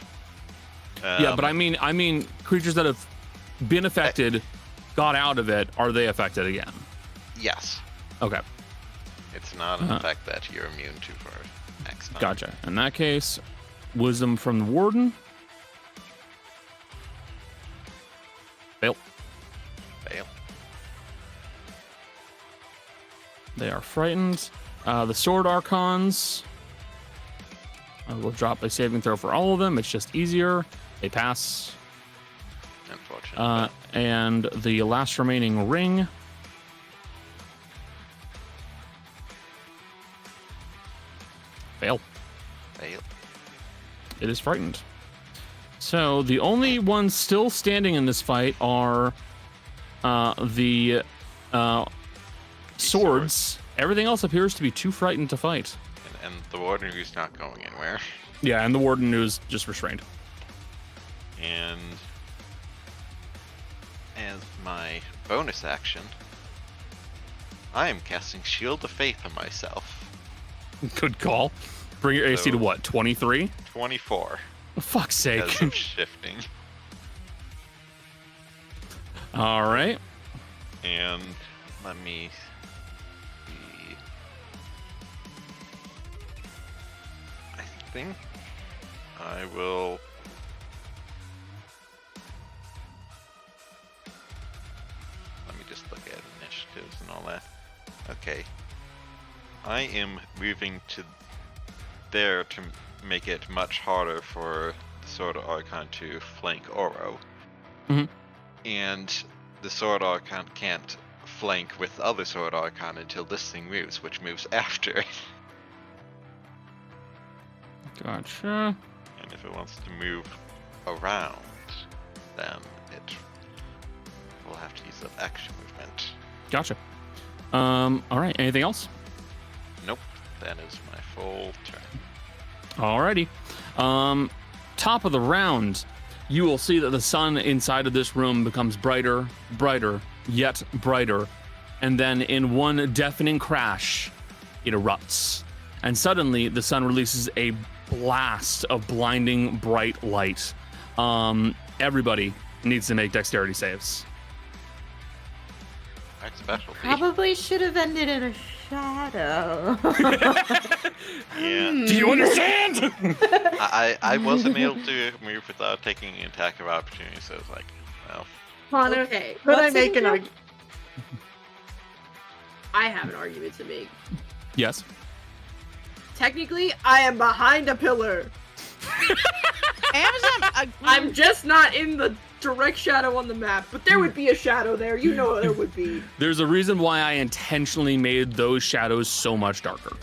S1: Yeah, but I mean creatures that have been affected, got out of it, are they affected again?
S5: Yes.
S1: Okay.
S5: It's not an effect that you're immune to for X time.
S1: Gotcha. In that case, wisdom from the warden. Fail.
S5: Fail.
S1: They are frightened. The sword archons. I will drop a saving throw for all of them. It's just easier. They pass.
S5: Unfortunately.
S1: And the last remaining ring. Fail.
S5: Fail.
S1: It is frightened. So the only ones still standing in this fight are the swords. Everything else appears to be too frightened to fight.
S5: And the warden who's not going anywhere.
S1: Yeah, and the warden who's just restrained.
S5: And as my bonus action, I am casting Shield of Faith on myself.
S1: Good call. Bring your AC to what, 23?
S5: 24.
S1: For fuck's sake.
S5: Because of shifting.
S1: All right.
S5: And let me see. I think I will. Let me just look at initiatives and all that. Okay. I am moving to there to make it much harder for the Sword Archon to flank Oro.
S1: Mhm.
S5: And the Sword Archon can't flank with other Sword Archon until this thing moves, which moves after.
S1: Gotcha.
S5: And if it wants to move around, then it will have to use up action movement.
S1: Gotcha. All right. Anything else?
S5: Nope, that is my full turn.
S1: Alrighty. Top of the round, you will see that the sun inside of this room becomes brighter, brighter, yet brighter. And then in one deafening crash, it erupts. And suddenly the sun releases a blast of blinding bright light. Everybody needs to make dexterity saves.
S5: Alright, specialty.
S3: Probably should have ended in a shadow.
S5: Yeah.
S1: Do you understand?
S5: I wasn't able to move without taking an attack of opportunity, so it's like, well.
S2: Connor,
S7: Okay,
S2: could I
S3: what's
S2: make
S3: in
S2: an
S3: your-
S2: argument?
S7: I have an argument to make.
S1: Yes.
S7: Technically, I am behind a pillar.
S4: Amazon,
S7: I'm just not in the
S8: direct shadow on the map, but there would be a shadow there. You know there would be.
S1: There's a reason why I intentionally made those shadows so much darker.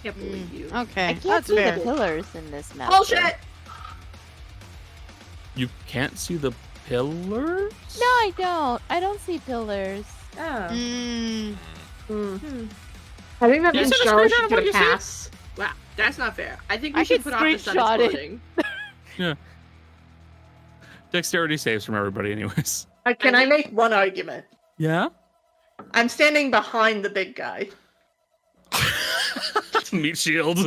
S8: Can't believe you.
S4: Okay,
S6: I can't
S4: that's
S6: see
S4: fair.
S6: the pillars in this map.
S8: Bullshit!
S1: You can't see the pillars?
S6: No, I don't. I don't see pillars.
S3: Oh.
S4: Mm,
S2: I think that
S1: You
S2: means
S1: said a
S2: Charlotte
S1: screenshot
S2: should
S1: of
S2: get
S1: what
S2: a
S1: you said?
S2: pass.
S8: Wow, that's not fair. I think we
S6: I
S8: should
S6: could
S8: put off the sun
S6: screenshot it.
S8: exploding.
S1: Yeah. Dexterity saves from everybody, anyways.
S2: Can I make one argument?
S1: Yeah?
S2: I'm standing behind the big guy.
S1: Meat shield.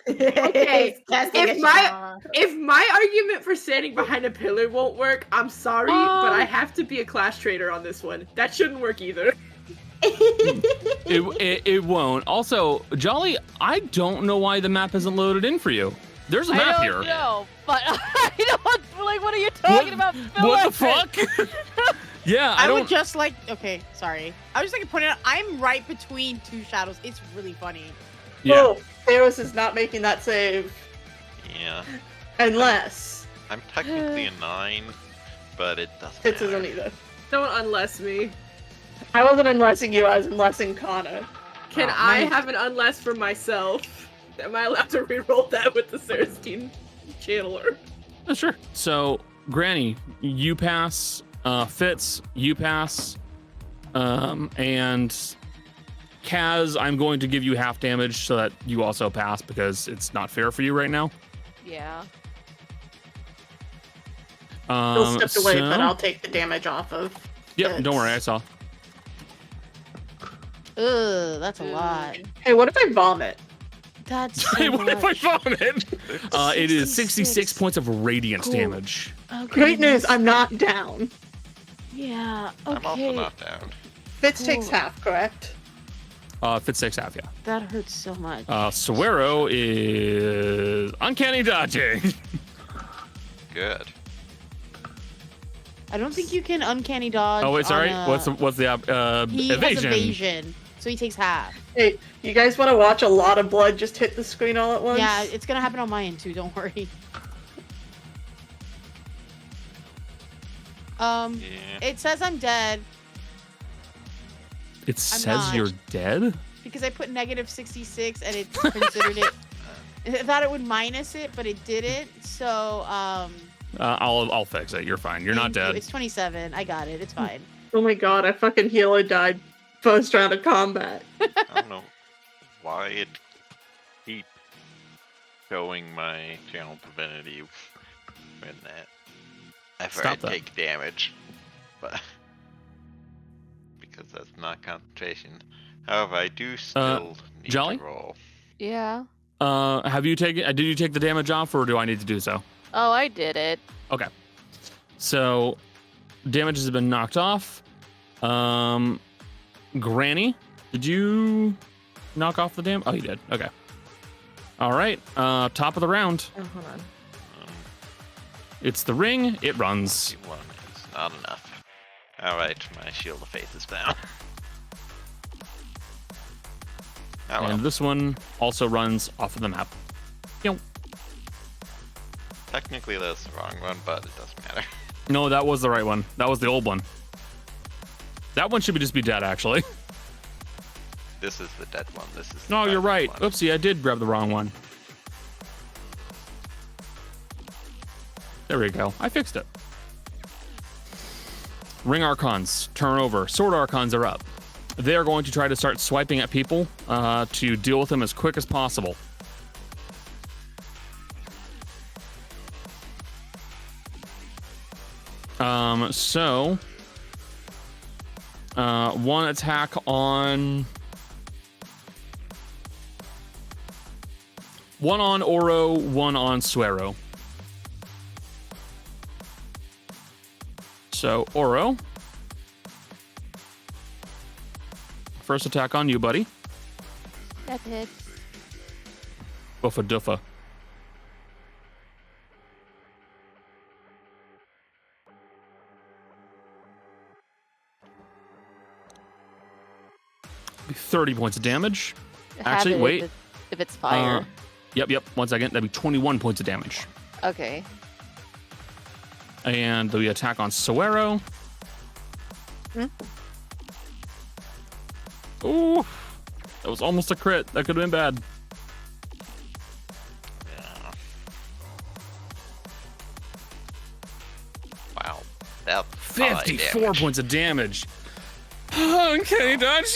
S8: Okay,
S3: Casting
S8: if
S3: a
S8: my-
S3: shadow.
S8: If my argument for standing behind a pillar won't work, I'm sorry, but I have to be a class traitor on this one. That shouldn't work either.
S1: It won't. Also, Jolly, I don't know why the map isn't loaded in for you. There's a map
S6: I
S1: here.
S6: don't know, but I don't like. What are you talking about?
S1: What the
S6: Pillars?
S1: fuck? Yeah,
S4: I
S1: I
S4: would
S1: don't.
S4: just like. Okay, sorry. I was just like pointing out. I'm right between two shadows. It's really funny.
S1: Yeah.
S2: Oh, Theros is not making that save.
S5: Yeah.
S2: Unless.
S5: I'm technically a 9, but it doesn't
S2: It
S5: matter.
S2: isn't either.
S8: Don't unless me.
S2: I wasn't unlessing you, I was unlessing Connor.
S8: Can
S1: Oh,
S8: I
S1: man.
S8: have an unless for myself? Am I allowed to reroll that with the Sarastine channeler?
S1: Oh, sure. So, Granny, you pass. Fitz, you pass. And Kaz, I'm going to give you half damage so that you also pass because it's not fair for you right now.
S6: Yeah.
S2: He'll step away,
S1: so-
S2: but I'll take the damage off of.
S1: Yep, don't worry, I saw.
S4: Ugh, that's a lot.
S2: Hey, what if I vomit?
S4: That's
S1: Hey,
S4: so
S1: what if I
S4: much.
S1: found it? It is 66
S4: 66
S1: points of radiant
S4: Cool.
S1: damage.
S4: Oh,
S2: Great news,
S4: goodness.
S2: I'm not down.
S4: Yeah.
S5: I'm also
S4: Okay.
S5: not down.
S2: Fitz takes
S4: Cool.
S2: half, correct?
S1: Fitz 6 half, yeah.
S4: That hurts so much.
S1: Suero is uncanny dodging.
S5: Good.
S4: I don't think you can uncanny dodge.
S1: Oh wait, sorry.
S4: on,
S1: What's the
S4: he has
S1: evasion?
S4: evasion, so he takes half.
S2: Hey, you guys want to watch a lot of blood just hit the screen all at once?
S4: Yeah, it's gonna happen on my end too. Don't worry.
S5: Yeah.
S4: It says I'm dead
S1: It says
S4: not.
S1: you're dead.
S4: because I put negative 66 and it considered it. I thought it would minus it, but it didn't. So
S1: I'll fix it. You're fine. You're not
S4: thank you.
S1: dead.
S4: It's 27. I got it. It's fine.
S2: Oh my god, I fucking helo died first round of combat.
S5: I don't know why it keeps showing my channel divinity when that after
S1: Stop
S5: I
S1: that.
S5: take damage, but because that's not concentration. However, I do still need
S1: Jolly?
S5: to roll.
S6: Yeah.
S1: Have you taken? Did you take the damage off, or do I need to do so?
S6: Oh, I did it.
S1: Okay. So, damage has been knocked off. Granny, did you knock off the damage? Oh, you did. Okay. All right. Top of the round.
S3: Oh, hold on.
S1: It's the ring. It runs.
S5: 51 is not enough. Alright, my shield of faith is down. Oh well.
S1: And this one also runs off of the map.
S5: Technically that's the wrong one, but it doesn't matter.
S1: No, that was the right one. That was the old one. That one should just be dead, actually.
S5: This is the dead one. This is the
S1: No, you're
S5: violent
S1: right.
S5: one.
S1: Oopsie, I did grab the wrong one. There we go. I fixed it. Ring Archons, turn over. Sword Archons are up. They are going to try to start swiping at people to deal with them as quick as possible. So one attack on one on Oro, one on Suero. So Oro, first attack on you, buddy.
S6: That hits.
S1: Buffa duffa. Be 30 points of damage.
S6: Have
S1: Actually,
S6: it
S1: wait.
S6: If it's fire.
S1: Yep. 1 second. That'd be 21 points of damage.
S6: Okay.
S1: And the attack on Suero. Ooh, that was almost a crit. That could have been bad.
S5: Yeah. Wow. That's
S1: 54 points of damage. Oh, uncanny dodge.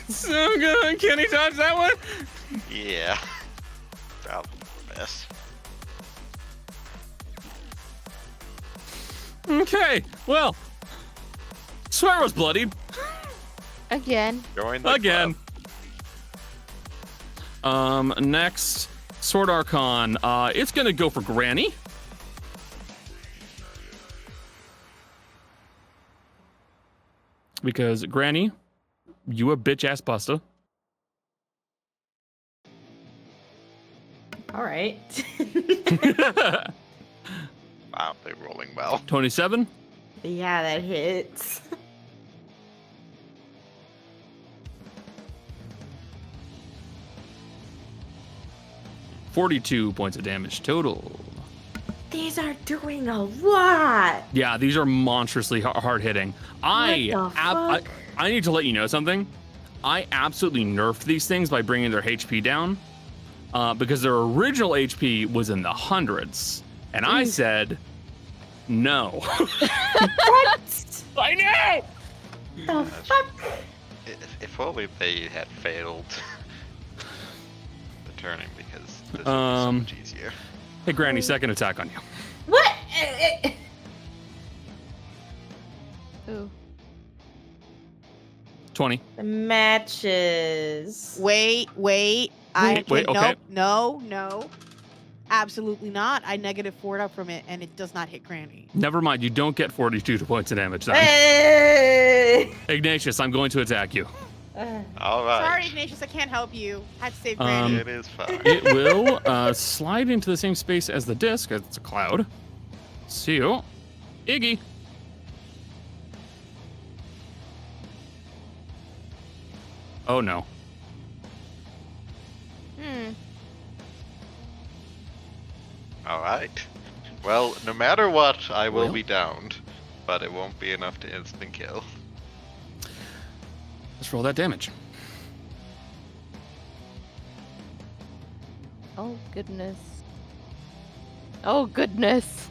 S1: So good. Uncanny dodge that one.
S5: Yeah. That was the best.
S1: Okay, well, Suero's bloodied.
S6: Again.
S5: Join the
S1: Again.
S5: club.
S1: Next, Sword Archon. It's gonna go for Granny. Because Granny, you a bitch ass buster.
S3: All right.
S5: Wow, they're rolling well.
S1: 27.
S3: Yeah, that hits.
S1: $42 points of damage total.
S3: These are doing a lot.
S1: Yeah, these are monstrously hard hitting. I need to let you know something. I absolutely nerfed these things by bringing their HP down because their original HP was in the hundreds. And I said, no.
S3: What?
S1: I know!
S3: The fuck?
S5: If only they had failed the turning, because this would be so much easier.
S1: Hey, Granny, second attack on you.
S3: What?
S6: Ooh.
S1: 20.
S3: The matches.
S4: Wait.
S1: Wait, okay.
S4: No. Absolutely not. I -4'd up from it, and it does not hit Granny.
S1: Never mind, you don't get 42 points of damage then.
S3: Hey!
S1: Ignatius, I'm going to attack you.
S5: All right.
S4: Sorry, Ignatius, I can't help you. I had to save Granny.
S5: It is fine.
S1: It will slide into the same space as the disc, as it's a cloud. See you. Iggy. Oh no.
S5: All right. Well, no matter what, I will
S1: Well.
S5: be downed, but it won't be enough to instant kill.
S1: Let's roll that damage.
S6: Oh goodness. Oh goodness.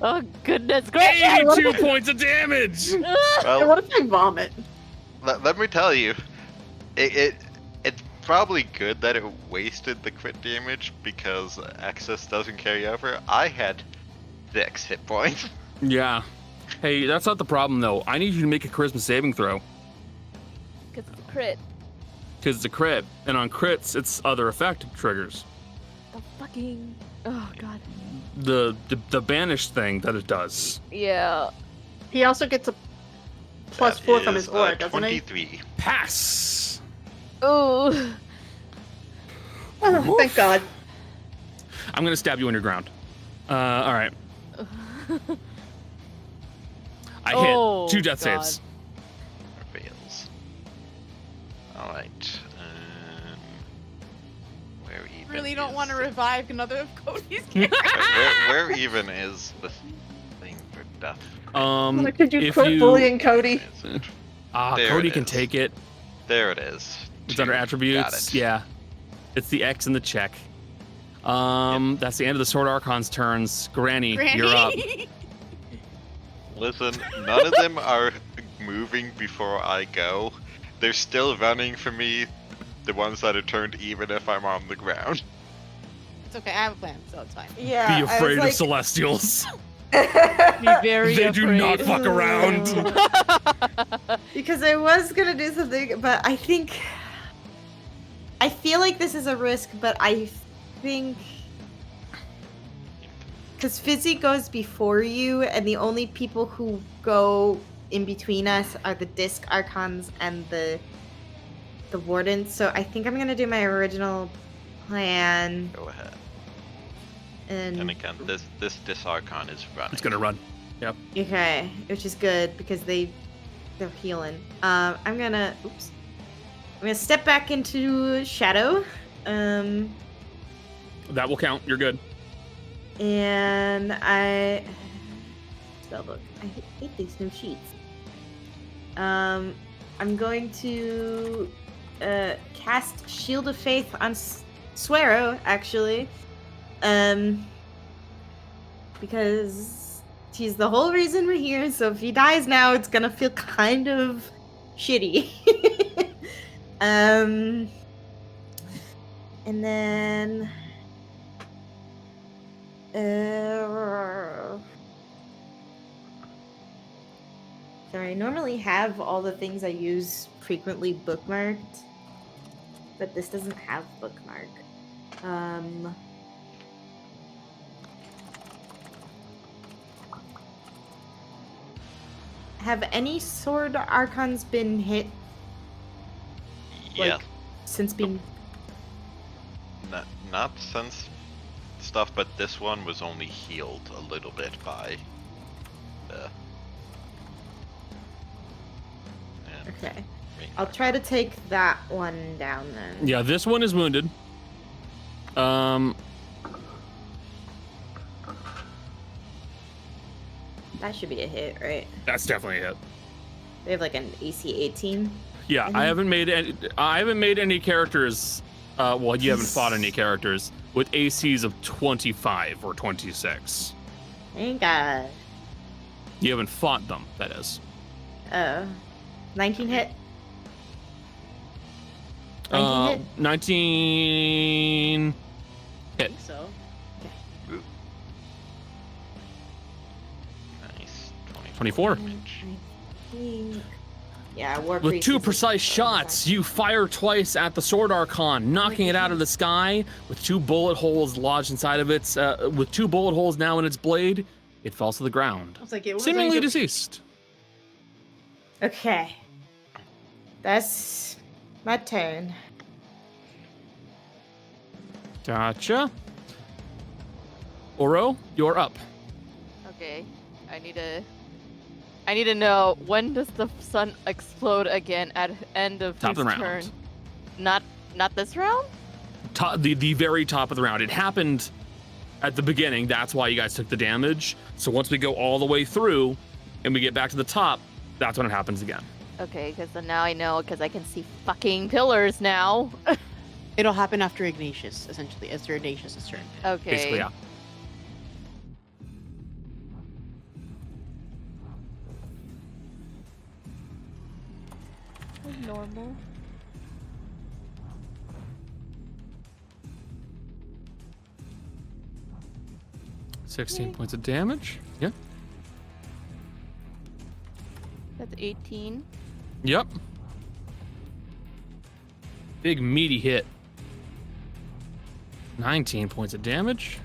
S6: Oh goodness. Great.
S1: 82 points of damage!
S5: Well,
S2: What if I vomit?
S5: let me tell you, it's probably good that it wasted the crit damage because access doesn't carry over. I had 6 hit points.
S1: Yeah. Hey, that's not the problem though. I need you to make a charisma saving throw.
S6: Because it's a crit.
S1: Because it's a crit. And on crits, it's other effect triggers.
S6: The fucking. Oh god.
S1: The banished thing that it does.
S6: Yeah.
S2: He also gets a
S5: That
S2: +4 from
S5: is,
S2: his aura, doesn't he?
S5: 23.
S1: Pass!
S6: Ooh.
S2: Oh, thank God.
S1: I'm gonna stab you on your ground. Alright. I
S6: Oh,
S1: hit 2 death
S6: God.
S1: saves.
S5: Fails. Alright. Where even
S4: Really don't
S5: is
S4: want to
S5: the-
S4: revive another of Cody's characters.
S5: where even is the thing for death?
S2: Could you
S1: if
S2: quit
S1: you-
S2: bullying Cody?
S5: Is it? There
S1: Cody
S5: it
S1: can
S5: is.
S1: take it.
S5: There it is.
S1: It's under
S5: 2.
S1: attributes.
S5: Got it.
S1: Yeah. It's the X and the check. That's the end of the Sword Archon's turns. Granny, you're up.
S5: Listen, none of them are moving before I go. They're still running for me, the ones that are turned even if I'm on the ground.
S4: It's okay, I have a plan, so it's fine.
S3: Yeah.
S1: Be afraid
S3: I was
S1: of Celestials.
S6: Be very
S1: They
S6: afraid.
S1: do not fuck around.
S3: Because I was gonna do something, but I feel like this is a risk, but I think because Fizzy goes before you, and the only people who go in between us are the Disc Archons and the Wardens. So I think I'm gonna do my original plan.
S5: Go ahead.
S3: And
S5: And again, this Archon is running.
S1: It's gonna run.
S3: okay, which is good because they're healing. I'm gonna step back into shadow.
S1: That will count. You're good.
S3: And spellbook. I hate these new sheets. I'm going to cast Shield of Faith on Suero, actually. Because he's the whole reason we're here, so if he dies now, it's gonna feel kind of shitty. And then sorry, I normally have all the things I use frequently bookmarked, but this doesn't have bookmark. Have any sword archons been hit?
S5: Yeah.
S3: Like, since being...
S5: Not since stuff, but this one was only healed a little bit by.
S3: Okay. I'll try to take that one down then.
S1: Yeah, this one is wounded.
S3: That should be a hit, right?
S1: That's definitely a hit.
S3: They have like an AC 18.
S1: Yeah, I haven't made any characters. Well, you haven't fought any characters with ACs of 25 or 26.
S3: Thank God.
S1: You haven't fought them, that is.
S3: 19 hit. 19 hit.
S1: 19
S3: I
S1: hit.
S3: think so.
S5: Nice.
S1: 24.
S3: Yeah, War
S1: With
S3: Priest
S1: 2
S3: is
S1: precise shots, you fire twice at the Sword Archon, knocking it out of the sky with 2 bullet holes lodged inside of its. With 2 bullet holes now in its blade, it falls to the ground,
S8: I was like, it was
S1: seemingly deceased.
S3: Okay. That's my turn.
S1: Gotcha. Oro, you're up.
S6: Okay, I need to know, when does the sun explode again at end of
S1: Top of the
S6: whose
S1: round.
S6: turn? Not this round?
S1: The very top of the round. It happened at the beginning. That's why you guys took the damage. So once we go all the way through and we get back to the top, that's when it happens again.
S6: Okay, because now I know, because I can see fucking pillars now.
S4: It'll happen after Ignatius, essentially, after Ignatius' turn.
S6: Okay.
S1: Basically, yeah.
S6: Normal.
S1: Okay. 16 points of damage. Yeah.
S6: That's 18.
S1: Yep. Big meaty hit. 19 points of damage.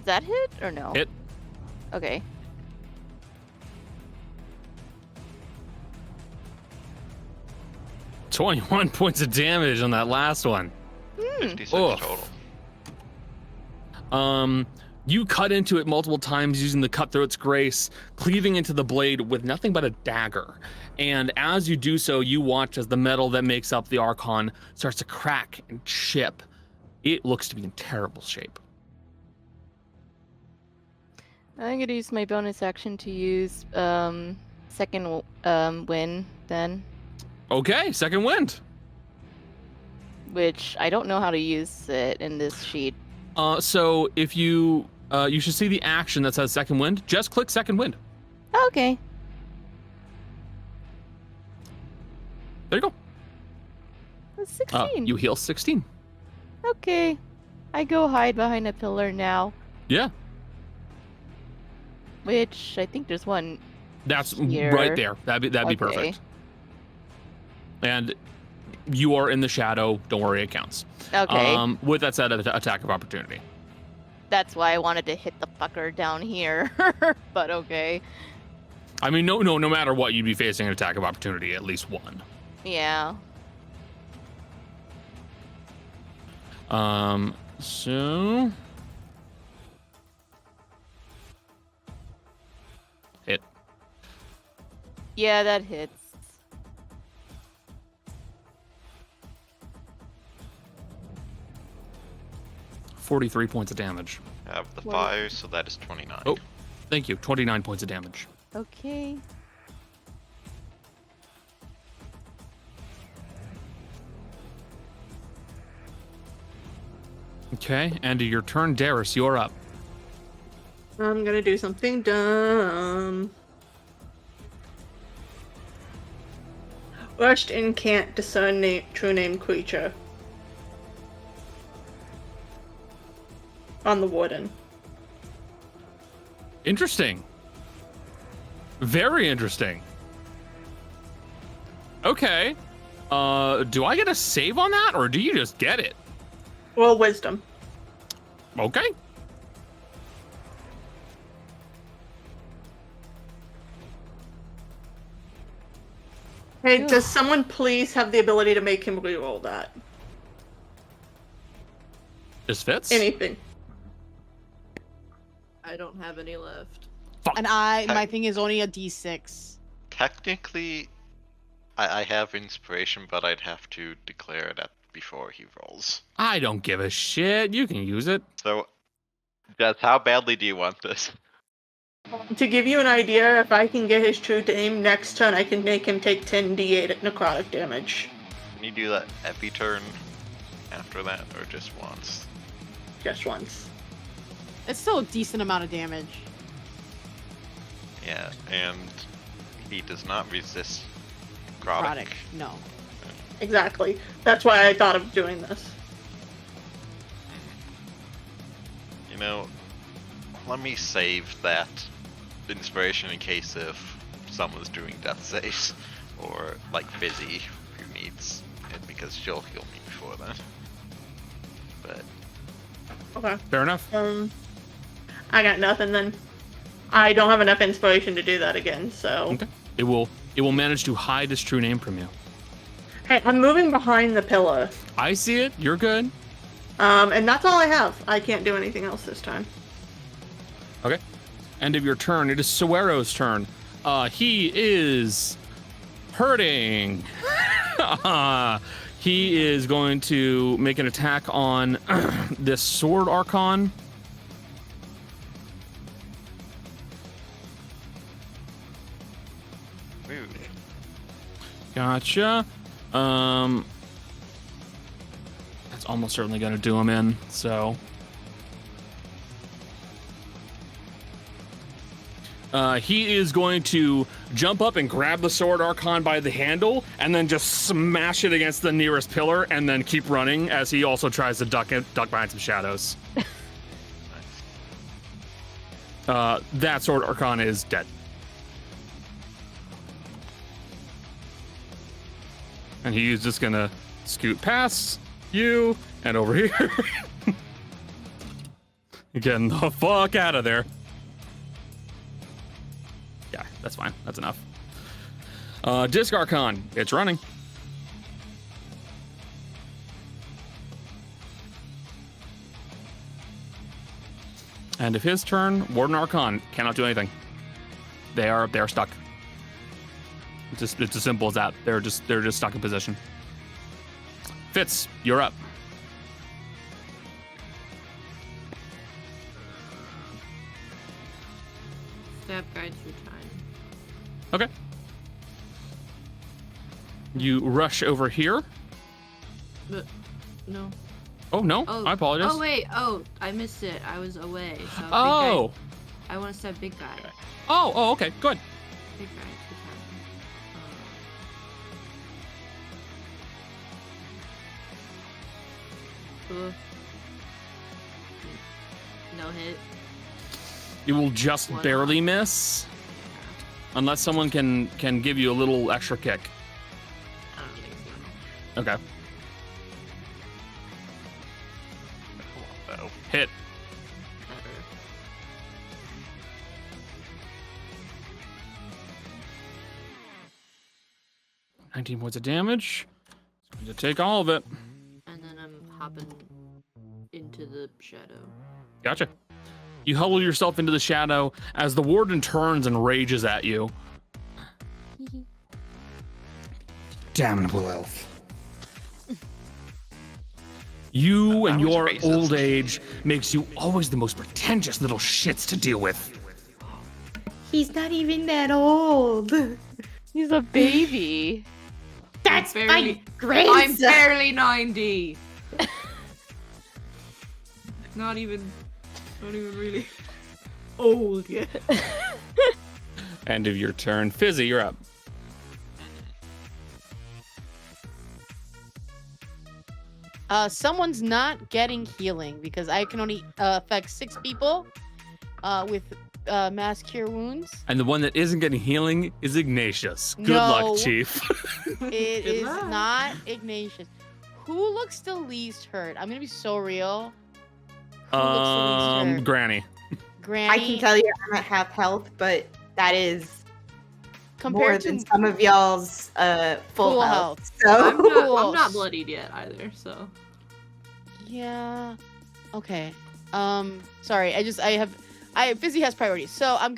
S6: Is that hit or no?
S1: Hit.
S6: Okay.
S1: 21 points of damage on that last one.
S5: 56
S1: Oof.
S5: total.
S1: You cut into it multiple times using the Cutthroat's Grace, cleaving into the blade with nothing but a dagger. And as you do so, you watch as the metal that makes up the Archon starts to crack and chip. It looks to be in terrible shape.
S6: I'm gonna use my bonus action to use second wind then,
S1: Okay, second wind.
S6: which I don't know how to use it in this sheet.
S1: So if you should see the action that says second wind. Just click second wind.
S6: Okay.
S1: There you go.
S6: That's 16.
S1: You heal 16.
S6: Okay. I go hide behind a pillar now,
S1: Yeah,
S6: which I think there's one.
S1: that's
S6: Here.
S1: right there. That'd be
S6: Okay.
S1: perfect. And you are in the shadow. Don't worry, it counts.
S6: Okay.
S1: With that said, attack of opportunity.
S6: That's why I wanted to hit the fucker down here. But okay.
S1: I mean, no matter what, you'd be facing an attack of opportunity, at least one.
S6: Yeah.
S1: So hit.
S6: Yeah, that hits.
S1: 43 points of damage.
S5: Have the
S2: Well-
S5: fire, so that is 29.
S1: Oh. Thank you. 29 points of damage.
S4: Okay.
S1: Okay, end of your turn. Darius, you're up.
S2: I'm gonna do something dumb. Rushed in can't discern true name creature. On the warden.
S1: Interesting. Very interesting. Okay. Do I get a save on that, or do you just get it?
S2: Well, wisdom.
S1: Okay.
S2: Hey, does someone please have the ability to make him reroll that?
S1: This fits.
S2: Anything.
S7: I don't have any left.
S1: Fuck.
S4: And my thing is only a D6.
S5: Technically, I have inspiration, but I'd have to declare that before he rolls.
S1: I don't give a shit. You can use it.
S5: So, just how badly do you want this?
S2: To give you an idea, if I can get his true name next turn, I can make him take 10d8 necrotic damage.
S5: Can you do that every turn after that, or just once?
S2: Just once.
S4: It's still a decent amount of damage.
S5: Yeah, and he does not resist necrotic.
S4: Product. No.
S2: Exactly. That's why I thought of doing this.
S5: You know, let me save that inspiration in case if someone's doing death saves, or like Fizzy, who needs it, because she'll heal me before that. But
S2: Okay.
S1: Fair enough.
S2: I got nothing then. I don't have enough inspiration to do that again, so.
S1: Okay. It will manage to hide his true name from you.
S2: Hey, I'm moving behind the pillar.
S1: I see it. You're good.
S2: And that's all I have. I can't do anything else this time.
S1: Okay. End of your turn. It is Suero's turn. He is hurting. He is going to make an attack on this sword archon.
S5: rude.
S1: Gotcha. That's almost certainly going to do him in, so. He is going to jump up and grab the sword archon by the handle and then just smash it against the nearest pillar and then keep running as he also tries to duck behind some shadows. That sword archon is dead. And he's just gonna scoot past you and over here. Getting the fuck out of there. Yeah, that's fine. That's enough. Disc Archon, it's running. And if his turn, Warden Archon cannot do anything. They're stuck. It's as simple as that. They're just stuck in position. Fitz, you're up.
S7: Stab guide through time.
S1: Okay. You rush over here.
S7: But no.
S1: Oh no,
S7: Oh,
S1: I apologize.
S7: Oh wait. Oh, I missed it. I was away. So big
S1: Oh.
S7: guy. I want to stab big guy.
S1: Oh, okay, good.
S7: Big guy. Through time. No hit.
S1: You will just
S7: One
S1: barely
S7: off.
S1: miss, unless someone can give you a little extra kick.
S7: I don't think so.
S1: Okay,
S5: Oh,
S1: hit.
S7: Better.
S1: $19 points of damage. You take all of it.
S7: And then I'm hopping into the shadow.
S1: Gotcha. You huddle yourself into the shadow as the warden turns and rages at you. Damnable elf. You and
S5: I was
S1: your
S5: racist.
S1: old age makes you always the most pretentious little shits to deal with.
S3: He's not even that old.
S6: He's a baby.
S3: That's my
S8: barely- I'm
S3: grandson.
S8: barely 90. Not even really old yet.
S1: End of your turn. Fizzy, you're up.
S4: Someone's not getting healing because I can only affect 6 people with mass cure wounds.
S1: And the one that isn't getting healing is Ignatius. Good
S4: No.
S1: luck, Chief.
S4: It
S8: Good
S4: is
S8: luck.
S4: not Ignatius. Who looks the least hurt? I'm gonna be so real. Who looks the least hurt?
S1: Granny.
S4: Granny.
S3: I can tell you I'm at half health, but that is more
S4: compared
S3: than
S4: to
S3: some of y'all's full
S4: Full
S3: health.
S8: I'm
S3: So
S8: not
S4: Close.
S8: bloodied yet either, so.
S4: yeah. Okay. Sorry. Fizzy has priorities, so I'm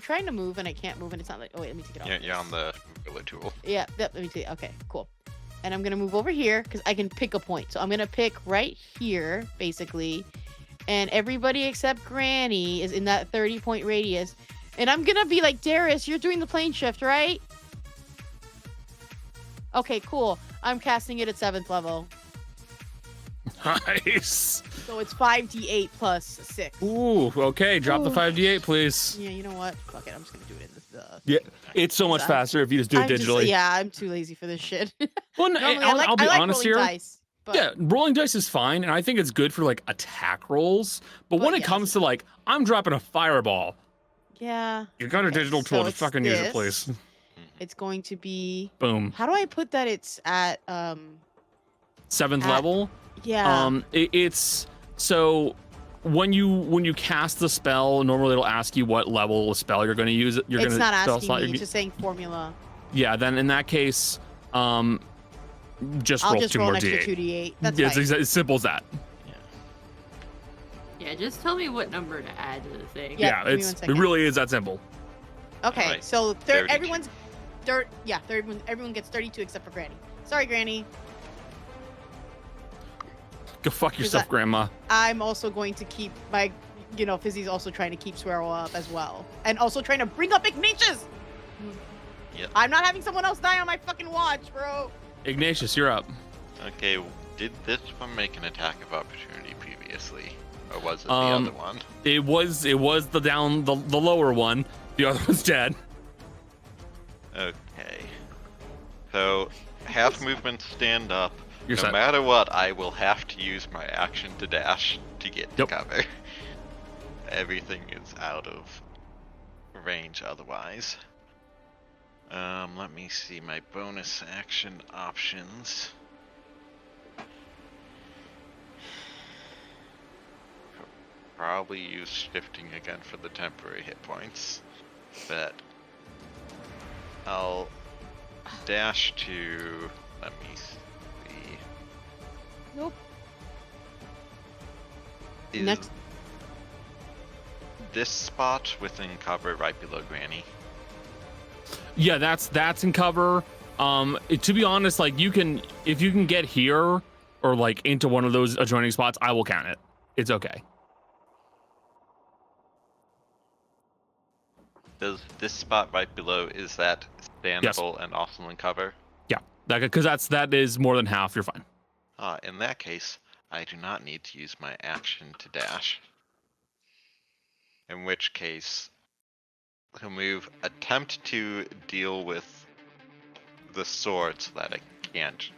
S4: trying to move and I can't move and it's not like. Oh wait, let me take it off.
S5: You're on the mover tool.
S4: Yeah, let me see. Okay, cool. And I'm gonna move over here because I can pick a point. So I'm gonna pick right here, basically. And everybody except Granny is in that 30-point radius. And I'm gonna be like, Darius, you're doing the plane shift, right? Okay, cool. I'm casting it at 7th level.
S1: Nice.
S4: So it's 5d8 plus 6.
S1: Ooh, okay. Drop the
S4: Ooh.
S1: 5d8, please.
S4: Yeah, you know what? Fuck it. I'm just gonna do it in the
S1: Yeah, it's so much
S4: I'm-
S1: faster if you just do it
S4: I'm just-
S1: digitally.
S4: yeah, I'm too lazy for this shit.
S1: Well, no,
S4: Normally,
S1: I'll be
S4: I like
S1: honest
S4: rolling
S1: here.
S4: dice, but
S1: Yeah, rolling dice is fine, and I think it's good for like attack rolls. But when
S4: But
S1: it
S4: yes.
S1: comes to like, I'm dropping a fireball,
S4: yeah,
S1: you got a
S4: Okay,
S1: digital tool
S4: so
S1: to
S4: it's
S1: fucking use it,
S4: this.
S1: please.
S4: it's going to be.
S1: Boom.
S4: How do I put that? It's at
S1: 7th
S4: At-
S1: level.
S4: yeah.
S1: It's so when you cast the spell, normally it'll ask you what level of spell you're going to use. You're
S4: It's
S1: gonna
S4: not
S1: spell
S4: asking
S1: slot
S4: me.
S1: you're-
S4: It's just saying formula.
S1: Yeah, then in that case, just
S4: I'll
S1: roll
S4: just
S1: 2
S4: roll
S1: more
S4: an extra
S1: d8.
S4: 2d8. That's
S1: Yeah,
S4: fine.
S1: it's as simple as that.
S8: Yeah, just tell me what number to add to the thing.
S4: Yeah,
S1: Yeah,
S4: give me
S1: it
S4: 1 second.
S1: really is that simple.
S4: Okay,
S5: Alright,
S4: so
S5: 32.
S4: everyone's everyone gets 32 except for Granny. Sorry, Granny.
S1: Go fuck yourself,
S4: that-
S1: Grandma.
S4: I'm also going to keep my, Fizzy's also trying to keep Suero up as well, and also trying to bring up Ignatius.
S5: Yep.
S4: I'm not having someone else die on my fucking watch, bro.
S1: Ignatius, you're up.
S5: Okay, did this one make an attack of opportunity previously? Or was it the
S1: Um,
S5: other one?
S1: It was the lower one. The other one's dead.
S5: Okay. So, half movement stand up.
S1: You're
S5: No
S1: set.
S5: matter what, I will have to use my action to dash to get
S1: Yep.
S5: to cover. Everything is out of range otherwise. Let me see my bonus action options. Probably use shifting again for the temporary hit points, but I'll dash to, let me see.
S4: Nope.
S5: Is
S4: Next.
S5: this spot within cover right below Granny?
S1: Yeah, that's in cover. To be honest, like if you can get here or like into one of those adjoining spots, I will count it. It's okay.
S5: Does this spot right below, is that standable and also in cover?
S1: Yeah, because that is more than half. You're fine.
S5: In that case, I do not need to use my action to dash. In which case, he'll move, attempt to deal with the sword so that it can't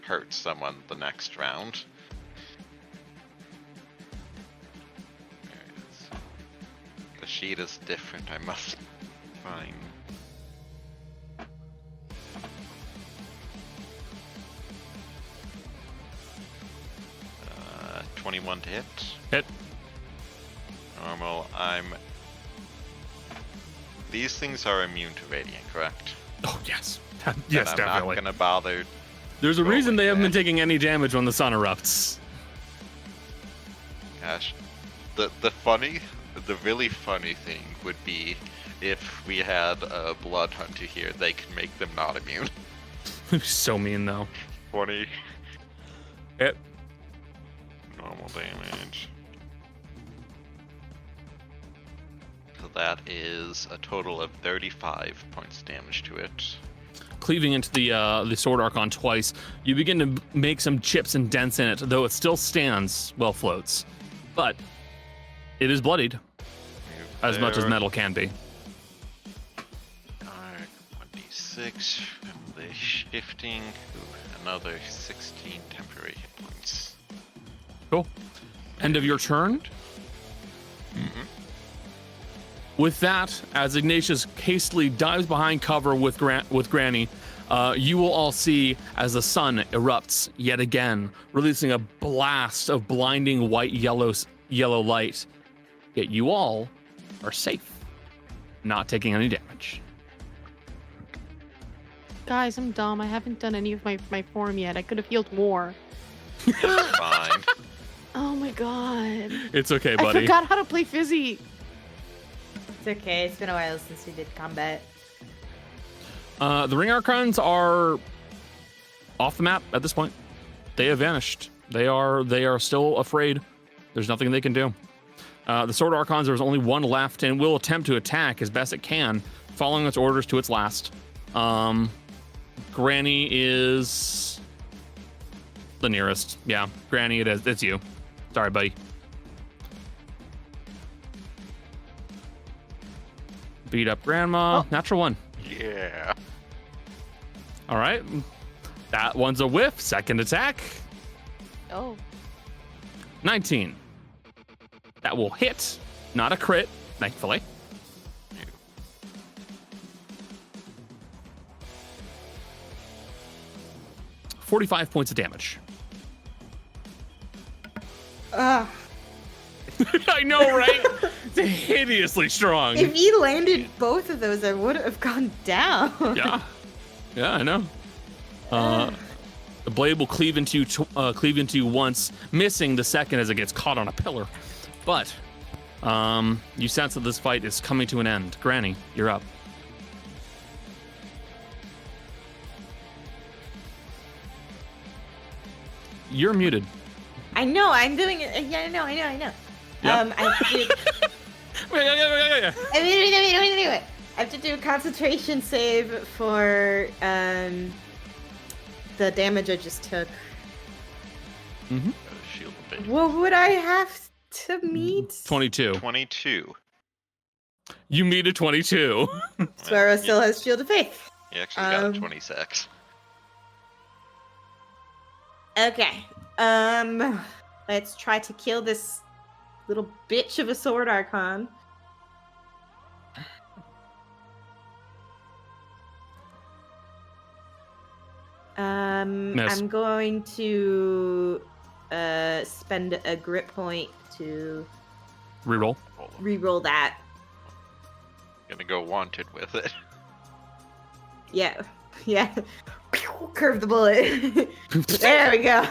S5: hurt someone the next round. There it is. The sheet is different, I must find. 21 to hit.
S1: Hit.
S5: Normal, These things are immune to radiant, correct?
S1: Oh yes,
S5: Then
S1: yes,
S5: I'm
S1: definitely.
S5: not gonna bother.
S1: There's a
S5: rolling
S1: reason they haven't been
S5: that.
S1: taking any damage when the sun erupts.
S5: Gosh, the really funny thing would be if we had a blood hunter here. They could make them not immune.
S1: So mean though.
S5: 20.
S1: Hit.
S5: additional damage. So that is a total of 35 points damage to it.
S1: Cleaving into the Sword Archon twice, you begin to make some chips and dents in it, though it still stands, well, floats. But it is bloodied, as much as metal can be.
S5: Alright, 1d6 from the shifting. Ooh, another 16 temporary hit points.
S1: Cool. End of your turn.
S5: Mm-hmm.
S1: With that, as Ignatius hastily dives behind cover with Granny, you will all see as the sun erupts yet again, releasing a blast of blinding white yellow light. Yet you all are safe, not taking any damage.
S4: Guys, I'm dumb. I haven't done any of my form yet. I could have healed more.
S5: It's fine.
S4: Oh my god.
S1: It's okay,
S4: I
S1: buddy.
S4: forgot how to play Fizzy.
S3: It's okay. It's been a while since we did combat.
S1: The Ring Archons are off the map at this point. They have vanished. They are still afraid. There's nothing they can do. The Sword Archons, there's only one left and will attempt to attack as best it can, following its orders to its last. Granny is the nearest. Yeah, Granny, it's you. Sorry, buddy. Beat up Grandma. Natural one.
S5: Yeah.
S1: All right. That one's a whiff. Second attack.
S6: Oh.
S1: 19. That will hit. Not a crit, thankfully. 45 points of damage.
S3: Ugh.
S1: I know, right? It's hideously strong.
S3: If you landed both of those, I would have gone down.
S1: Yeah. Yeah, I know. The blade will cleave into you once, missing the second as it gets caught on a pillar. But you sense that this fight is coming to an end. Granny, you're up. You're muted.
S3: I know, I'm doing it. Yeah, I know.
S1: Yep.
S3: I have to do,
S1: Yeah.
S3: I have to do a concentration save for the damage I just took.
S1: Mm-hmm.
S5: Shield of faith.
S3: What would I have to meet?
S1: 22.
S5: 22.
S1: You meet a 22.
S3: Suero still has Shield of Faith.
S5: You actually got a 26.
S3: Okay. Let's try to kill this little bitch of a Sword Archon.
S1: Miss.
S3: I'm going to spend a grit point to
S1: Reroll.
S3: reroll that.
S5: Gonna go wanted with it.
S3: Yeah. Curve the bullet. There we go.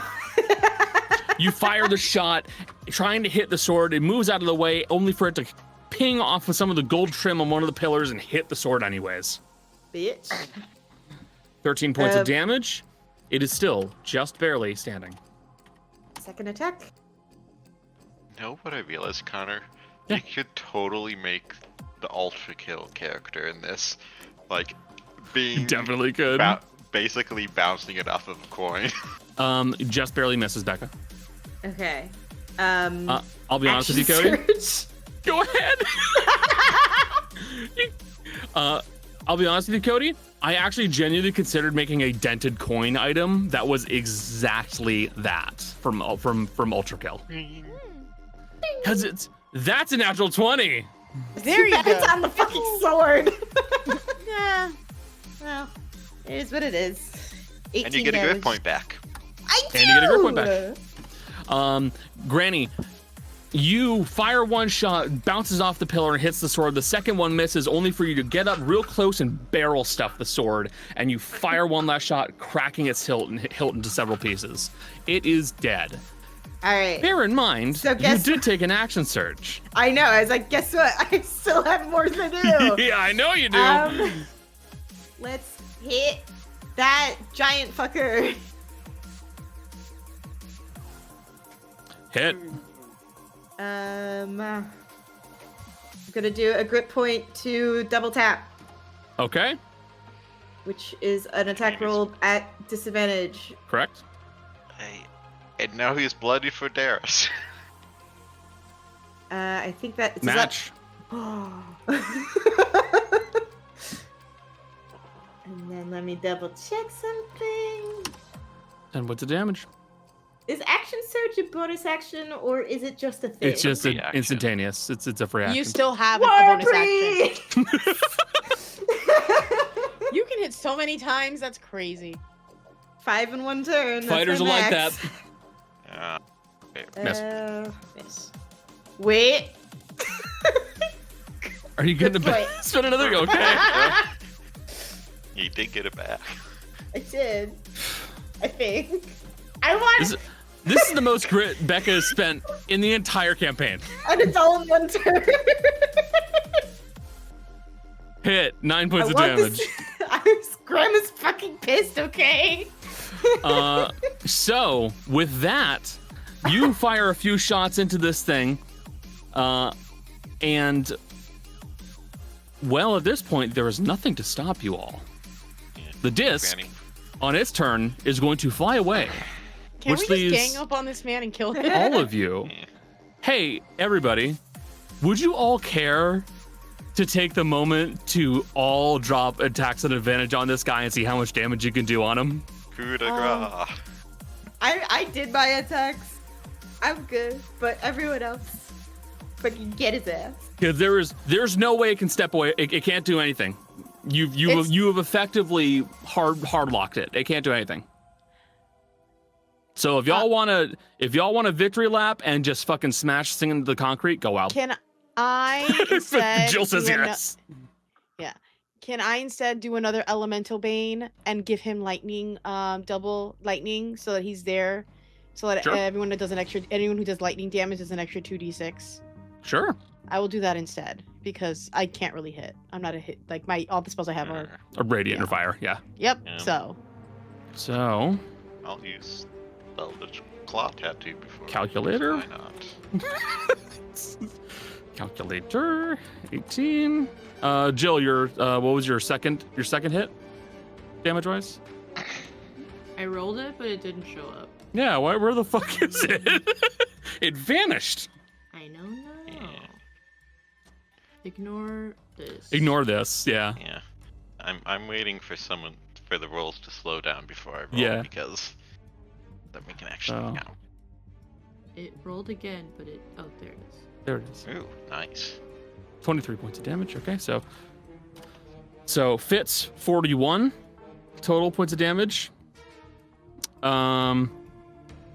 S1: You fire the shot, trying to hit the sword. It moves out of the way, only for it to ping off of some of the gold trim on one of the pillars and hit the sword anyways.
S3: Bitch.
S1: 13 points of damage. It is still just barely standing.
S3: Second attack.
S5: Know what I realized, Connor?
S1: Yeah.
S5: You could totally make the ultra kill character in this, like being
S1: Definitely could.
S5: basically bouncing it off of a coin.
S1: Just barely misses, Becca.
S3: Okay.
S1: I'll be honest with you, Cody.
S3: Search.
S1: Go ahead. I'll be honest with you, Cody. I actually genuinely considered making a dented coin item that was exactly that from Ultra Kill. Because that's a natural 20.
S4: There you go.
S3: It's on the fucking sword.
S4: Yeah.
S3: Well, it is what it is. 18
S5: And you get a
S3: damage.
S5: grip point back.
S3: I do.
S1: And you get a grip point back. Granny, you fire one shot, bounces off the pillar and hits the sword. The second one misses, only for you to get up real close and barrel stuff the sword. And you fire one last shot, cracking its hilt into several pieces. It is dead.
S3: All right.
S1: Bear in mind,
S3: So
S1: you
S3: guess
S1: did take an action surge.
S3: I know. I was like, guess what? I still have more to do.
S1: Yeah, I know you do.
S3: Let's hit that giant fucker.
S1: Hit.
S3: I'm gonna do a grip point to double tap,
S1: Okay.
S3: which is an attack roll at disadvantage.
S1: Correct.
S5: Hey, and now he's bloody for Darius.
S3: I think that
S1: Match.
S3: and then let me double check something.
S1: And what's the damage?
S3: Is action surge a bonus action or is it just a thing?
S1: It's just
S5: Free action.
S1: instantaneous. It's a free action.
S4: You still have a bonus action.
S3: Warpreet!
S4: You can hit so many times. That's crazy.
S3: 5 in 1 turn. that's
S1: Fighters
S3: my
S1: will like
S3: max.
S1: that.
S5: Miss.
S3: Miss. Wait.
S1: Are you going
S3: Good
S1: to
S3: point.
S1: spend another? Okay.
S5: He did get it back.
S3: I did. I think. I want.
S1: This is the most grit Becca has spent in the entire campaign.
S3: And it's all in 1 turn.
S1: Hit 9 points
S3: I
S1: of
S3: want
S1: damage.
S3: Grandma's fucking pissed, okay?
S1: So with that, you fire a few shots into this thing, and well, at this point, there is nothing to stop you all.
S5: Yeah.
S1: The disc,
S5: Granny.
S1: on its turn, is going to fly away.
S4: Can
S1: Which
S4: we just
S1: leaves
S4: gang up on this man and kill him?
S1: all of you.
S5: Yeah.
S1: Hey, everybody, would you all care to take the moment to all drop attacks at advantage on this guy and see how much damage you can do on him?
S5: Coup de grace.
S3: I did my attacks. I'm good, but everyone else fucking get his ass.
S1: Because there's no way it can step away. It can't do anything. You have effectively hard locked it. It can't do anything. So if y'all want a victory lap and just fucking smash this thing into the concrete, go out.
S4: Can I instead
S1: Jill says
S4: do
S1: yes.
S4: Yeah. Can I instead do another elemental bane and give him lightning, double lightning, so that he's there, so that
S1: Sure.
S4: anyone who does lightning damage is an extra 2d6.
S1: Sure.
S4: I will do that instead because I can't really hit. I'm not a hit. Like all the spells I have are.
S1: A radiant
S4: Yeah.
S1: or fire. Yeah.
S4: Yep.
S5: Yeah.
S1: So
S5: I'll use Eldritch Claw Tattoo before.
S1: Calculator?
S5: Why not?
S1: calculator 18. Jill, your what was your second hit? Damage wise?
S8: I rolled it, but it didn't show up.
S1: Yeah, where the fuck is it? It vanished.
S8: I know now.
S5: Yeah.
S8: Ignore this.
S1: Ignore this, yeah.
S5: Yeah. I'm waiting for the rolls to slow down before I roll
S1: Yeah.
S5: because then we can actually
S1: Oh.
S5: count.
S8: It rolled again, but it. Oh, there it is.
S1: There it is.
S5: Ooh, nice.
S1: 23 points of damage. Okay, so Fitz 41 total points of damage.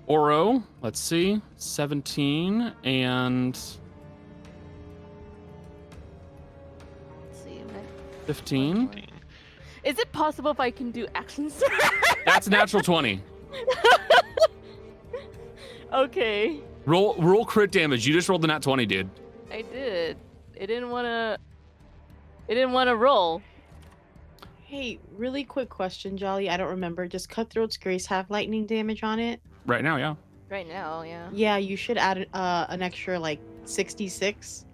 S1: Oro, let's see, 17 and
S6: Let's see.
S1: 15.
S6: Is it possible if I can do action surge?
S1: That's a natural 20.
S6: Okay.
S1: Roll crit damage. You just rolled the nat 20, dude.
S6: I did. It didn't wanna roll.
S4: Hey, really quick question, Jolly. I don't remember. Does Cutthroat's Grace have lightning damage on it?
S1: Right now, yeah.
S6: Right now, yeah.
S4: Yeah, you should add an extra like 66,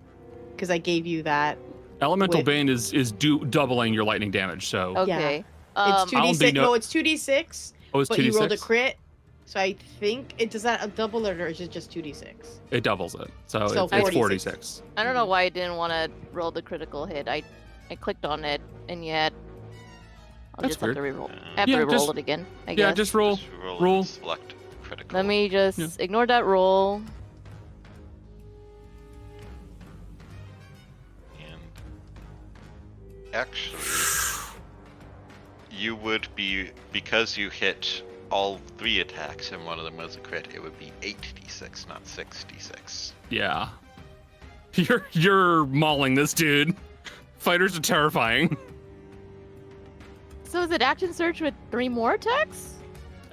S4: because I gave you that.
S1: Elemental
S4: With-
S1: Bane is doubling your lightning damage, so
S6: Okay.
S4: It's
S1: I don't
S4: 2d6.
S1: think
S4: No, it's 2d6.
S1: oh, it's
S4: But
S1: 2d6.
S4: you rolled a crit, so I think it does that a double it, or is it just 2d6?
S1: It doubles it, so,
S4: So
S1: it's
S4: 46.
S1: 46.
S6: I don't know why I didn't want to roll the critical hit. I clicked on it, and yet I'll
S1: That's
S6: just have to
S1: weird.
S6: reroll. I have
S1: Yeah,
S6: to re-roll
S1: just-
S6: it again, I
S1: Yeah,
S6: guess.
S1: just roll.
S5: Just roll.
S1: roll.
S5: And select critical.
S6: Let me just
S1: Yeah.
S6: ignore that roll.
S5: And actually, you would be, because you hit all 3 attacks and one of them was a crit, it would be 8d6, not 6d6.
S1: Yeah. You're mauling this dude. Fighters are terrifying.
S6: So is it action search with 3 more attacks?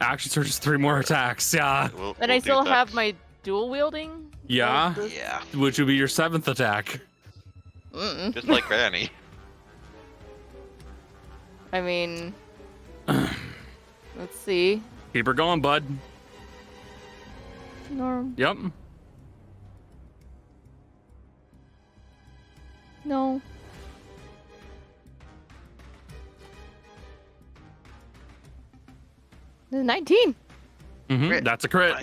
S1: Action surge is 3 more attacks, yeah.
S6: And I still have my dual wielding?
S1: Yeah.
S5: Yeah,
S1: Which would be your 7th attack.
S6: Mm-mm.
S5: just like Granny.
S6: I mean, let's see.
S1: Keep her going, bud.
S6: Norm.
S1: Yep.
S6: No. This is 19.
S5: Crit.
S1: That's a crit.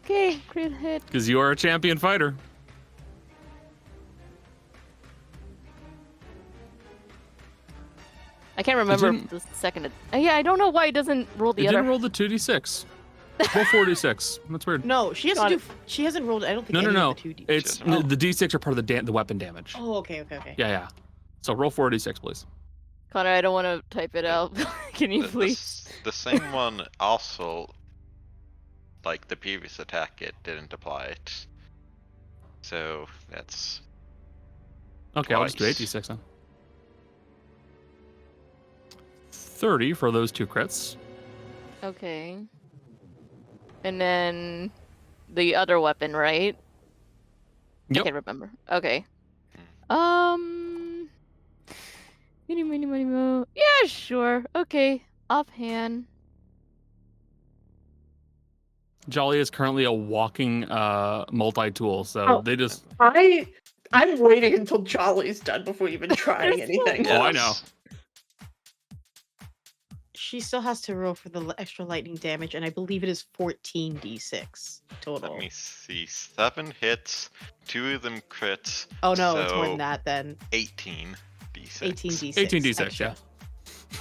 S6: Okay, crit hit.
S1: Because you are a champion fighter.
S6: I can't remember
S1: didn't-
S6: the second. Yeah, I don't know why it doesn't roll the
S1: It
S6: other.
S1: didn't roll the 2d6. Roll 4d6. That's weird.
S4: No, she has
S6: Got
S4: to
S6: it.
S4: do. She hasn't rolled. I don't think.
S1: No,
S4: any
S1: no.
S4: Of the 2D.
S1: It's
S5: Oh.
S1: the d6 are part of the weapon damage.
S4: Oh, okay.
S1: Yeah, yeah. So roll 4d6, please.
S6: Connor, I don't want to type it out. Can you please?
S5: The same one also, like the previous attack, it didn't apply it. So that's
S1: Okay, I'll just do
S5: Twice.
S1: 8d6 then. 30 for those 2 crits.
S6: Okay. And then the other weapon, right? I
S1: Yep.
S6: can't remember. Okay. Meeny, meeny, miny, mo. Yeah, sure. Okay. Offhand.
S1: Jolly is currently a walking multi-tool, so
S2: Oh.
S1: they just...
S2: I'm waiting until Jolly's done before even trying anything.
S1: Oh, I know.
S4: She still has to roll for the extra lightning damage, and I believe it is 14d6 total.
S5: Let me see. 7 hits, 2 of them crits.
S4: Oh no, it's more
S5: so
S4: than that then.
S5: 18 d6.
S4: 18d6.
S1: 18d6,
S4: extra.
S1: yeah.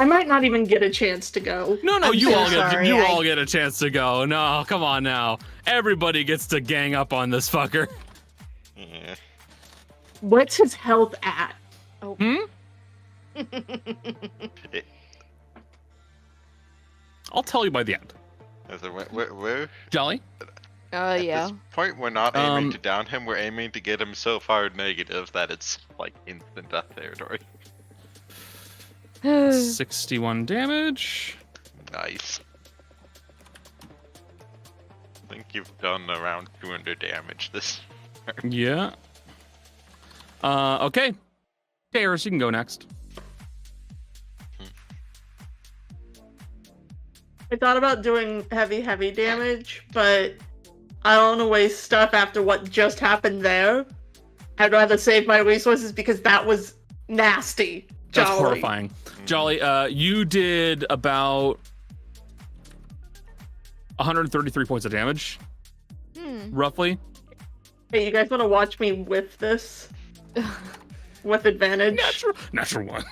S2: I might not even get a chance to go.
S1: No,
S4: I'm
S1: you
S4: so
S1: all get
S4: sorry,
S1: you
S4: I-
S1: all get a chance to go. No, come on now. Everybody gets to gang up on this fucker.
S5: Yeah.
S2: What's his health at?
S1: I'll tell you by the end.
S5: We're
S1: Jolly?
S5: at
S6: Yeah.
S5: this point, we're not aiming
S1: Um,
S5: to down him. We're aiming to get him so far negative that it's like instant death territory.
S1: 61 damage.
S5: Nice. I think you've done around 200 damage this.
S1: Yeah. Okay. Karis, you can go next.
S2: I thought about doing heavy damage, but I don't want to waste stuff after what just happened there. I'd rather save my resources because that was nasty.
S1: That's
S2: Jolly.
S1: horrifying. Jolly, you did about 133 points of damage, roughly.
S2: Hey, you guys want to watch me whip this? With advantage?
S1: Natural one.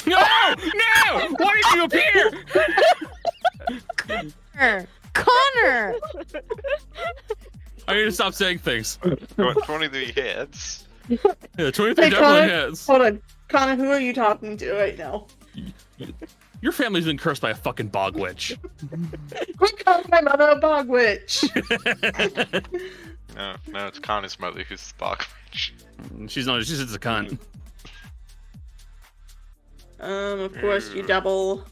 S1: No! No! Why did you appear?
S4: Connor!
S1: I need to stop saying things.
S5: 23 hits.
S1: Yeah, 23
S2: Hey,
S1: definitely
S2: Connor,
S1: hits.
S2: hold on. Connor, who are you talking to right now?
S1: Your family's been cursed by a fucking bog witch.
S2: Who called my mother a bog witch?
S5: No, it's Connor's mother who's the bog witch.
S1: She's not. She's just a cunt.
S2: Of course, you double.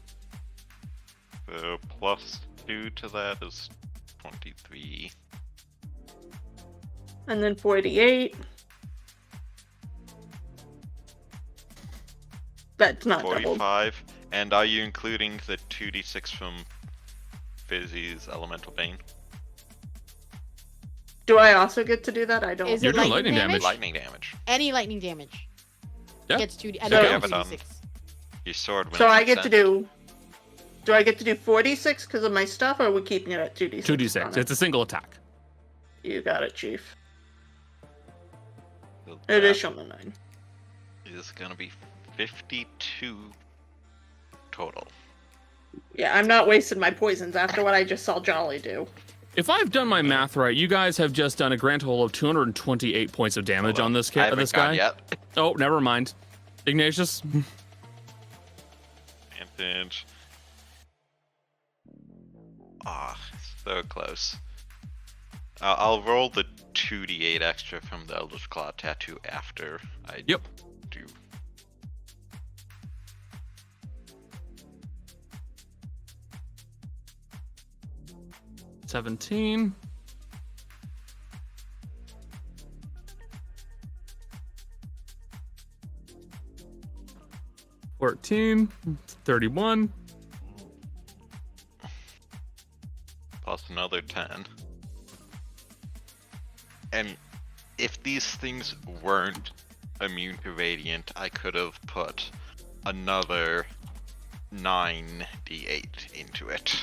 S5: So plus 2 to that is 23.
S2: And then 48. That's not doubled.
S5: 45. And are you including the 2d6 from Fizzy's Elemental Bane?
S2: Do I also get to do that? I don't.
S4: Is
S1: You're
S4: it
S1: doing
S4: lightning
S1: lightning damage.
S5: Lightning damage.
S4: Any lightning damage.
S1: Yeah.
S4: Gets 2d. I
S2: So-
S4: know
S2: Yeah,
S4: it's
S5: but,
S4: 2d6.
S5: Your sword wins
S2: So I get to
S5: consent.
S2: do I get to do 46 because of my stuff, or are we keeping it at 2d6?
S1: 2d6.
S2: Connor?
S1: It's a single attack.
S2: You got it, Chief.
S5: So
S2: It is
S5: that
S2: showing 9.
S5: is gonna be 52 total.
S2: Yeah, I'm not wasting my poisons after what I just saw Jolly do.
S1: If I've done my math right, you guys have just done a grand total of 228 points of damage
S5: Hold
S1: on this
S5: I
S1: guy.
S5: haven't
S1: This
S5: gone
S1: guy.
S5: yet.
S1: Oh, never mind. Ignatius.
S5: Advantage. Ah, so close. I'll roll the 2d8 extra from the Eldritch Claw tattoo after I
S1: Yep.
S5: do.
S1: $17. $14. $31.
S5: another 10. And if these things weren't immune to radiant, I could have put another 9d8 into it.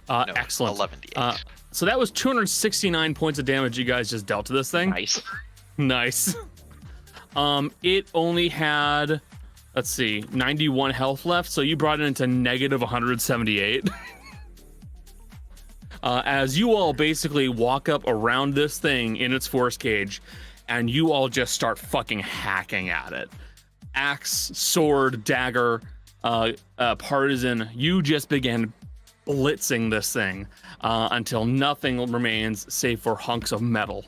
S5: No,
S1: Excellent.
S5: 11d8.
S1: So that was 269 points of damage you guys just dealt to this thing.
S9: Nice.
S1: Nice. It only had, let's see, 91 health left, so you brought it into negative 178. As you all basically walk up around this thing in its force cage, and you all just start fucking hacking at it. Axe, sword, dagger, partisan, you just begin blitzing this thing until nothing remains save for hunks of metal.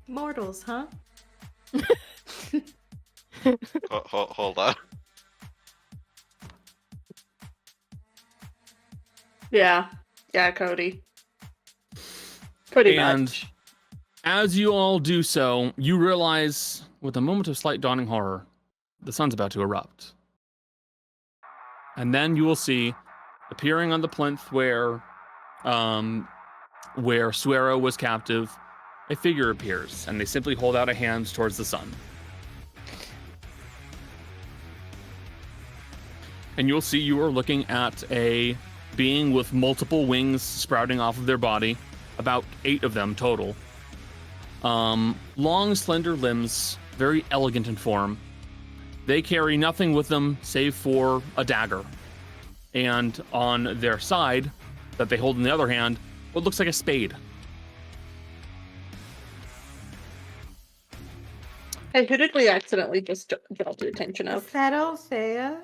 S3: Mortals, huh?
S5: Hold on.
S2: Yeah, Cody. Pretty
S1: And
S2: much.
S1: as you all do so, you realize, with a moment of slight dawning horror, the sun's about to erupt. And then you will see, appearing on the plinth where Suero was captive, a figure appears, and they simply hold out a hand towards the sun. And you'll see you are looking at a being with multiple wings sprouting off of their body, about 8 of them total. Long, slender limbs, very elegant in form. They carry nothing with them save for a dagger. And on their side, that they hold in the other hand, what looks like a spade.
S2: Hey, who did we accidentally just draw the attention
S3: Is
S2: of?
S3: that Althea?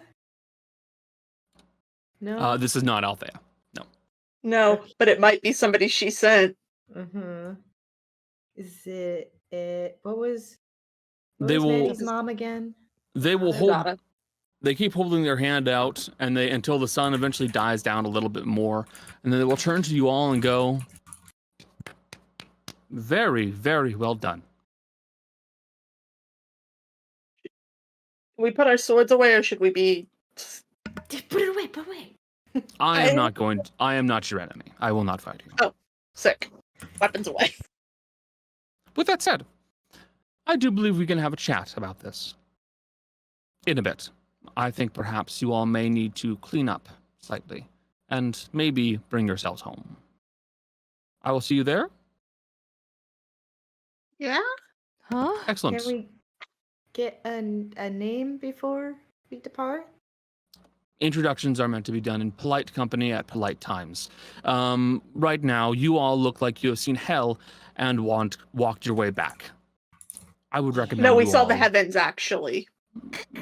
S3: No.
S1: This is not Althea. No.
S2: No, but it might be somebody she sent.
S3: Mm-hmm. Is it? What was
S1: They will.
S3: Maddie's mom again?
S1: They will hold.
S2: Donna.
S1: They keep holding their hand out, and they until the sun eventually dies down a little bit more, and then they will turn to you all and go, "Very, very well done."
S2: We put our swords away, or should we be?
S3: Just put it away. Put it away.
S1: I am not going. I am not your enemy. I will not fight you.
S2: Sick. Weapons away.
S1: With that said, I do believe we can have a chat about this in a bit. I think perhaps you all may need to clean up slightly and maybe bring yourselves home. I will see you there.
S2: Yeah.
S4: Huh?
S1: Excellent.
S3: Can we get a name before we depart?
S1: Introductions are meant to be done in polite company at polite times. Right now, you all look like you have seen hell and walked your way back. I would recommend.
S2: No, we
S1: you
S2: saw the
S1: all-
S2: heavens actually.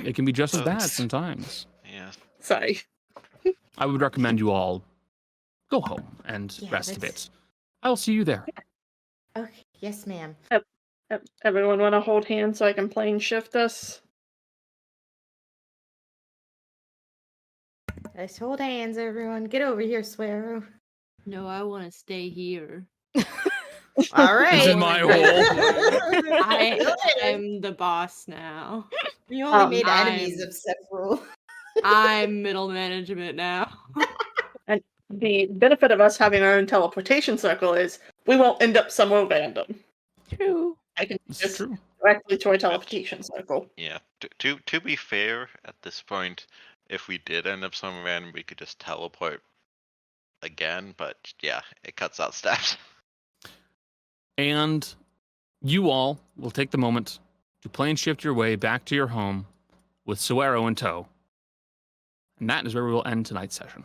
S1: It can be just as bad
S5: Oops.
S1: sometimes.
S5: Yeah.
S2: Sorry.
S1: I would recommend you all go home and
S3: Yeah,
S1: rest a
S3: that's-
S1: bit. I will see you there.
S3: Okay. Yes, ma'am.
S2: Everyone want to hold hands so I can plane shift us?
S3: Let's hold hands, everyone. Get over here, Suero.
S8: No, I want to stay here.
S3: All right.
S1: This is my hole.
S8: I am the boss now.
S3: You only made
S8: I'm-
S3: enemies of several.
S8: I'm middle management now.
S2: The benefit of us having our own teleportation circle is we won't end up somewhere random.
S4: True.
S2: I can
S1: This is
S2: just
S1: true.
S2: directly to our teleportation circle.
S5: Yeah. To be fair, at this point, if we did end up somewhere random, we could just teleport again. But yeah, it cuts out steps.
S1: And you all will take the moment to plane shift your way back to your home with Suero in tow. And that is where we will end tonight's session.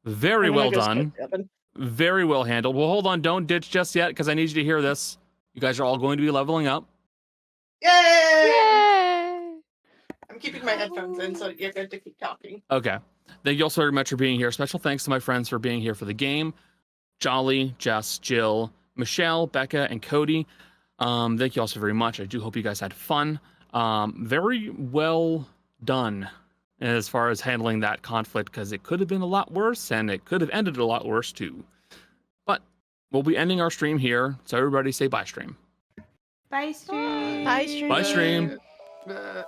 S1: Very
S2: I'm
S1: well
S2: gonna go
S1: done.
S2: skip Devin.
S1: Very well handled. Well, hold on. Don't ditch just yet because I need you to hear this. You guys are all going to be leveling up.
S2: Yay!
S4: Yay!
S2: I'm keeping my headphones in so you're good to keep talking.
S1: Okay. Thank you all so very much for being here. Special thanks to my friends for being here for the game. Jolly, Jess, Jill, Michelle, Becca, and Cody. Thank you all so very much. I do hope you guys had fun. Very well done as far as handling that conflict, because it could have been a lot worse and it could have ended a lot worse too. But we'll be ending our stream here, so everybody say bye stream.
S3: Bye, stream.
S4: Bye, stream.
S1: Bye stream.
S2: Uh,